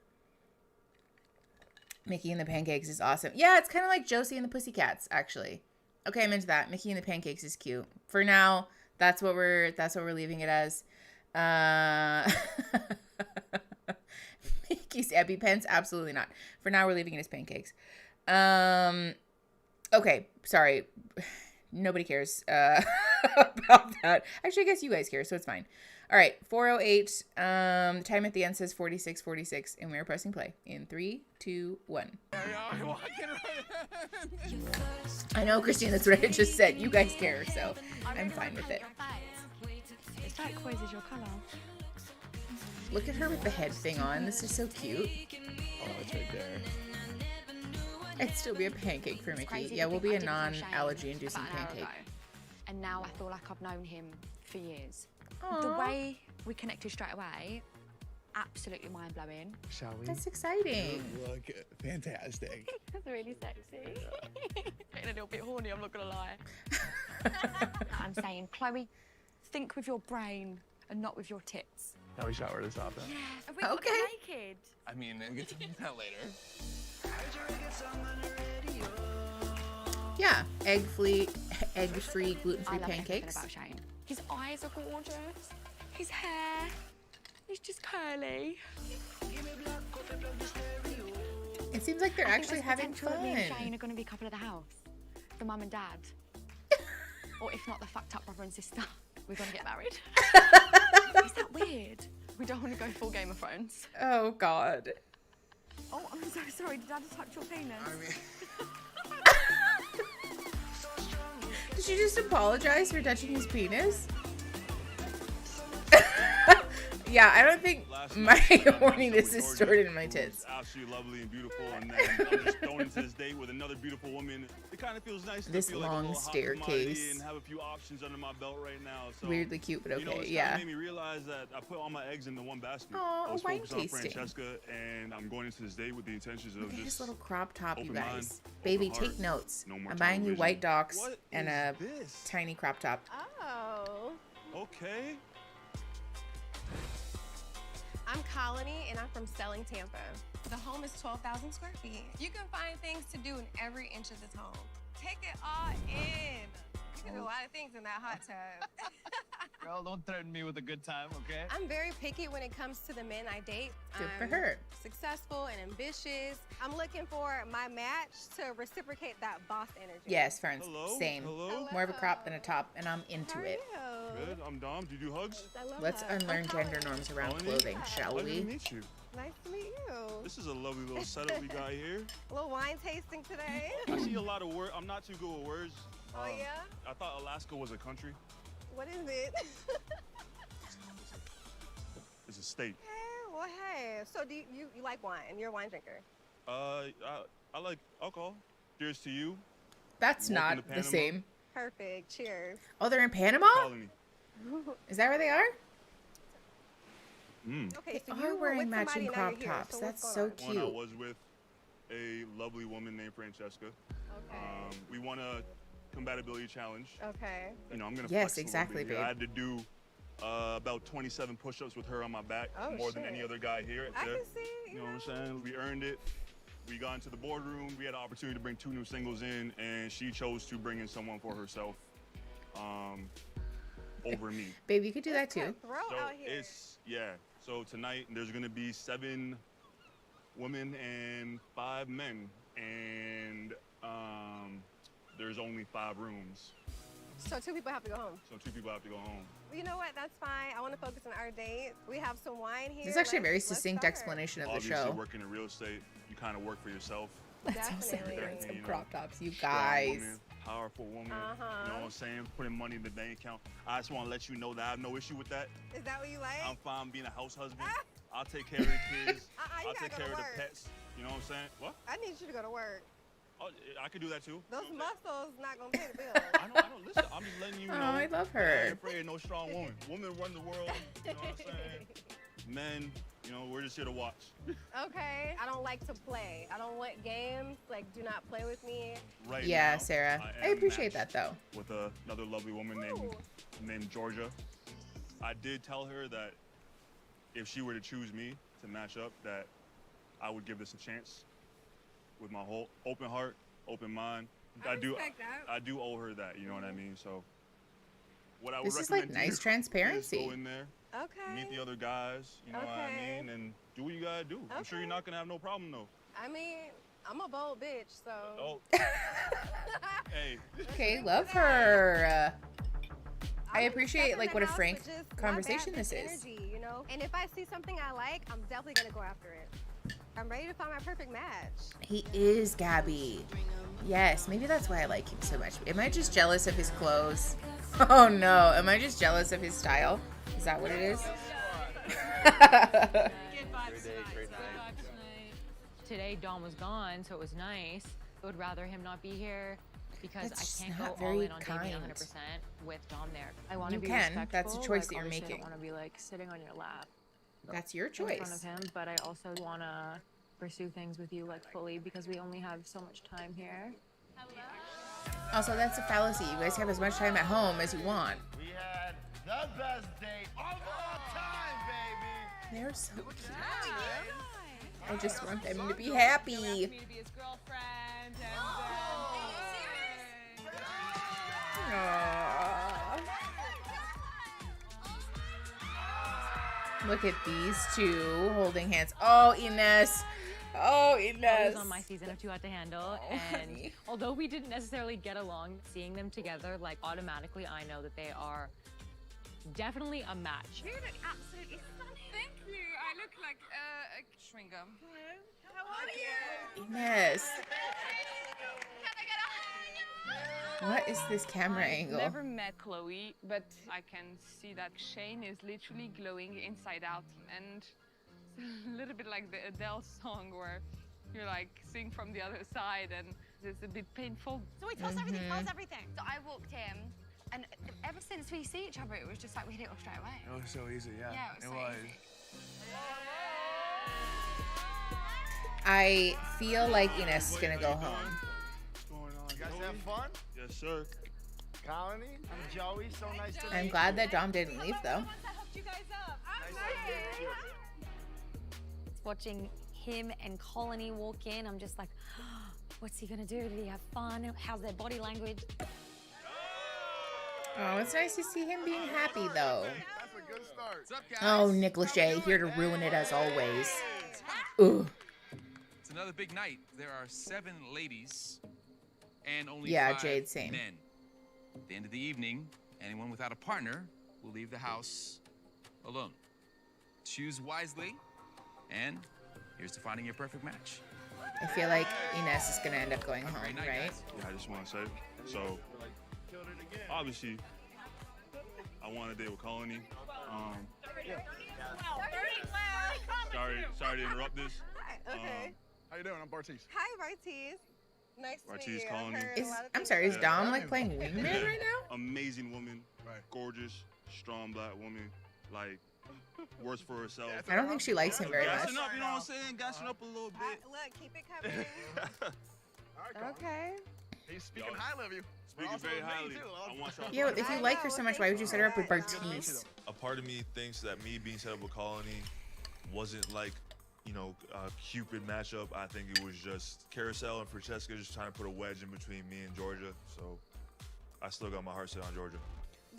Mickey and the Pancakes is awesome. Yeah, it's kind of like Josie and the Pussycats, actually. Okay, I'm into that. Mickey and the Pancakes is cute. For now, that's what we're leaving it as. Mickey's EpiPens? Absolutely not. For now, we're leaving it as pancakes. Okay, sorry. Nobody cares about that. Actually, I guess you guys care, so it's fine. All right, 4:08. The time at the end says 46:46, and we're pressing play in 3, 2, 1. I know, Christine, that's what I just said. You guys care, so I'm fine with it. It's turquoise is your colour. Look at her with the head thing on. This is so cute. Oh, it's right there. It'd still be a pancake for Mickey. Yeah, we'll be a non-allergy-inducing pancake. And now I feel like I've known him for years. Aww. The way we connected straight away, absolutely mind-blowing. Shall we? That's exciting. Look, fantastic. That's really sexy. Getting a little bit horny, I'm not gonna lie. I'm saying, Chloe, think with your brain and not with your tits. Now we shower this off then. Yeah, are we got naked? I mean, we'll get to that later. Yeah, egg-free, gluten-free pancakes. About Shane. His eyes are gorgeous. His hair, he's just curly. It seems like they're actually having fun. Me and Shane are going to be a couple of the house, the mum and dad, or if not, the fucked up brother and sister. We're going to get married. Is that weird? We don't want to go full Game of Thrones. Oh God. Oh, I'm so sorry. Did I just touch your penis? I mean. Did you just apologize for touching his penis? Yeah, I don't think my horniness is stored in my tits. Absolutely lovely and beautiful, and then I'm just thrown into this date with another beautiful woman. It kind of feels nice to This feel long like a staircase. and have a few options under my belt right now. So, Weirdly cute, but okay, you know, it's yeah. made me realize that I put all my eggs into one basket. Aw, I was wine focused on tasting. Francesca, and I'm going into this date with the intentions of Look at just his little crop top, you open guys. mind, Baby, open take heart, notes. no more I'm buying you tunnel white vision. docks What and is a this? tiny crop top. Oh. Okay. I'm Colony, and I'm from Selling, Tampa. The home is 12,000 square feet. You can find things to do in every inch of this home. Take it all in. You can do a lot of things in that hot tub. Girl, don't threaten me with a good time, okay? I'm very picky when it comes to the men I date. Good for I'm her. Successful and ambitious. I'm looking for my match to reciprocate that boss energy. Yes, friends. Hello? Same. Hello? More of a crop than a top, and I'm into it. Good. I'm Dom. Do you do hugs? Let's unlearn gender norms around Colony? clothing, shall Pleasure we? to meet you. Nice to meet you. This is a lovely little setup we got here. A little wine tasting today. I see a lot of words. I'm not too good with words. Oh, yeah? I thought Alaska was a country. What is it? It's a state. Well, hey. So do you like wine? You're a wine drinker. I like alcohol. Cheers to you. That's Welcome not to the Panama. same. Perfect. Cheers. Oh, they're in Panama? Colony. Is that where they are? Okay, so They you are were wearing with somebody matching and now crop you're here. tops. So That's what's so going One, I cute. was with a lovely woman named Francesca. Okay. We won a compatibility challenge. Okay. You know, I'm gonna Yes, flex a little exactly, bit here. babe. I had to do about 27 push-ups with her on my back, Oh, more than shit. any other guy here. I there. can see, You know what I'm saying? We earned it. We got into the boardroom. We had an opportunity to bring 2 new singles in, and she chose to bring in someone for herself over me. Babe, you could do that too. Throw So out here. it's, yeah. So tonight there's gonna be 7 women and 5 men, and there's only 5 rooms. So 2 people have to go home. So 2 people have to go home. Well, you know what? That's fine. I want to focus on our date. We have some wine here. This is actually a very Let's succinct start. explanation of the Obviously, show. working in real estate, you kind of work for yourself. Let's also Definitely. wearing some You know, crop tops, you strong guys. woman, powerful woman. You know what I'm saying? Putting money in the bank account. I just want to let you know that I have no issue with that. Is that what you like? I'm fine being a house husband. I'll take care of the kids. you I'll gotta take go care to of work. the pets. You know what I'm saying? What? I need you to go to work. Oh, I could do that too. Those muscles not gonna pay the bills. I know. Listen, I'm just letting you know. Oh, I love that her. I ain't afraid of no strong woman. Women run the world. You know what I'm saying? Men, you know, we're just here to watch. Okay. I don't like to play. I don't want games. Like, do not play with me. Right Yeah, now, Sarah. I am appreciate matched that though. With another lovely woman named Georgia. I did tell her that if she were to choose me to match up, that I would give this a chance with my whole open heart, open mind. I respect that. I do owe her that. You know what I mean? So what I would This is like recommend to nice you transparency. is go in there, Okay. meet the other guys. You know what I Okay. mean, and do what you gotta do. I'm sure you're not gonna have no problem though. I mean, I'm a bold bitch, so. Oh. Hey. Okay, love her. I I'm appreciate stepping like in what the a house frank with just my conversation bad this bitch is. energy, you know? And if I see something I like, I'm definitely gonna go after it. I'm ready to find my perfect match. He is Gabby. Yes, maybe that's why I like him so much. Am I just jealous of his clothes? Oh no, am I just jealous of his style? Is that what it is? Today Dom was gone, so it was nice. I would rather him not be here because That's just I can't not go all very in on Damien kind. 100% with Dom there. I want to You be can. respectful. That's a choice like, that you're obviously making. I don't want to be like sitting on your lap. That's your In front choice. of him, but I also want to pursue things with you like fully because we only have so much time here. Also, that's a fallacy. You guys have as much time at home as you want. We had the best date of all time, baby. They're so cute. I just want them to be happy. Me to be his girlfriend Aww. Look at these two holding hands. Oh, Ines. Oh, I Ines. was on my season of Too Hot to Handle, Oh, and honey. although we didn't necessarily get along, seeing them together, like automatically, I know that they are definitely a match. You look absolutely stunning. Thank you. I look like a chewing gum. How are you? Ines. What is this camera I've angle? never met Chloe, but I can see that Shane is literally glowing inside out, and it's a little bit like the Adele song where you're like seeing from the other side, and it's a bit painful. So we toss everything, toss everything. So I walked in, and ever since we see each other, it was just like we hit it off straight away. It was so easy, yeah. Yeah, it was so easy. I feel like Ines is gonna go home. You guys have fun? Yes, sir. Colony, I'm Joey. So nice to meet you. I'm glad that Dom didn't leave though. Watching him and Colony walk in, I'm just like, what's he gonna do? Did he have fun? How's their body language? Oh, it's nice to see him being happy though. That's a good start. What's up, guys? Oh, Nick Lachey, here to ruin it as always. Ooh. It's another big night. There are 7 ladies and only Yeah, 5 Jade, same. men. At the end of the evening, anyone without a partner will leave the house alone. Choose wisely, and here's to finding your perfect match. I feel like Ines is gonna end up going home, right? Yeah, I just want to say, so obviously, I want to date with Colony. Sorry to interrupt this. Okay. How you doing? I'm Bartiz. Hi, Bartiz. Nice to meet Bartiz you. Colony. I've heard a lot of I'm things sorry, is about Dom you. like playing wingman right now? Amazing woman, gorgeous, strong black woman. Like, works for herself. I don't think she likes him very much. Gassing up, you know what I'm saying? Gassing up a little bit. Look, keep it coming. Okay. He's speaking highly of you. Speaking very highly. I want y'all to Yo, if you like her so much, why would you set her up with Bartiz? A part of me thinks that me being set up with Colony wasn't like, you know, a Cupid matchup. I think it was just Carousel and Francesca just trying to put a wedge in between me and Georgia. So I still got my heart set on Georgia.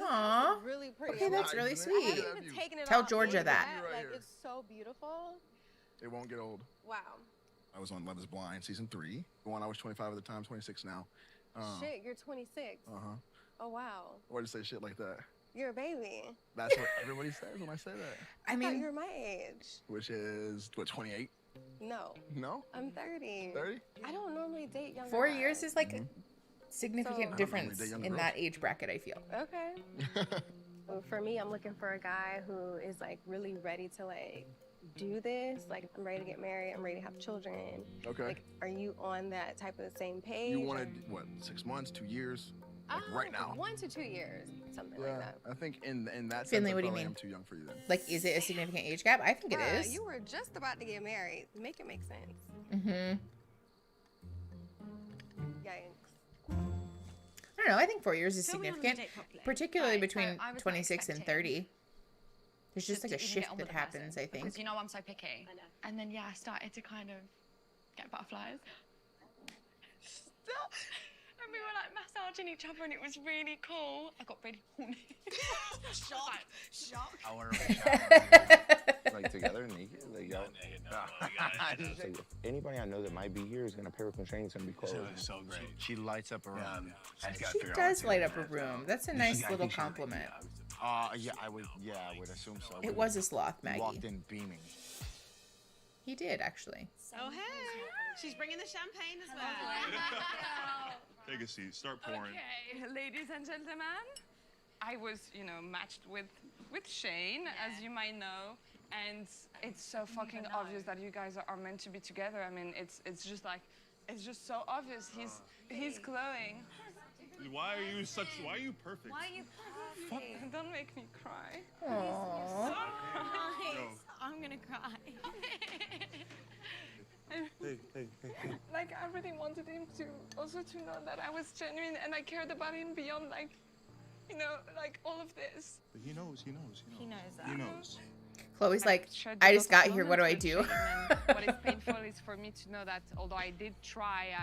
Aww. Really pretty. Okay, that's really sweet. I haven't even taken it Tell off. Georgia Look that. at Like, it's so beautiful. It won't get old. Wow. I was on Love is Blind season 3. When I was 25 at the time, 26 now. Shit, you're 26. Uh-huh. Oh, wow. Why do you say shit like that? You're a baby. That's what everybody says when I say that. I mean, you're my age. Which is, what, 28? No. No? I'm 30. 30? I don't normally date younger 4 guys. years is like a significant So- difference I don't normally date in younger that age bracket, I feel. Okay. Well, for me, I'm looking for a guy who is like really ready to like do this. Like, I'm ready to get married. I'm ready to have children. Okay. Like, are you on that type of the same page? You wanted, what, 6 months, 2 years? Like right now? 1 to 2 years, something like that. I think in that Finley, sense, what do you I mean? am too young for you then. Like, is it a significant age gap? I think it Bruh, is. You were just about to get married. Make it make sense. Mm-hmm. Yikes. I don't know. I think 4 years is Fill me on the significant, date properly. particularly Right, between so I was not 26 and 30. There's just like a to even get shift on that with the happens, person, I think. Because you know I'm so picky. I know. And then yeah, I started to kind of get butterflies. Stop. And we were like massaging each other, and it was really cool. I got really horny. Shock. Shock. I want to like together naked, like y'all. It's like, if anybody I know that might be here is gonna pair with Shane, it's gonna be close. So great. She lights up a room. She does light up a room. That's a nice little compliment. Yeah, I would assume so. It was a sloth, Maggie. Walked in beaming. He did, actually. Oh, hey. She's bringing the champagne as well. Take a seat. Start pouring. Okay, ladies and gentlemen, I was, you know, matched with Shane, as you might know, and it's so fucking obvious that you guys are meant to be together. I mean, it's just like, it's just so obvious. He's glowing. Why are you perfect? Why are you perfect? Don't make me cry. Aww. So Yo. I'm gonna cry. Hey. Like, I really wanted him to also to know that I was genuine and I cared about him beyond, like, you know, like all of this. But he knows. He knows that. He knows. Chloe's like, shared I a just lot got of here. What do I moments do? with Shane, and what is painful is for me to know that although I did try,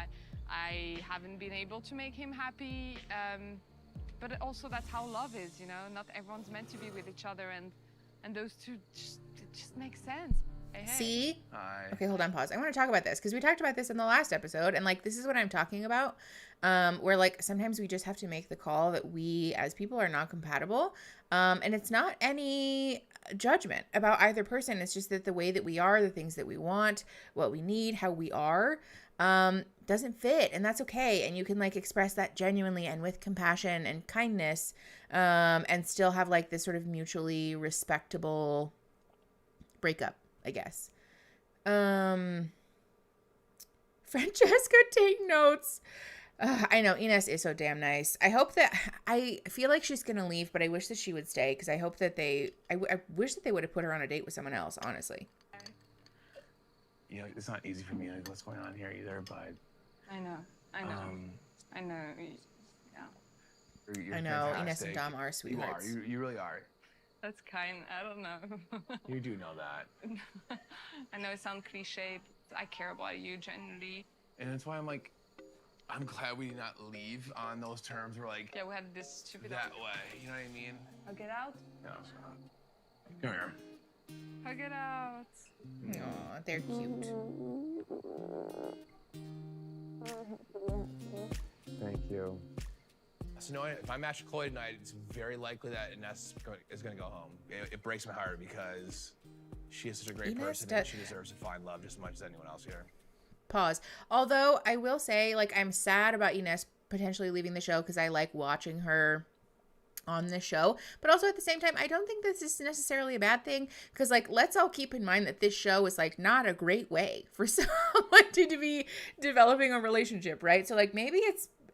I haven't been able to make him happy. But also that's how love is, you know. Not everyone's meant to be with each other, and those two just make sense. Hey, hey. See? Okay, hold on, pause. I want to talk about this because we talked about this in the last episode, and like this is what I'm talking about. Where like sometimes we just have to make the call that we as people are not compatible. And it's not any judgment about either person. It's just that the way that we are, the things that we want, what we need, how we are, doesn't fit, and that's okay. And you can like express that genuinely and with compassion and kindness, and still have like this sort of mutually respectable breakup, I guess. Francesca, take notes. I know Ines is so damn nice. I feel like she's gonna leave, but I wish that she would stay because I hope that I wish that they would have put her on a date with someone else, honestly. You know, it's not easy for me, like, what's going on here either, but I know. Yeah. you're I know, Ines and fantastic. Dom are sweethearts. You are. You really are. That's kind. I don't know. You do know that. I know it sounds cliche, but I care about you genuinely. And that's why I'm like, I'm glad we did not leave on those terms. We're like, Yeah, we had this stupid. that way. You know what I mean? Hug it out. No. Come here. Hug it out. Aw, they're cute. Thank you. So knowing if I match Chloe tonight, it's very likely that Ines is going to go home. It breaks my heart because she is such a great Ines person and she deserves to find love just as much as anyone else here. Pause. Although I will say, like, I'm sad about Ines potentially leaving the show because I like watching her on the show, but also at the same time, I don't think this is necessarily a bad thing because, like, let's all keep in mind that this show is like not a great way for someone to be developing a relationship, right? So like maybe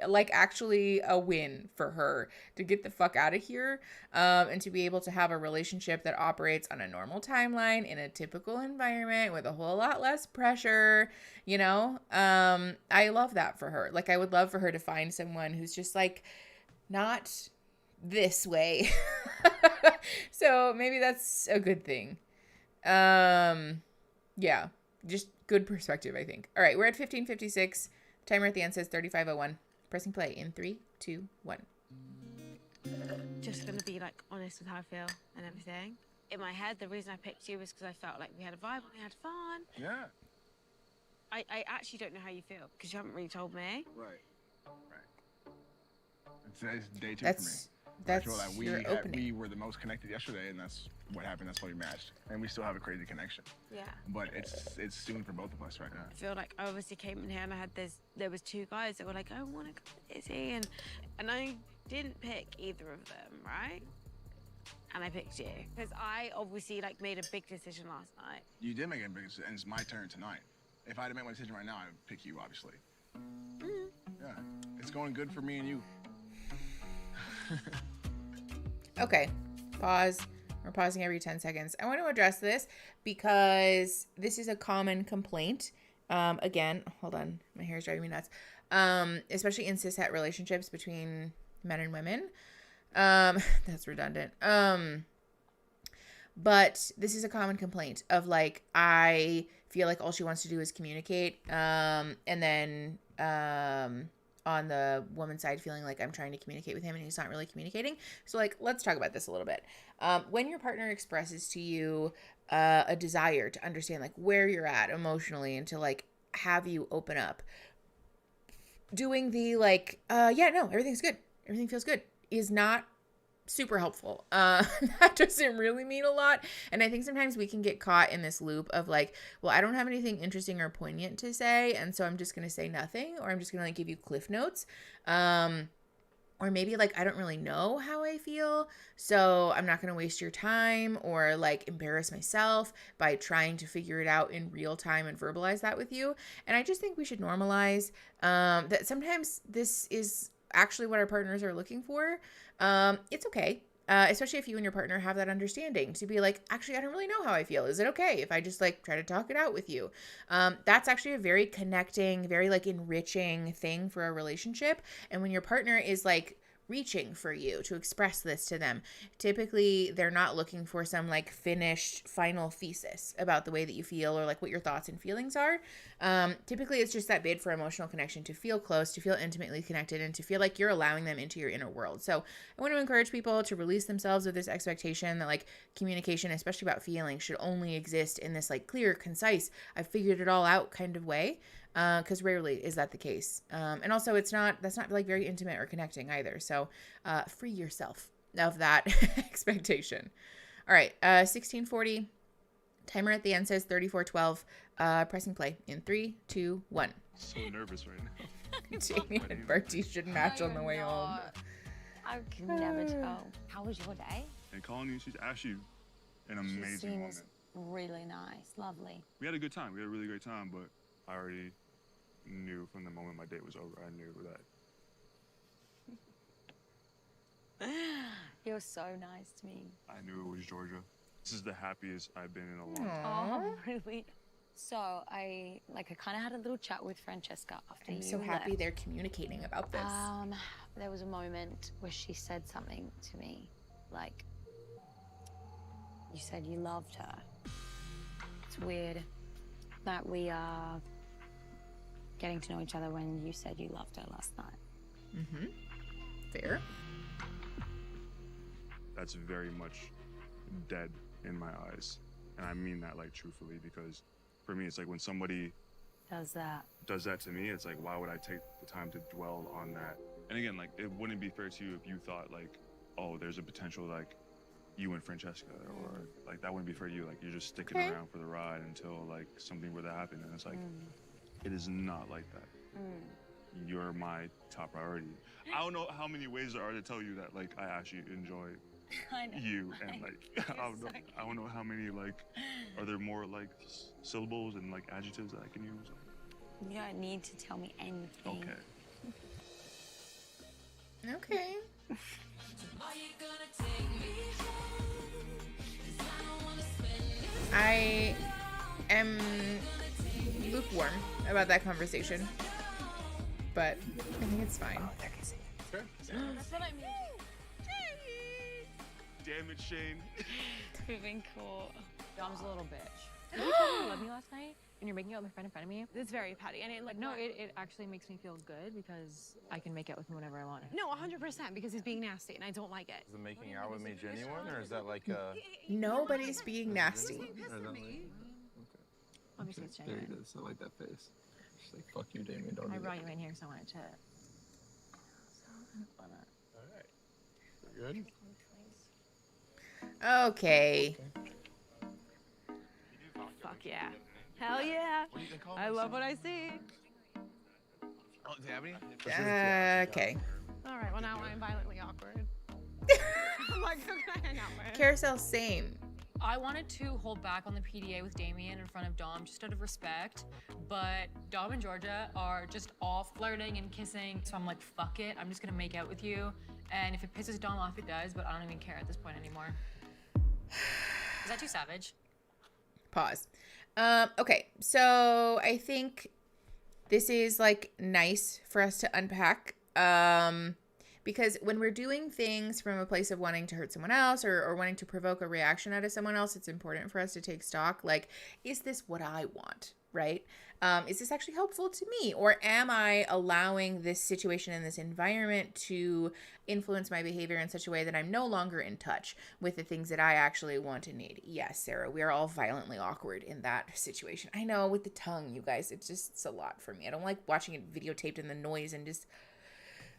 like actually a win for her to get the fuck out of here, and to be able to have a relationship that operates on a normal timeline in a typical environment with a whole lot less pressure, you know. I love that for her. Like, I would love for her to find someone who's just like not this way. So maybe that's a good thing. Yeah, just good perspective, I think. All right, we're at 15:56. Timer at the end says 35:01. Pressing play in 3, 2, 1. Just gonna be like honest with how I feel and everything. In my head, the reason I picked you was because I felt like we had a vibe, we had fun. Yeah. I actually don't know how you feel because you haven't really told me. Right. It's day 2 That's- for me. that's I feel like your opening. we were the most connected yesterday, and that's what happened. That's why we matched, and we still have a crazy connection. Yeah. But it's soon for both of us right now. I feel like I obviously came in here and there was 2 guys that were like, I want to go with Izzy, and I didn't pick either of them, right? And I picked you because I obviously like made a big decision last night. You did make a big decision, and it's my turn tonight. If I had to make my decision right now, I'd pick you, obviously. Yeah, it's going good for me and you. Okay, pause. We're pausing every 10 seconds. I want to address this because this is a common complaint. Again, hold on. My hair is driving me nuts. Especially in cishet relationships between men and women. That's redundant. But this is a common complaint of like, I feel like all she wants to do is communicate. And then, on the woman's side feeling like I'm trying to communicate with him and he's not really communicating. So like, let's talk about this a little bit. When your partner expresses to you a desire to understand like where you're at emotionally and to like have you open up, doing the like, yeah, no, everything's good, everything feels good is not super helpful. That doesn't really mean a lot. And I think sometimes we can get caught in this loop of like, well, I don't have anything interesting or poignant to say, and so I'm just going to say nothing, or I'm just going to like give you cliff notes. Or maybe like, I don't really know how I feel, so I'm not going to waste your time or like embarrass myself by trying to figure it out in real time and verbalize that with you. And I just think we should normalize that sometimes this is actually what our partners are looking for. It's okay. Especially if you and your partner have that understanding to be like, actually, I don't really know how I feel. Is it okay if I just like try to talk it out with you? That's actually a very connecting, very like enriching thing for a relationship. And when your partner is like reaching for you to express this to them, typically they're not looking for some like finished final thesis about the way that you feel or like what your thoughts and feelings are. Typically it's just that bid for emotional connection, to feel close, to feel intimately connected, and to feel like you're allowing them into your inner world. So I want to encourage people to release themselves of this expectation that like communication, especially about feelings, should only exist in this like clear, concise, I figured it all out kind of way. Because rarely is that the case. And also that's not like very intimate or connecting either. So free yourself of that expectation. All right, 16:40. Timer at the end says 34:12. Pressing play in 3, 2, 1. So nervous right now. Jamie and Bertie should match on the way home. I can never tell. How was your day? And Colony, she's actually an amazing She woman. seems really nice, lovely. We had a good time. We had a really great time, but I already knew from the moment my date was over, I knew that You're so nice to me. I knew it was Georgia. This is the happiest I've been in a long time. Oh, really? So I kind of had a little chat with Francesca after I'm you so happy left. they're communicating about this. There was a moment where she said something to me, like, you said you loved her. It's weird that we are getting to know each other when you said you loved her last night. Mm-hmm. Fair. That's very much dead in my eyes. And I mean that like truthfully, because for me, it's like when somebody Does that to me, it's like, why would I take the time to dwell on that? And again, like, it wouldn't be fair to you if you thought like, oh, there's a potential like you and Francesca, or like that wouldn't be fair to you. Like, you're just sticking around for the ride until like something were to happen. And it's like, it is not like that. You're my top priority. I don't know how many ways there are to tell you that like I actually enjoy I know. you, and like I don't know how many like, are there more like syllables and like adjectives that I can use? You don't need to tell me anything. Okay. Okay. I am lukewarm about that conversation, but I think it's fine. Sure. That's what I mean. Damn it, Shane. Moving cool. Dom's a little bitch. Did you tell me you love me last night? And you're making out with my friend in front of me? It's very petty. And it, like, No, it actually makes me feel good because I can make out with him whenever I want. No, 100%, because he's being nasty, and I don't like it. Is the making out with me genuine, or is that like a... Nobody's being nasty. Let me see it's There genuine. it is. I like that face. She's like, fuck you, Damien. Don't I do brought that. you in here because I wanted to. All right. Good? Okay. Fuck yeah. Hell yeah. What do you think? I love what I see. Oh, do you have any? Okay. All right, well, now I'm violently awkward. I'm like, who can I hang out with? Carousel, same. I wanted to hold back on the PDA with Damien in front of Dom just out of respect, but Dom and Georgia are just all flirting and kissing, so I'm like, fuck it, I'm just gonna make out with you, and if it pisses Dom off, it does, but I don't even care at this point anymore. Is that too savage? Pause. Okay, so I think this is like nice for us to unpack. Because when we're doing things from a place of wanting to hurt someone else or wanting to provoke a reaction out of someone else, it's important for us to take stock. Like, is this what I want, right? Is this actually helpful to me? Or am I allowing this situation and this environment to influence my behavior in such a way that I'm no longer in touch with the things that I actually want and need? Yes, Sarah, we are all violently awkward in that situation. I know, with the tongue, you guys, it's a lot for me. I don't like watching it videotaped and the noise and just...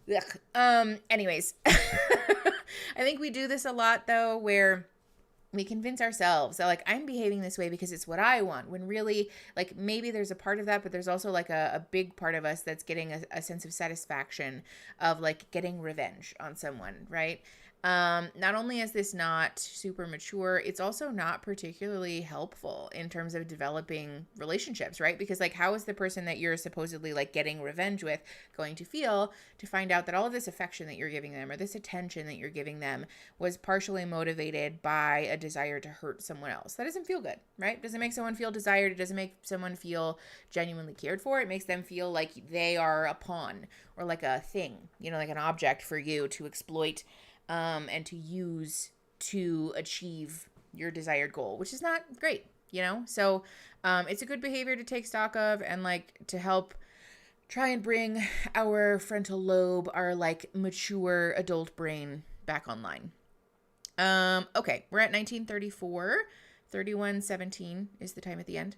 Ugh. Anyways, I think we do this a lot though, where we convince ourselves that like I'm behaving this way because it's what I want, when really like maybe there's a part of that, but there's also like a big part of us that's getting a sense of satisfaction of like getting revenge on someone, right? Not only is this not super mature, it's also not particularly helpful in terms of developing relationships, right? Because like, how is the person that you're supposedly like getting revenge with going to feel to find out that all of this affection that you're giving them or this attention that you're giving them was partially motivated by a desire to hurt someone else? That doesn't feel good, right? It doesn't make someone feel desired. It doesn't make someone feel genuinely cared for. It makes them feel like they are a pawn or like a thing, you know, like an object for you to exploit and to use to achieve your desired goal, which is not great, you know? So it's a good behavior to take stock of and like to help try and bring our frontal lobe, our like mature adult brain back online. Okay, we're at 1934. 31:17 is the time at the end.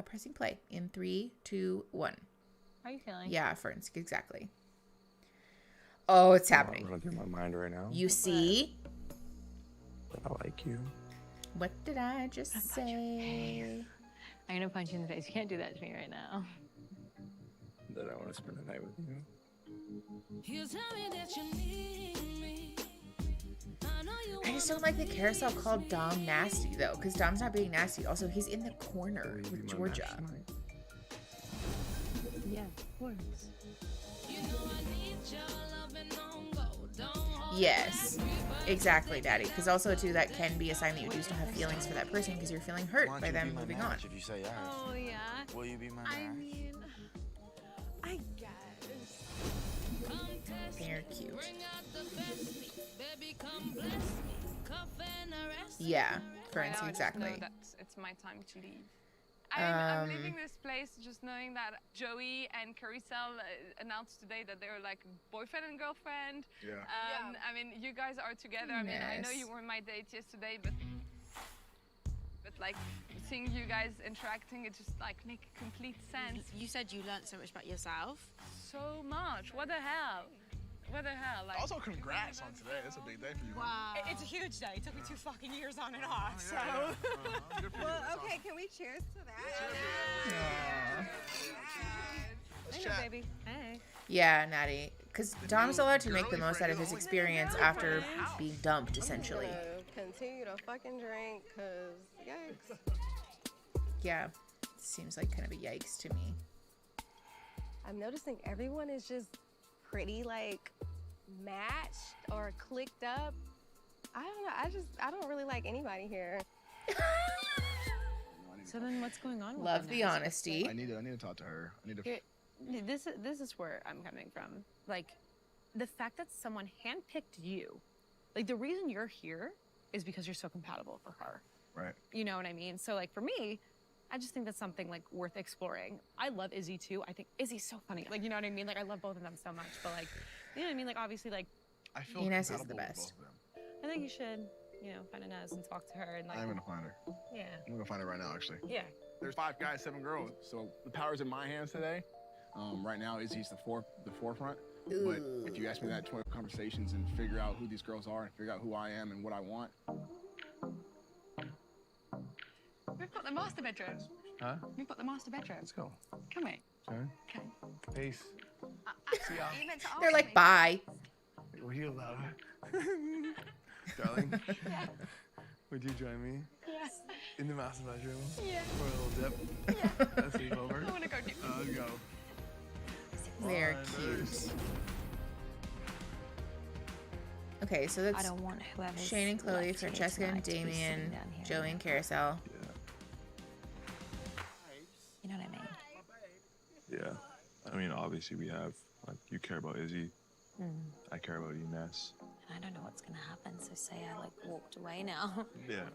Pressing play in 3, 2, 1. How are you feeling? Yeah, friends, exactly. Oh, it's happening. I'm running through my mind right now. You see? That I like you. What did I just say? I'm gonna punch you in the face. You can't do that to me right now. That I want to spend the night with you. You tell me that you need me. I know you I just don't like the carousel called Dom nasty though, because Dom's not being nasty. Also, he's in the corner with Georgia. Yeah, of course. You know I need your love and don't go. Yes, exactly, Daddy. Because also too, that can be a sign that you do still have feelings for that person because you're feeling hurt by them moving on. If you say yes. Oh, yeah. Will you be my I match? mean, I guess. They're cute. Yeah, friends, Right now, I exactly. just know that it's my time to leave. I'm leaving this place just knowing that Joey and Carissel announced today that they're like boyfriend and girlfriend. Yeah. I mean, you guys are together. I mean, I know Yes. you were my date yesterday, but like seeing you guys interacting, it just like makes complete sense. You said you learned so much about yourself. So much. What the hell? What the hell? Like. Also, congrats on today. It's a big day for you. Wow. It's a huge day. It took me 2 fucking years on and off, so. Good for you. Well, That's okay, can we cheers to that? Let's Hey, chat. baby. Hey. Yeah, Natty. Because Dom's allowed to make the most out of his experience after being dumped, essentially. Continue to fucking drink, cause yikes. Yeah, seems like kind of a yikes to me. I'm noticing everyone is just pretty like matched or clicked up. I don't know. I don't really like anybody here. So then what's going on with Love them the now? honesty. I need to talk to her. I need to. Here, this is where I'm coming from. Like, the fact that someone handpicked you, like the reason you're here is because you're so compatible for her. Right. You know what I mean? So like for me, I just think that's something like worth exploring. I love Izzy too. I think Izzy's so funny. Like, you know what I mean? Like I love both of them so much. But like, you know what I mean? Like obviously like I feel Inez is compatible the with best. both of them. I think you should, you know, find Inez and talk to her and like I'm gonna find her. Yeah. I'm gonna find her right now, actually. Yeah. There's 5 guys, 7 girls. So the power's in my hands today. Right now, Izzy's the forefront. But if you ask me that 12 conversations and figure out who these girls are and figure out who I am and what I want. We've got the master bedroom. Huh? We've got the master bedroom. Let's go. Come here. Okay. Okay. Peace. See ya. You meant to ask They're like, me. bye. Were you allowed? Darling, Yeah. would you join me Yes. in the master bedroom Yeah. for a little dip? A sleepover? I want to go dip. Let's go. They're Fine, cute. Okay, so that's I don't want whoever's Shane and Chloe, left here Francesca and tonight to be sitting Damien, down here. Joey and Carousel. You know what I mean? Yeah. I mean, obviously we have, like, you care about Izzy. I care about you, Ness. I don't know what's gonna happen, so say I like walked away now. Yeah.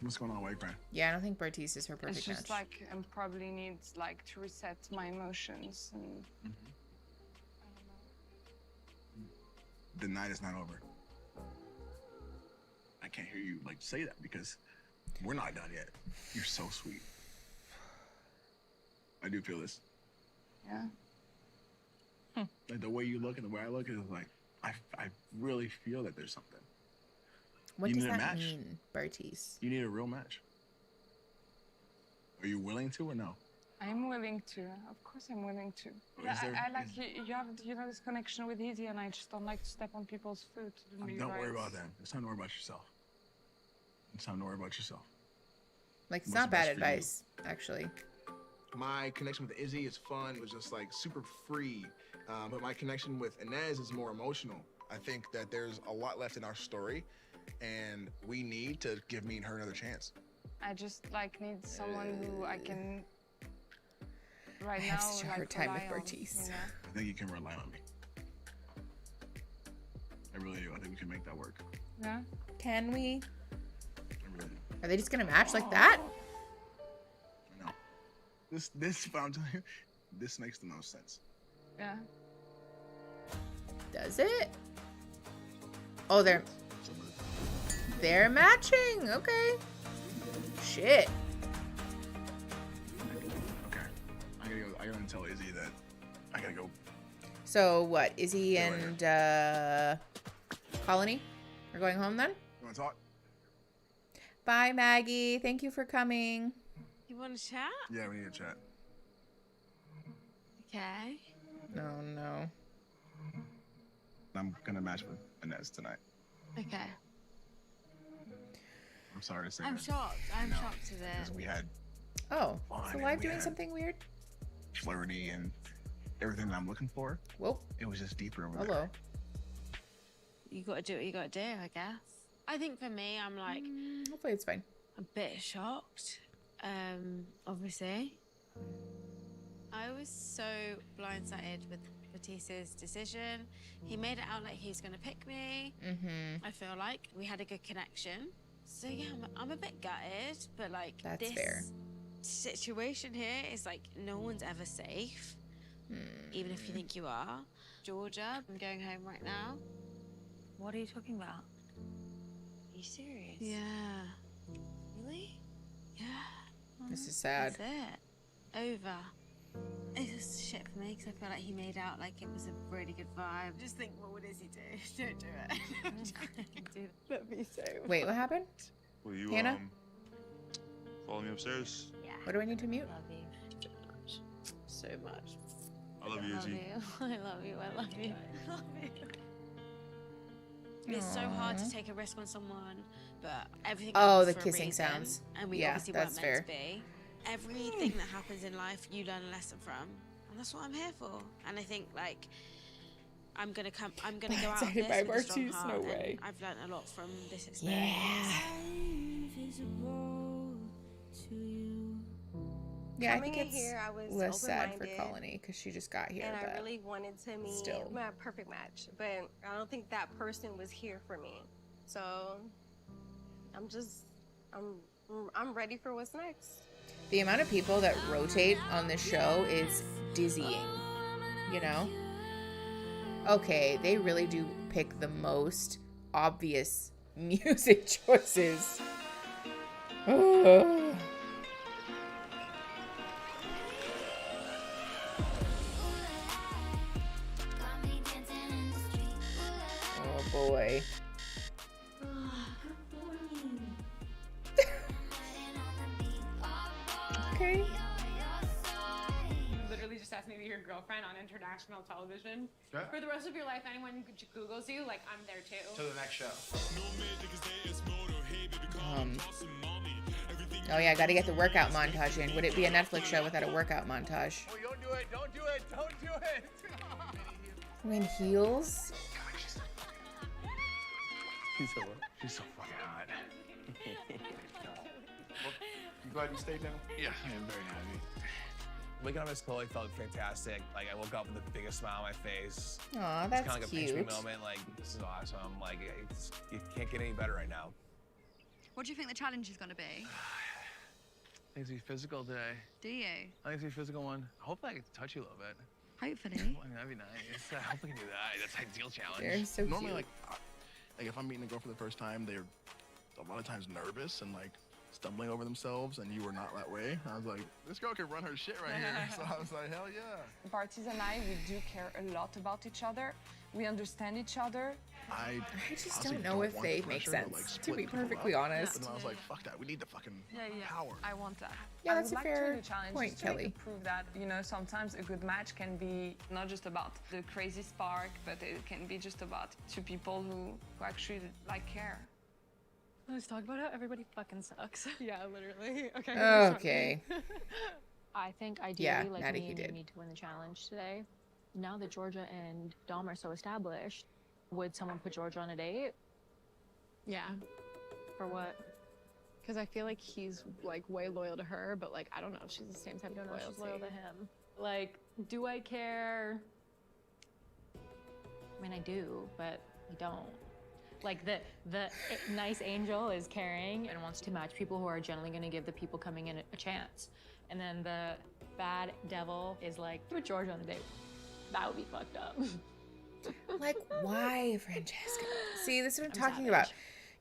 What's going on, white friend? Yeah, I don't think Bartiz is her perfect It's just match. like I probably need like to reset my emotions and The night is not over. I can't hear you like say that because we're not done yet. You're so sweet. I do feel this. yeah. Like the way you look and the way I look is like I really feel that there's something. What You does need a that match? mean, Bartiz? You need a real match. Are you willing to or no? I'm willing to. Of course, I'm willing to. Is there- I like you have this connection with Izzy, and I just don't like to step on people's foot. Don't worry about that. It's time to worry about yourself. It's time to worry about yourself. Like, it's What's not the best bad for you? advice, actually. My connection with Izzy is fun. It was just like super free. But my connection with Inez is more emotional. I think that there's a lot left in our story, and we need to give me and her another chance. I just like need someone who I can. Right I now, have such a hard time with rely on, Bartiz. you know? I think you can rely on me. I really do. I think we can make that work. Yeah. Can we? I really do. Are they just gonna match like that? I know. This, I'm telling you, this makes the most sense. Yeah. Does it? Oh, they're matching. Okay. Shit. I gotta tell Izzy that I gotta go. So what? Izzy and Colony are going home then? You wanna talk? Bye, Maggie. Thank you for coming. You want to chat? Yeah, we need to chat. Okay. Oh no. I'm gonna match with Inez tonight. Okay. I'm sorry to say I'm that. shocked. I'm No, shocked to this. We had Oh, fun so and live we doing had something weird? flirty and everything that I'm looking for. Whoa. It was just deeper over Hello. there. You got to do what you got to do, I guess. I think for me, I'm like Hopefully it's fine. a bit shocked. Obviously. I was so blindsided with Batista's decision. He made it out like he's going to pick me. Mm-hmm. I feel like we had a good connection. So yeah, I'm a bit gutted, but like That's this fair. situation here is like no one's ever safe, even if you think you are. Georgia, I'm going home right now. What are you talking about? Are you serious? Yeah. Really? Yeah. This is sad. That's it. Over. It's just shit for me because I feel like he made out like it was a really good vibe. Just think, what would Izzy do? Don't do it. That'd be so. Wait, what happened? Will you Hannah? follow me upstairs? Yeah. What do I need to mute? Love you so much. I love you, Izzy. I love you. I love you. I love you. It's so hard to take a risk on someone, but everything. Oh, happens the for a kissing reason, sounds. and we Yeah, obviously that's weren't meant fair. to be. Everything that happens in life, you learn a lesson from. And that's what I'm here for. And I think, like, I'm gonna go out of this Blindsided by with a strong Martise, heart, no and way. I've learned a lot from this experience. Yeah, I Coming think in it's here, I was less sad for open-minded, Colony because she just got here. and but I really wanted to meet still. my perfect match, but I don't think that person was here for me. So I'm ready for what's next. The amount of people that rotate on this show is dizzying, you know? Okay, they really do pick the most obvious music choices. Oh. Oh boy. Okay. Literally just asked me to be your girlfriend on international television. Yeah. For the rest of your life, anyone Googles you, like, I'm there too. To the next show. Oh yeah, gotta get the workout montage in. Would it be a Netflix show without a workout montage? Oh, don't do it. Don't do it. Don't do it. When heels? She's so fucking hot. You glad you stayed down? Yeah, I'm very happy. Waking up as Chloe felt fantastic. Like, I woke up with the biggest smile on my face. Aw, It's that's kind of like a pinch me cute. moment. Like, this is awesome. Like, you can't get any better right now. What do you think the challenge is going to be? I think it's gonna be physical today. Do you? I think it's gonna be a physical one. Hopefully I get to touch you a little bit. Hopefully. I mean, that'd be nice. I hope I can do that. That's an ideal challenge. They're so Normally, cute. like if I'm meeting a girl for the first time, they're a lot of times nervous and like stumbling over themselves, and you were not that way. I was like, this girl can run her shit right here. So I was like, hell yeah. Bartiz and I, we do care a lot about each other. We understand each other. I just honestly don't know if want they the make pressure, but, sense, to split be people perfectly up. honest. And I was like, fuck that. We need the fucking power. I want that. Yeah, I that's would a like to fair do challenge point, just to, like, Kelly. to prove that, you know, sometimes a good match can be not just about the crazy spark, but it can be just about two people who actually like care. Let's talk about how everybody fucking sucks. Yeah, literally. Okay. Okay. I think ideally, Yeah, like, Maddie, me he and you did. need to win the challenge today. Now that Georgia and Dom are so established, would someone put Georgia on a date? Yeah. For what? Because I feel like he's like way loyal to her, but like I don't know if she's the same type I don't of know if loyalty. she's loyal to him. Like, do I care? I mean, I do, but I don't. Like, the nice angel is caring and wants to match people who are generally going to give the people coming in a chance. And then the bad devil is like, put Georgia on a date. That would be fucked up. Like, why, Francesca? See, this is what I'm talking savage. about.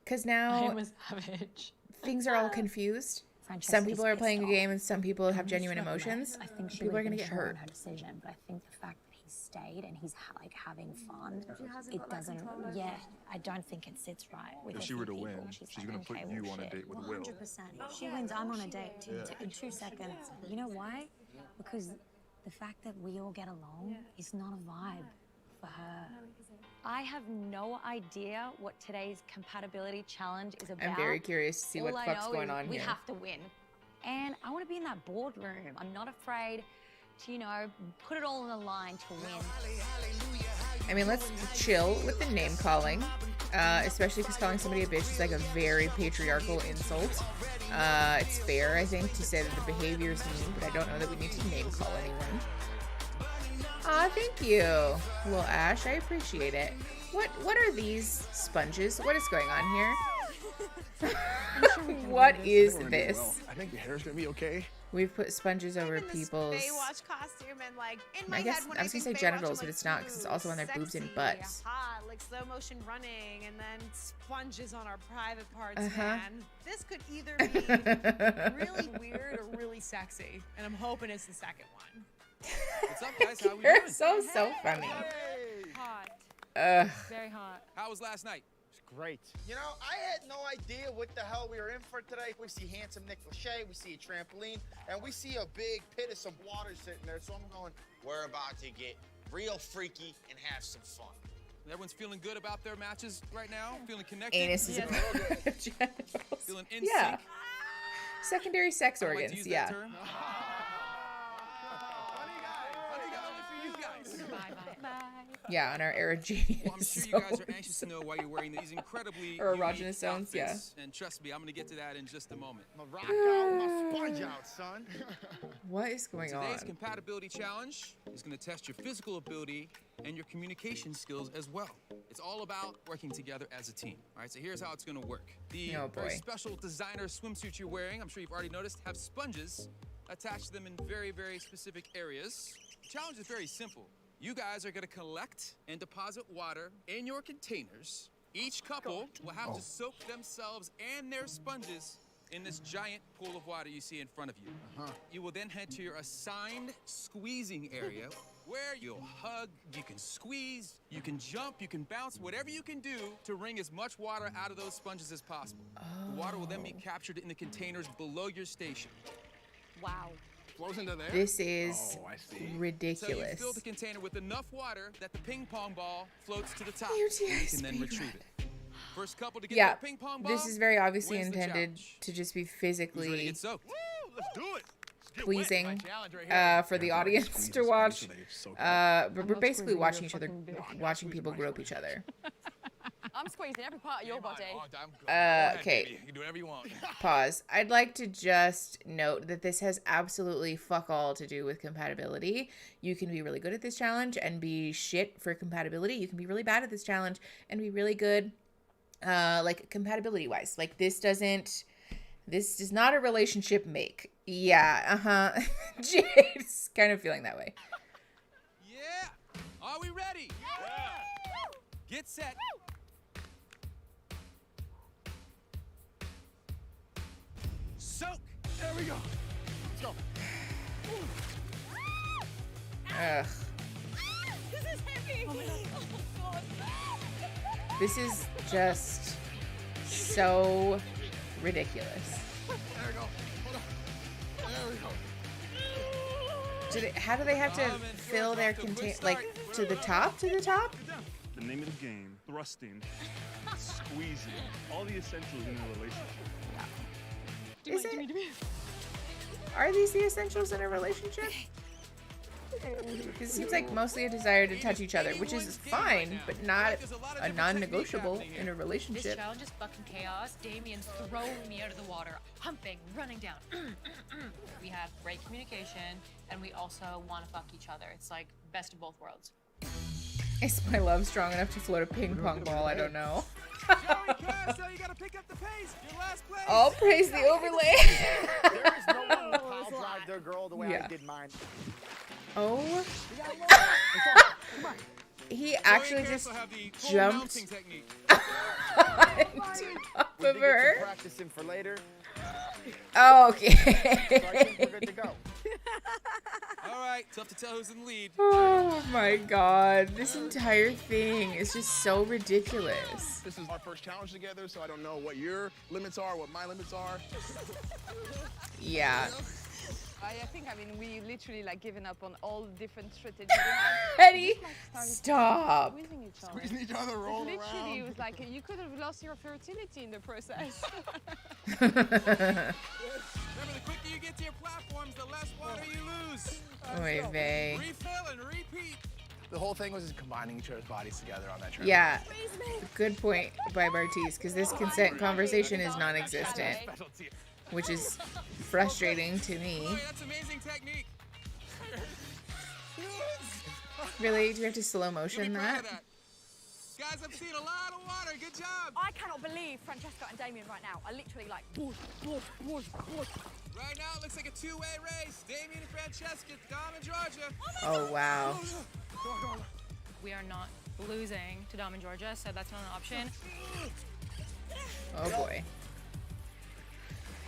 Because now I'm a savage. things are all confused. Some Francesca's people are playing a pissed game and some people have genuine struggling. emotions. I think she People would are going to have get been sure hurt. on her decision, but I think the fact that he stayed and he's like having fun, She hasn't it got that doesn't. control over Yeah, it. I don't think it sits right with If a she were few to win, people. she's like, gonna put okay, you well, on a shit. date with Will. 100%. If she wins, I'm on a date Yeah. in 2 seconds. You know why? Because the fact that we all get along is not a vibe for her. I have no idea what today's compatibility challenge is about. I'm very curious to see what All the I fuck's know going is on we here. have to win. And I want to be in that boardroom. I'm not afraid to, you know, put it all on the line to win. I mean, let's chill with the name calling, especially because calling somebody a bitch is like a very patriarchal insult. It's fair, I think, to say that the behavior is mean, but I don't know that we need to name call anyone. Aw, thank you, Will Ash. I appreciate it. What are these sponges? What is going on here? What is this? I think your hair's gonna be okay. We've put sponges over people's. Baywatch costume and like in my I guess head when I was gonna say think Baywatch, genitals, I'm but it's not because it's also on their boobs and sexy, butts. hot, like slow motion running, and then sponges on our private parts. Uh-huh. Man, this could either be really weird or really sexy, and I'm hoping it's the second one. What's up, guys? How we You're doing? so funny. Hot. Ugh. Very hot. How was last night? Great. You know, I had no idea what the hell we were in for today. We see handsome Nick Lachey, we see a trampoline, and we see a big pit of some water sitting there. So I'm going, we're about to get real freaky and have some fun. Everyone's feeling good about their matches right now? Feeling connected? Anus is a part of genitals. Feeling in Yeah. sync? Secondary sex I like to organs, use that yeah. term. Yeah, on our erogenous Well, I'm sure you guys are anxious to know why you're wearing these incredibly or unique erogenous zones, yeah. outfits. And trust me, I'm going to get to that in just a moment. I'm rock out my sponge out, son. What is going Today's on? compatibility challenge is going to test your physical ability and your communication skills as well. It's all about working together as a team. All right, so here's how it's going to work. The Oh, very boy. special designer swimsuit you're wearing, I'm sure you've already noticed, have sponges attached to them in very, very specific areas. The challenge is very simple. You guys are going to collect and deposit water in your containers. Each couple will have to soak themselves and their sponges in this giant pool of water you see in front of you. You will then head to your assigned squeezing area where you'll hug, you can squeeze, you can jump, you can bounce, whatever you can do to wring as much water out of those sponges as possible. The water will then be captured in the containers below your station. Wow. Flows into there? This is Oh, I see. So ridiculous. you fill the container with enough water that the ping pong ball floats to the top. UTI You can then speed retrieve it. First couple to get Yeah, that ping pong ball. this is very obviously wins the intended challenge. to just be Who's ready to physically get soaked? Let's do it. pleasing challenge right for the audience to watch. But we're basically watching each other, watching people grope each other. I'm squeezing every part of your body. Okay. You can do whatever you want. Pause. I'd like to just note that this has absolutely fuck all to do with compatibility. You can be really good at this challenge and be shit for compatibility. You can be really bad at this challenge and be really good, like compatibility wise. Like this does not a relationship make. Yeah. Jade's kind of feeling that way. Yeah. Are we ready? Yeah. Get set. Soak. There we go. Let's go. Ugh. This is heavy. Oh my God. This is just so ridiculous. There we go. Hold on. There we go. How do they have to fill their contain like to the top? To the top? The name of the game, thrusting, squeezing, all the essentials in a relationship. Is it? Are these the essentials in a relationship? Because it seems like mostly a desire to touch each other, which is fine, but not a non-negotiable in a This relationship. challenge is fucking chaos. Damien's throwing me out of the water, humping, running down. We have great communication, and we also want to fuck each other. It's like best of both worlds. Is my love strong enough to float a ping pong ball? I don't know. Joey Cass, so you gotta pick up the pace. Your last place. I'll praise the overlay. There is no one who will drive their girl the way Yeah. I did mine. Oh. He actually Joey just Cass will have the full jumped mounting technique. on top We of did get some her. practicing for later. Oh, So I think we're okay. good to go. All right, tough to tell who's in the lead. Oh my god. This entire thing is just so ridiculous. This is our first challenge together, so I don't know what your limits are, what my limits are. Yeah. I think, we literally given up on all different strategies. we had. Eddie, Started stop. Squeezing each other. Squeezing each other, rolling Literally, around. it was like you could have lost your fertility in the process. Remember, the quicker you get to your platforms, the less water you lose. Oy vey. Refill and repeat. The whole thing was just combining each other's bodies together on that trip. Yeah. Good point by Bartiz, because this consent conversation is non-existent, which is frustrating to me. Boy, that's amazing technique. Really? Do we have to slow You'll be motion proud that? of that. Guys, I've seen a lot of water. Good job. I cannot believe Francesca and Damien right now are literally whoosh, whoosh, whoosh, whoosh. Right now, it looks like a two-way race. Damien and Francesca, Dom and Georgia. Oh, wow. We are not losing to Dom and Georgia, so that's not an option. Oh, boy.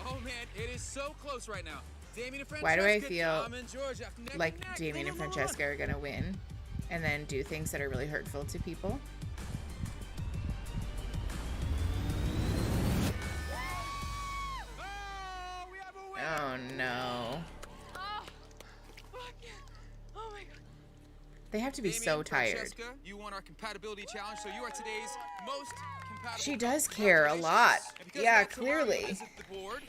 Oh, man, it is so close right now. Damien and Francesca, Why do I feel Dom and Georgia, neck like and neck. Damien and Francesca are going to win and then do things that are really hurtful to people? Oh, no. Oh my God. They have to be Damien so and tired. Francesca, you won our compatibility challenge, so you are today's most compatible. She does care a lot. And because Yeah, that's the line clearly. that is at the board,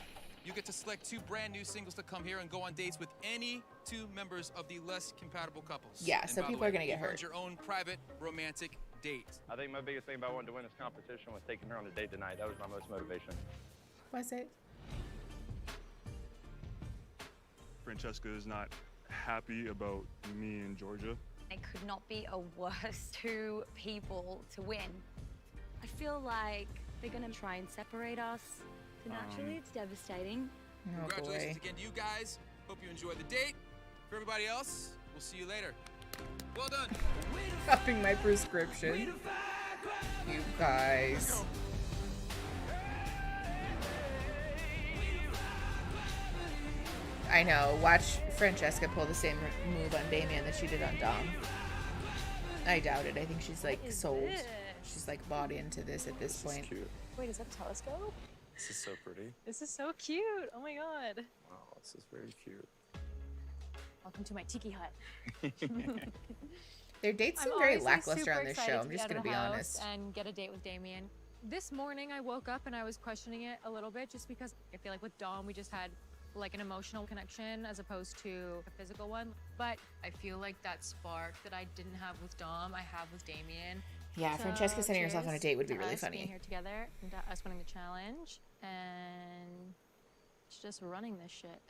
You get to select 2 brand new singles to come here and go on dates with any 2 members of the less compatible couples. Yeah, And so by the people way, are gonna get you've earned hurt. your own private romantic date. I think my biggest thing about wanting to win this competition was taking her on a date tonight. That was my most motivation. Was it? Francesca is not happy about me and Georgia. It could not be a worse 2 people to win. I feel like they're gonna try and separate us. So naturally, it's devastating. Oh, Congratulations boy. again to you guys. Hope you enjoy the date. For everybody else, we'll see you later. Well done. Upping my prescription. You guys. I know. Watch Francesca pull the same move on Damien that she did on Dom. I doubt it. I think she's like sold. She's like bought into this at this point. Wait, is that a telescope? This is so pretty. This is so cute. Oh my god. Wow, this is very cute. Welcome to my tiki hut. Their dates seem I'm very honestly lackluster super on this excited show. to I'm get just out gonna of be the house honest. and get a date with Damien. This morning I woke up and I was questioning it a little bit just because I feel like with Dom we just had like an emotional connection as opposed to a physical one. But I feel like that spark that I didn't have with Dom, I have with Damien. Yeah, Francesca sending herself on a cheers date would be to really us funny. Being here together and to us winning the challenge and just running this shit.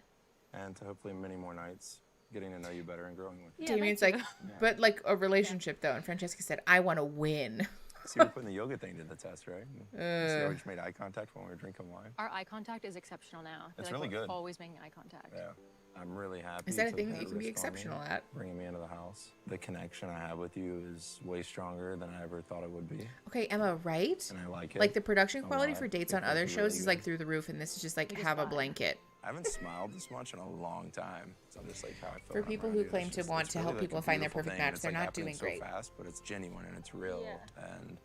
And to hopefully many more nights, getting to know you better and growing with you. Yeah, Damien's thank like, you. but like a relationship though. And Francesca said, I want to win. So you're putting the yoga thing to the test, right? So we just made eye contact when we were drinking wine. Our eye contact is exceptional now. I feel It's like really we're good. always making eye contact. Yeah. I'm really happy. Is that a took thing that you can be risk on me, exceptional at? Bringing me into the house. The connection I have with you is way stronger than I ever thought it would be. Okay, Emma, right? And I like it. Like the production a quality lot. for dates It on feels other really shows is good. like through the roof, and this is just like have a blanket. I haven't smiled this much in a long time. So I'm just like how I feel. For when I'm people around who you. It's claim to just- want it's to really, help like, people a find their beautiful perfect thing, and match, it's, they're like, not doing happening great. so fast, but it's genuine and it's real, Yeah. and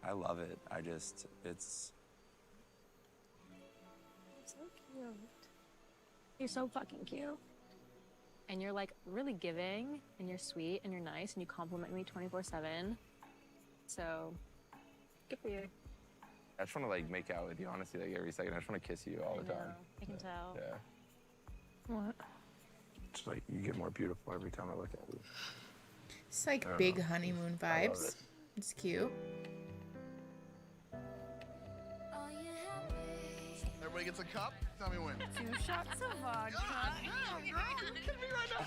I love it. It's. So cute. You're so fucking cute. And you're like really giving, and you're sweet, and you're nice, and you compliment me 24/7. So, good for you. I just want to like make out with you, honestly, like every second. I just want to kiss you all the time. I can tell. Yeah. What? It's like you get more beautiful every time I look at you. It's like I don't big know. honeymoon I love vibes. it. It's cute. Everybody gets a cup? Tell me when. 2 shots of vodka.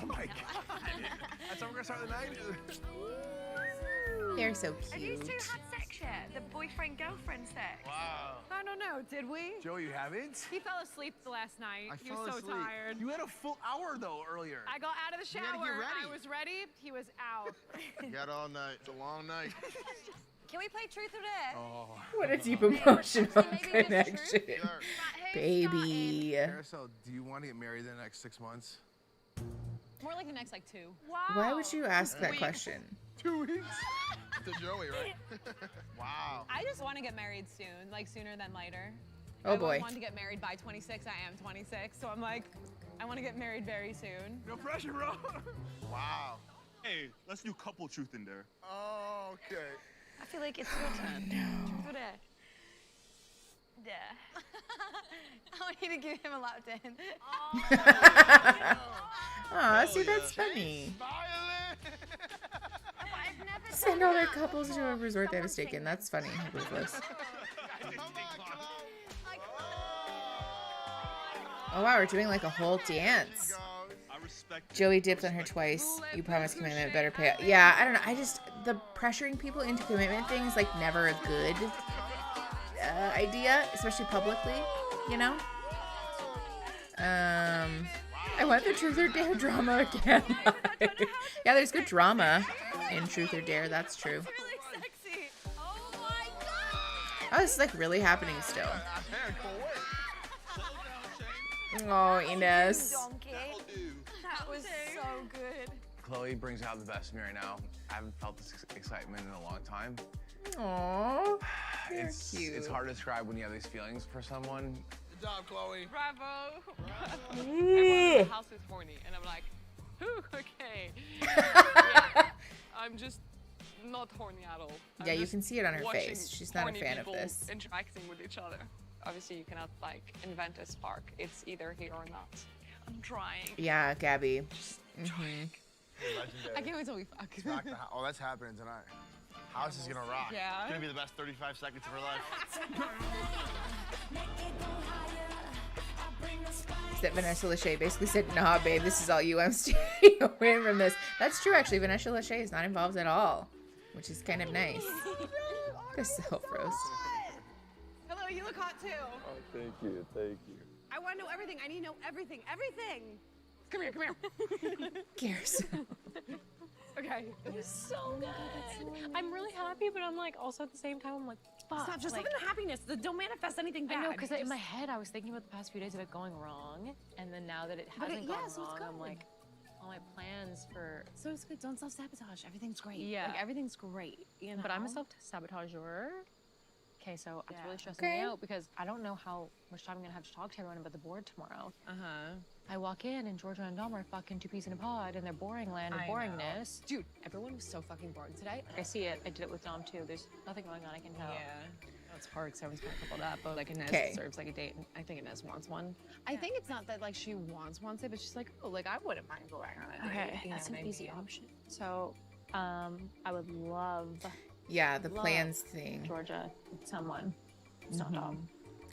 Oh my god. That's how we're gonna start the night? They're so Have you cute. two had sex yet? The boyfriend-girlfriend sex? Wow. I don't know, did we? Joe, you haven't? He fell asleep the last night. He was so tired. You had a full hour though earlier. I got out of the You had to shower. get ready. I was ready. He was out. You got all night. It's a long night. Can we play Truth or Dare? Oh. What a deep emotional Maybe just connection. Sure. Baby. Carousel, do you want to get married in the next 6 months? More like the next like 2. Wow. Why would you ask that question? 2 weeks? To Joey, right? Wow. I just want to get married soon, like sooner than later. Oh, I boy. want to get married by 26. I am 26, so I'm like, I want to get married very soon. No pressure, bro. Wow. Hey, let's do couple truth in there. Oh, okay. I feel like it's your turn. Truth or Dare? Dare. I want you to give him a lap dance. Aw, see, that's funny. Send all their couples to a resort they have taken. That's funny. Ruthless. Oh wow, we're doing like a whole dance. Joey dipped on her twice. You promised commitment, better pay. Yeah, I don't know. I just the pressuring people into commitment thing is like never a good idea, especially publicly. You know. I want the Truth or Dare drama again. Yeah, there's good drama in Truth or Dare. That's true. Oh, this is like really happening still. Oh, Inez. That was so good. Chloe brings out the best in me right now. I haven't felt this excitement in a long time. Aww. It's hard to describe when you have these feelings for someone. Good job, Chloe. Bravo. Everyone in the house is horny, and I'm like, whew, okay. Yeah, I'm just not horny at all. Yeah, I'm you just can see it on her watching face. She's not a horny fan of people this. interacting with each other. Obviously, you cannot like invent a spark. It's either here or not. I'm trying. Yeah, Gabby. Legendary. I can't wait till we fuck. Rock the oh, that's happening tonight. House is gonna rock. Yeah. It's gonna be the best 35 seconds of her life. That Vanessa Lachey basically said, nah, babe, this is all you. I'm staying away from this. That's true, actually. Vanessa Lachey is not involved at all, which is kind of nice. The self-roast. Hello, you look hot too. Oh, thank you, thank you. I want to know everything. I need to know everything. Everything. Come here, come here. Carousel. Okay. It was so good. I'm really happy, but I'm like, also at the same time, I'm like, fuck. Stop. Just like, live in the happiness. Don't manifest anything bad. I know, because in my head, I was thinking about the past few days of it going wrong, and then now that it hasn't gone wrong, I'm like, all my plans for... So it's good. Don't self-sabotage. Everything's great. Yeah. Like, everything's great, you know? But I'm a self-sabotager. Okay, so it's really stressing me out because I don't know how much time I'm gonna have to talk to everyone about the board tomorrow. I walk in and Georgia and Dom are fucking two peas in a pod in their boring land of boringness. Dude, everyone was so fucking boring today. I see it. I did it with Dom too. There's nothing going on, I can tell. Yeah. It's hard because everyone's kind of coupled up, but like Inez deserves like a date, and I think Inez wants one. I think it's not that like she wants it, but she's like, oh, like I wouldn't mind going on it. Okay, that's an easy option. So, I would love. Yeah, the plans thing. Georgia, someone. It's not Dom.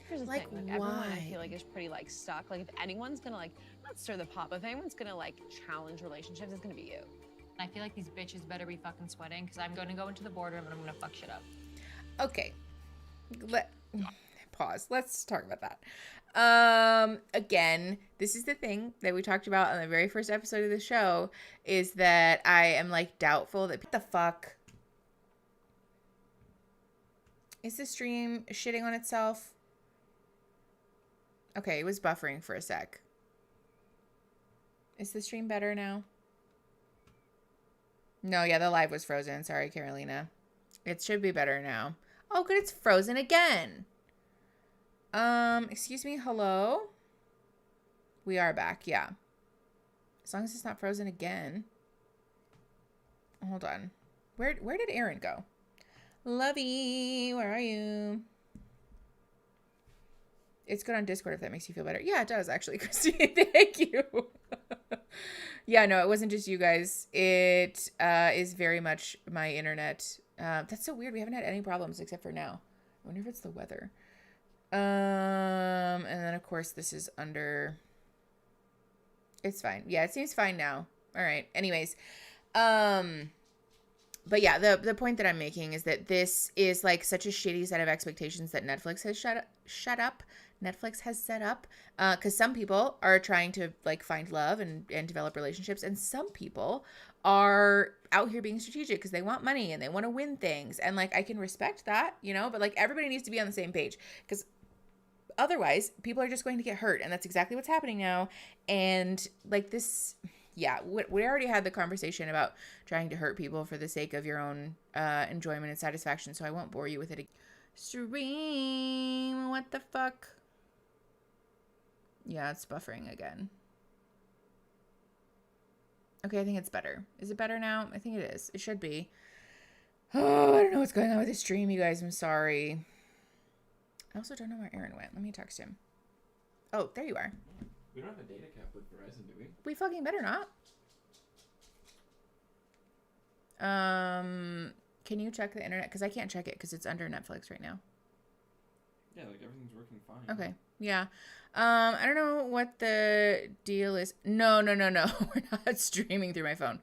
Here's the Like, thing, like everyone I why? feel like is pretty like stuck. Like if anyone's gonna like not stir the pot, but if anyone's gonna like challenge relationships, it's gonna be you. I feel like these bitches better be fucking sweating because I'm going to go into the boardroom and I'm going to fuck shit up. Okay. Pause. Let's talk about that. Again, this is the thing that we talked about on the very first episode of the show, is that I am like doubtful that... What the fuck? Is the stream shitting on itself? Okay, it was buffering for a sec. Is the stream better now? No, yeah, the live was frozen. Sorry, Carolina. It should be better now. Oh, good, it's frozen again. Excuse me, hello? We are back, yeah. As long as it's not frozen again. Hold on. Where did Aaron go? Lovey, where are you? It's good on Discord if that makes you feel better. Yeah, it does, actually, Christy. Thank you. Yeah, no, it wasn't just you guys. It is very much my internet. That's so weird. We haven't had any problems except for now. I wonder if it's the weather. And then, of course, this is under... It's fine. Yeah, it seems fine now. All right. Anyways. But yeah, the point that I'm making is that this is like such a shitty set of expectations that Netflix has Netflix has set up. Because some people are trying to like find love and develop relationships. And some people are out here being strategic because they want money and they want to win things. And like, I can respect that, you know, but like everybody needs to be on the same page because otherwise people are just going to get hurt. And that's exactly what's happening now. And like this... Yeah, we already had the conversation about trying to hurt people for the sake of your own enjoyment and satisfaction, so I won't bore you with it. Stream, what the fuck? Yeah, it's buffering again. Okay, I think it's better. Is it better now? I think it is. It should be. Oh, I don't know what's going on with the stream, you guys. I'm sorry. I also don't know where Aaron went. Let me text him. Oh, there you are. We don't have a data cap with Verizon, do we? We fucking better not. Can you check the internet? Because I can't check it because it's under Netflix right now. Yeah, like everything's working fine. Okay. Yeah. I don't know what the deal is. No. We're not streaming through my phone.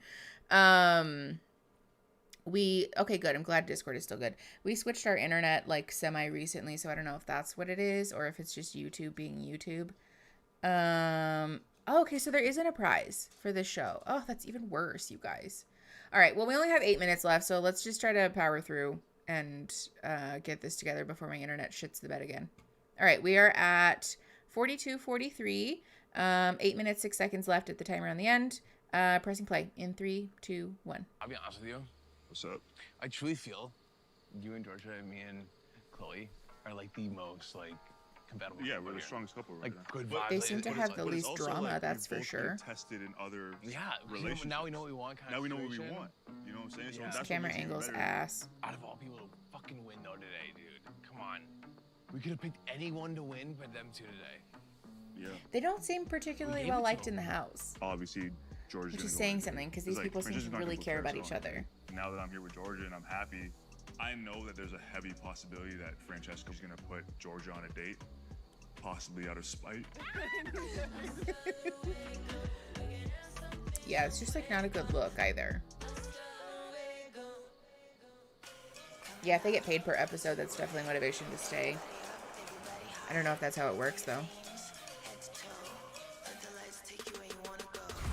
Okay, good. I'm glad Discord is still good. We switched our internet like semi recently, so I don't know if that's what it is or if it's just YouTube being YouTube. Okay, so there isn't a prize for this show. Oh, that's even worse, you guys. All right, well, we only have 8 minutes left, so let's just try to power through and get this together before my internet shits the bed again. All right, we are at 42:43. 8 minutes, 6 seconds left at the timer on the end. Pressing play in 3, 2, 1. I'll be honest with you. What's up? I truly feel you and Georgia and me and Chloe are like the most like compatible. Yeah, we're the strongest couple right like now. good But- vibes. They seem to but have it's- the but it's least also, drama, like, that's we've for both sure. been tested in other relationships. Now we know what we want. Now we know what we want. You know what I'm saying? So Yeah. that's what Camera makes it angle's better. ass. Out of all people to fucking win though today, dude. Come on. We could have picked anyone to win but them two today. Yeah. They don't seem particularly well liked in the house. Obviously, Georgia's Which is gonna go saying with it. something, 'cause It's these people seem Francesca's to not gonna really put care about Carousel each on other. it. Now that I'm here with Georgia and I'm happy, I know that there's a heavy possibility that Francesca's gonna put Georgia on a date, possibly out of spite. Yeah, it's just like not a good look either. Yeah, if they get paid per episode, that's definitely motivation to stay. I don't know if that's how it works though.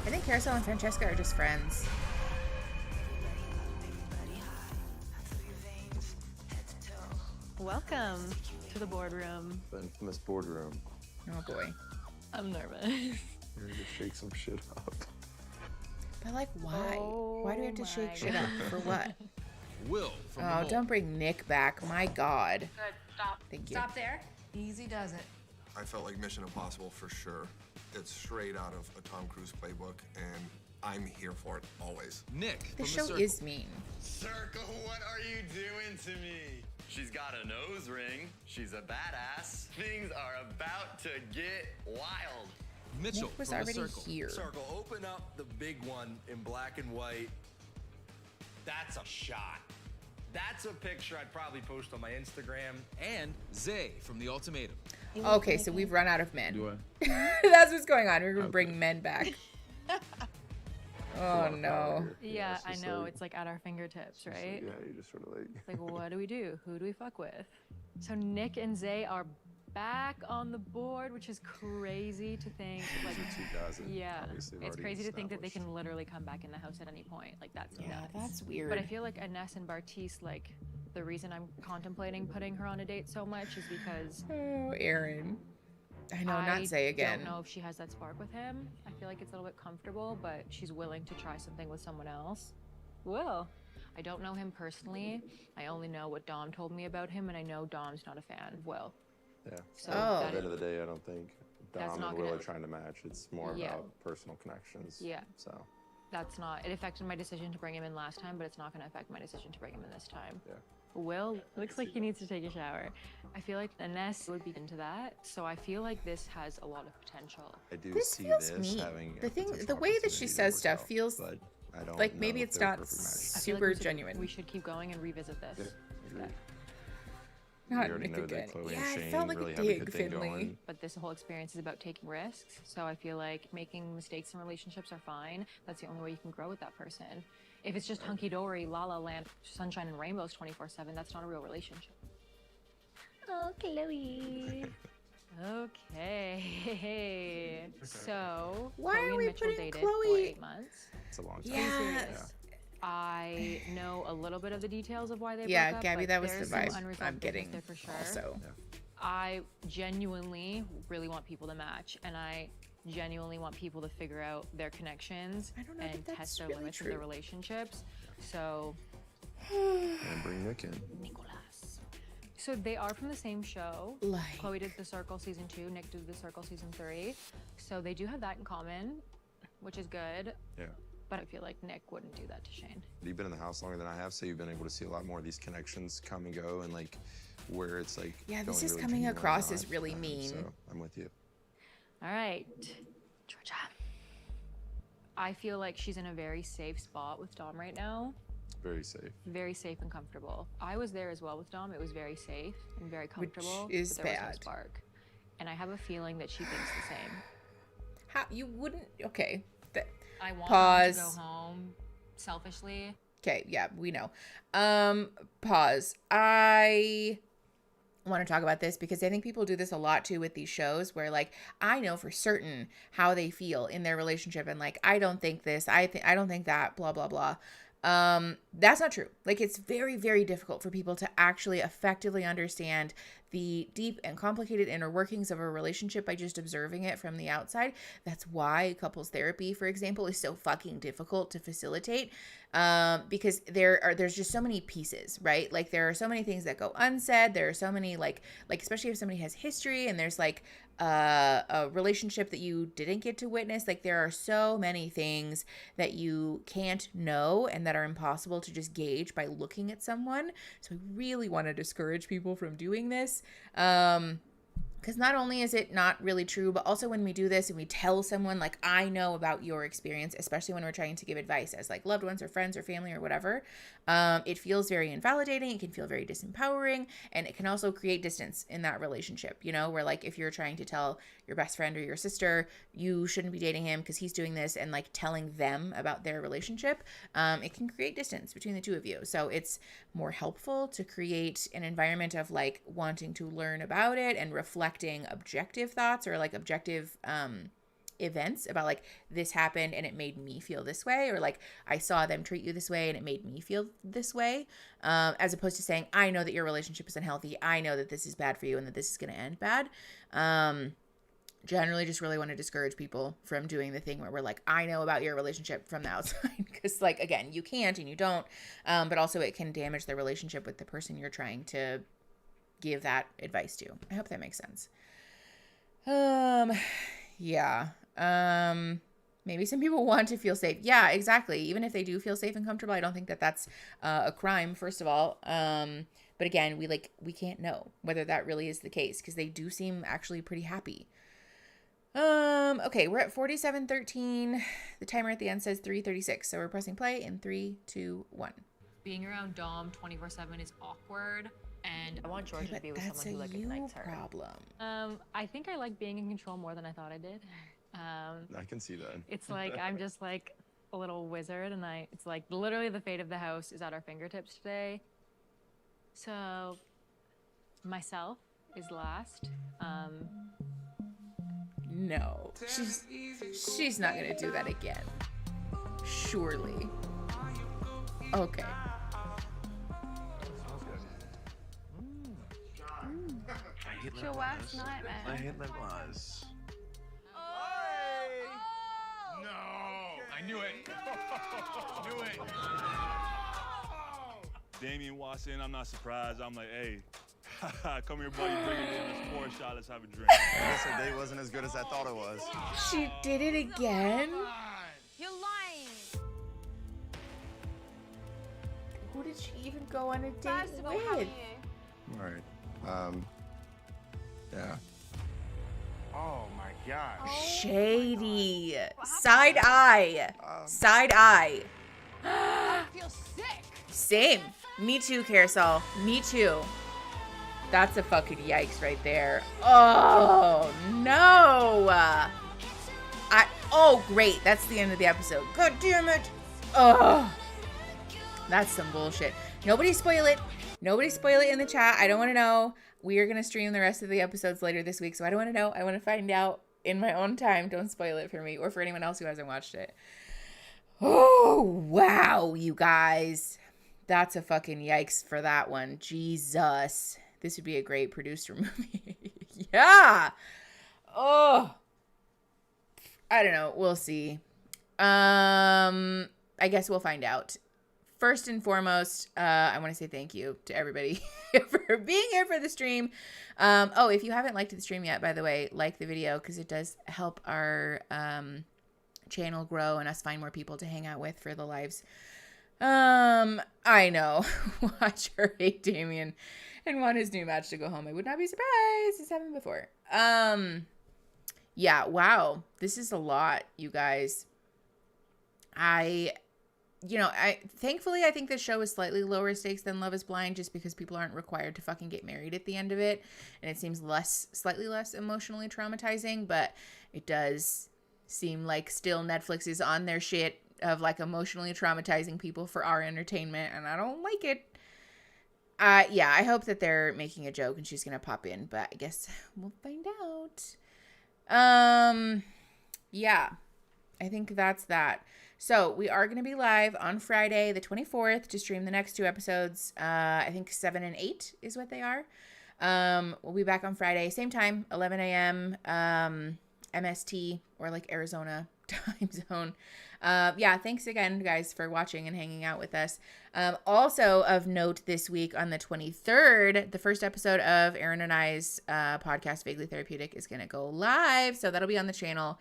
I think Carousel and Francesca are just friends. Welcome to the boardroom. The infamous boardroom. Oh boy. I'm nervous. You're gonna shake some shit up. But like, why? Why do we have to shake shit up? For what? Will from the Oh, mole. don't bring Nick back. My God. Good. Stop. Thank you. Stop there. Easy does it. I felt like Mission Impossible for sure. It's straight out of a Tom Cruise playbook, and I'm here for it always. Nick The show is mean. Circle, what are you doing to me? She's got a nose ring. She's a badass. Things are about to get wild. Mitchell Nick was from the already circle. here. Circle, open up the big one in black and white. That's a shot. That's a picture I'd probably post on my Instagram. And Zay from the ultimatum. Okay, so we've run out of men. Do That's what's going on. We're gonna bring men back. Oh no. Yeah, it's I just know. like- It's like at our fingertips, right? Yeah, you just sort of like. It's like, what do we do? Who do we fuck with? So Nick and Zay are back on the board, which is crazy to think. Like, These are two guys that yeah, obviously have it's already crazy to think that they established. can literally come back in the house at any point. Like, that's Yeah, nuts. that's weird. But I feel like Ines and Bartise, like, the reason I'm contemplating putting her on a date so much is because Oh, Aaron. I know, not Zay again. I don't know if she has that spark with him. I feel like it's a little bit comfortable, but she's willing to try something with someone else. Will. I don't know him personally. I only know what Dom told me about him, and I know Dom's not a fan of Will. Yeah. So At that the end of the day, I don't think that's Dom not and Will gonna- are trying to match. It's more Yeah. about personal connections. Yeah. So. That's not. It affected my decision to bring him in last time, but it's not going to affect my decision to bring him in this time. Yeah. Will looks like he needs to take a shower. I feel like Ines would be into that, so I feel like this has a lot of potential. I do This see feels this mean. having The a thing, potential the way that she opportunity to says work stuff out, feels but I don't like know maybe if it's they're a not perfect match. I feel like super we should- genuine. We should keep going and revisit this. Agreed. Not we already Nick know again. that Chloe Yeah, and it Shane felt like a really have a dig, good thing Finley. going. But this whole experience is about taking risks, so I feel like making mistakes in relationships are fine. That's the only way you can grow with that person. If it's just hunky-dory, la-la land, sunshine and rainbows 24/7, that's not a real relationship. Oh, Chloe. Okay. So, Why Chloe are and we Mitchell putting dated Chloe- for 8 months. It's a long time. Yes. I know a little bit of the details of why they Yeah, broke up. Gabby, but that was the there's some vibe unresolved I'm business getting there for sure. also. I genuinely really want people to match, and I genuinely want people to figure out their connections I don't know and that that's test their really limits of true. their relationships. So, And bring Nick in. so they are from the same show. Like. Chloe did The Circle season 2, Nick did The Circle season 3. So they do have that in common, which is good. Yeah. But I feel like Nick wouldn't do that to Shane. You've been in the house longer than I have, so you've been able to see a lot more of these connections come and go, and like where it's like. Yeah, this going is really coming genuine or across not. as really mean. So I'm with you. All right, Georgia. I feel like she's in a very safe spot with Dom right now. Very safe. Very safe and comfortable. I was there as well with Dom. It was very safe and very comfortable. is but there was no bad. spark. And I have a feeling that she thinks the same. How you wouldn't? Okay. I want Pause. Dom to go home selfishly. Okay, yeah, we know. Pause. I want to talk about this because I think people do this a lot too with these shows where like I know for certain how they feel in their relationship and like I don't think this, I don't think that, blah blah blah. That's not true. Like it's very, very difficult for people to actually effectively understand the deep and complicated inner workings of a relationship by just observing it from the outside. That's why couples therapy, for example, is so fucking difficult to facilitate. Because there's just so many pieces, right? Like there are so many things that go unsaid. There are so many like especially if somebody has history and there's like a relationship that you didn't get to witness. Like, there are so many things that you can't know and that are impossible to just gauge by looking at someone. So I really want to discourage people from doing this. Because not only is it not really true, but also when we do this and we tell someone, like, I know about your experience, especially when we're trying to give advice as like loved ones or friends or family or whatever, it feels very invalidating. It can feel very disempowering, and it can also create distance in that relationship, you know, where like if you're trying to tell your best friend or your sister, you shouldn't be dating him because he's doing this, and like telling them about their relationship, it can create distance between the two of you. So it's more helpful to create an environment of like wanting to learn about it and reflecting objective thoughts or like objective events about like, this happened and it made me feel this way, or like I saw them treat you this way and it made me feel this way, as opposed to saying, I know that your relationship is unhealthy, I know that this is bad for you and that this is going to end bad. Generally just really want to discourage people from doing the thing where we're like, I know about your relationship from the outside, because like, again, you can't and you don't, but also it can damage the relationship with the person you're trying to give that advice to. I hope that makes sense. Yeah. Maybe some people want to feel safe. Yeah, exactly. Even if they do feel safe and comfortable, I don't think that that's a crime, first of all. But again, we can't know whether that really is the case, because they do seem actually pretty happy. Okay, we're at 47:13. The timer at the end says 3:36. So we're pressing play in 3, 2, 1. Being around Dom 24/7 is awkward, and I want Georgia to be with someone who like ignites her. Problem. I think I like being in control more than I thought I did. I can see that. It's like I'm just like a little wizard, and it's like literally the fate of the house is at our fingertips today. So myself is last. No, she's not gonna do that again. Surely. Okay. It's your worst nightmare. I hate lip gloss. No! I knew it. Knew it. Damien walks in, I'm not surprised. I'm like, hey, come here, buddy, bring it in. Let's pour a shot, let's have a drink. I guess her date wasn't as good as I thought it was. She did it again? You're lying. Who did she even go on a date First of all, how are with? you? All right. Yeah. Oh my God. Shady. Side eye. Side eye. I feel sick. Same. Me too, Carousel. Me too. That's a fucking yikes right there. Oh, no. Oh, great. That's the end of the episode. God damn it. Oh, that's some bullshit. Nobody spoil it. Nobody spoil it in the chat. I don't want to know. We are going to stream the rest of the episodes later this week, so I don't want to know. I want to find out in my own time. Don't spoil it for me or for anyone else who hasn't watched it. Oh, wow, you guys. That's a fucking yikes for that one. Jesus. This would be a great produced movie. Yeah. Oh. I don't know. We'll see. I guess we'll find out. First and foremost, I want to say thank you to everybody for being here for the stream. Oh, if you haven't liked the stream yet, by the way, like the video, because it does help our channel grow and us find more people to hang out with for the lives. I know. Watch her hate Damien and want his new match to go home. I would not be surprised. It's happened before. Yeah, wow. This is a lot, you guys. Thankfully, I think this show is slightly lower stakes than Love is Blind, just because people aren't required to fucking get married at the end of it. And it seems slightly less emotionally traumatizing, but it does seem like still Netflix is on their shit of like emotionally traumatizing people for our entertainment, and I don't like it. Yeah, I hope that they're making a joke and she's gonna pop in, but I guess we'll find out. Yeah, I think that's that. So we are going to be live on Friday, the 24th, to stream the next 2 episodes. I think 7 and 8 is what they are. We'll be back on Friday, same time, 11 a.m. MST, or like Arizona time zone. Yeah, thanks again, guys, for watching and hanging out with us. Also of note this week on the 23rd, the first episode of Aaron and I's podcast, Vaguely Therapeutic, is going to go live. So that'll be on the channel.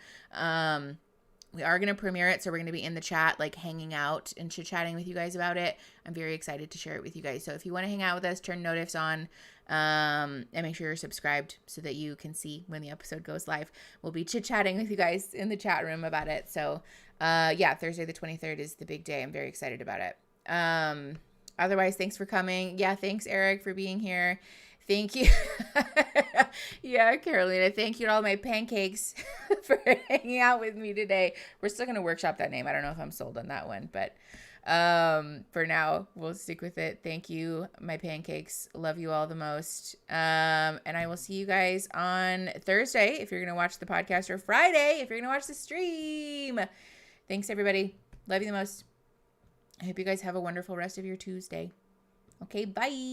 We are going to premiere it, so we're going to be in the chat, like hanging out and chit-chatting with you guys about it. I'm very excited to share it with you guys. So if you want to hang out with us, turn notifs on, and make sure you're subscribed so that you can see when the episode goes live. We'll be chit-chatting with you guys in the chat room about it. So yeah, Thursday the 23rd is the big day. I'm very excited about it. Otherwise, thanks for coming. Yeah, thanks, Eric, for being here. Thank you. Yeah, Carolina, thank you to all my pancakes for hanging out with me today. We're still going to workshop that name. I don't know if I'm sold on that one, but for now, we'll stick with it. Thank you, my pancakes. Love you all the most. And I will see you guys on Thursday if you're going to watch the podcast, or Friday if you're going to watch the stream. Thanks, everybody. Love you the most. I hope you guys have a wonderful rest of your Tuesday. Okay, bye.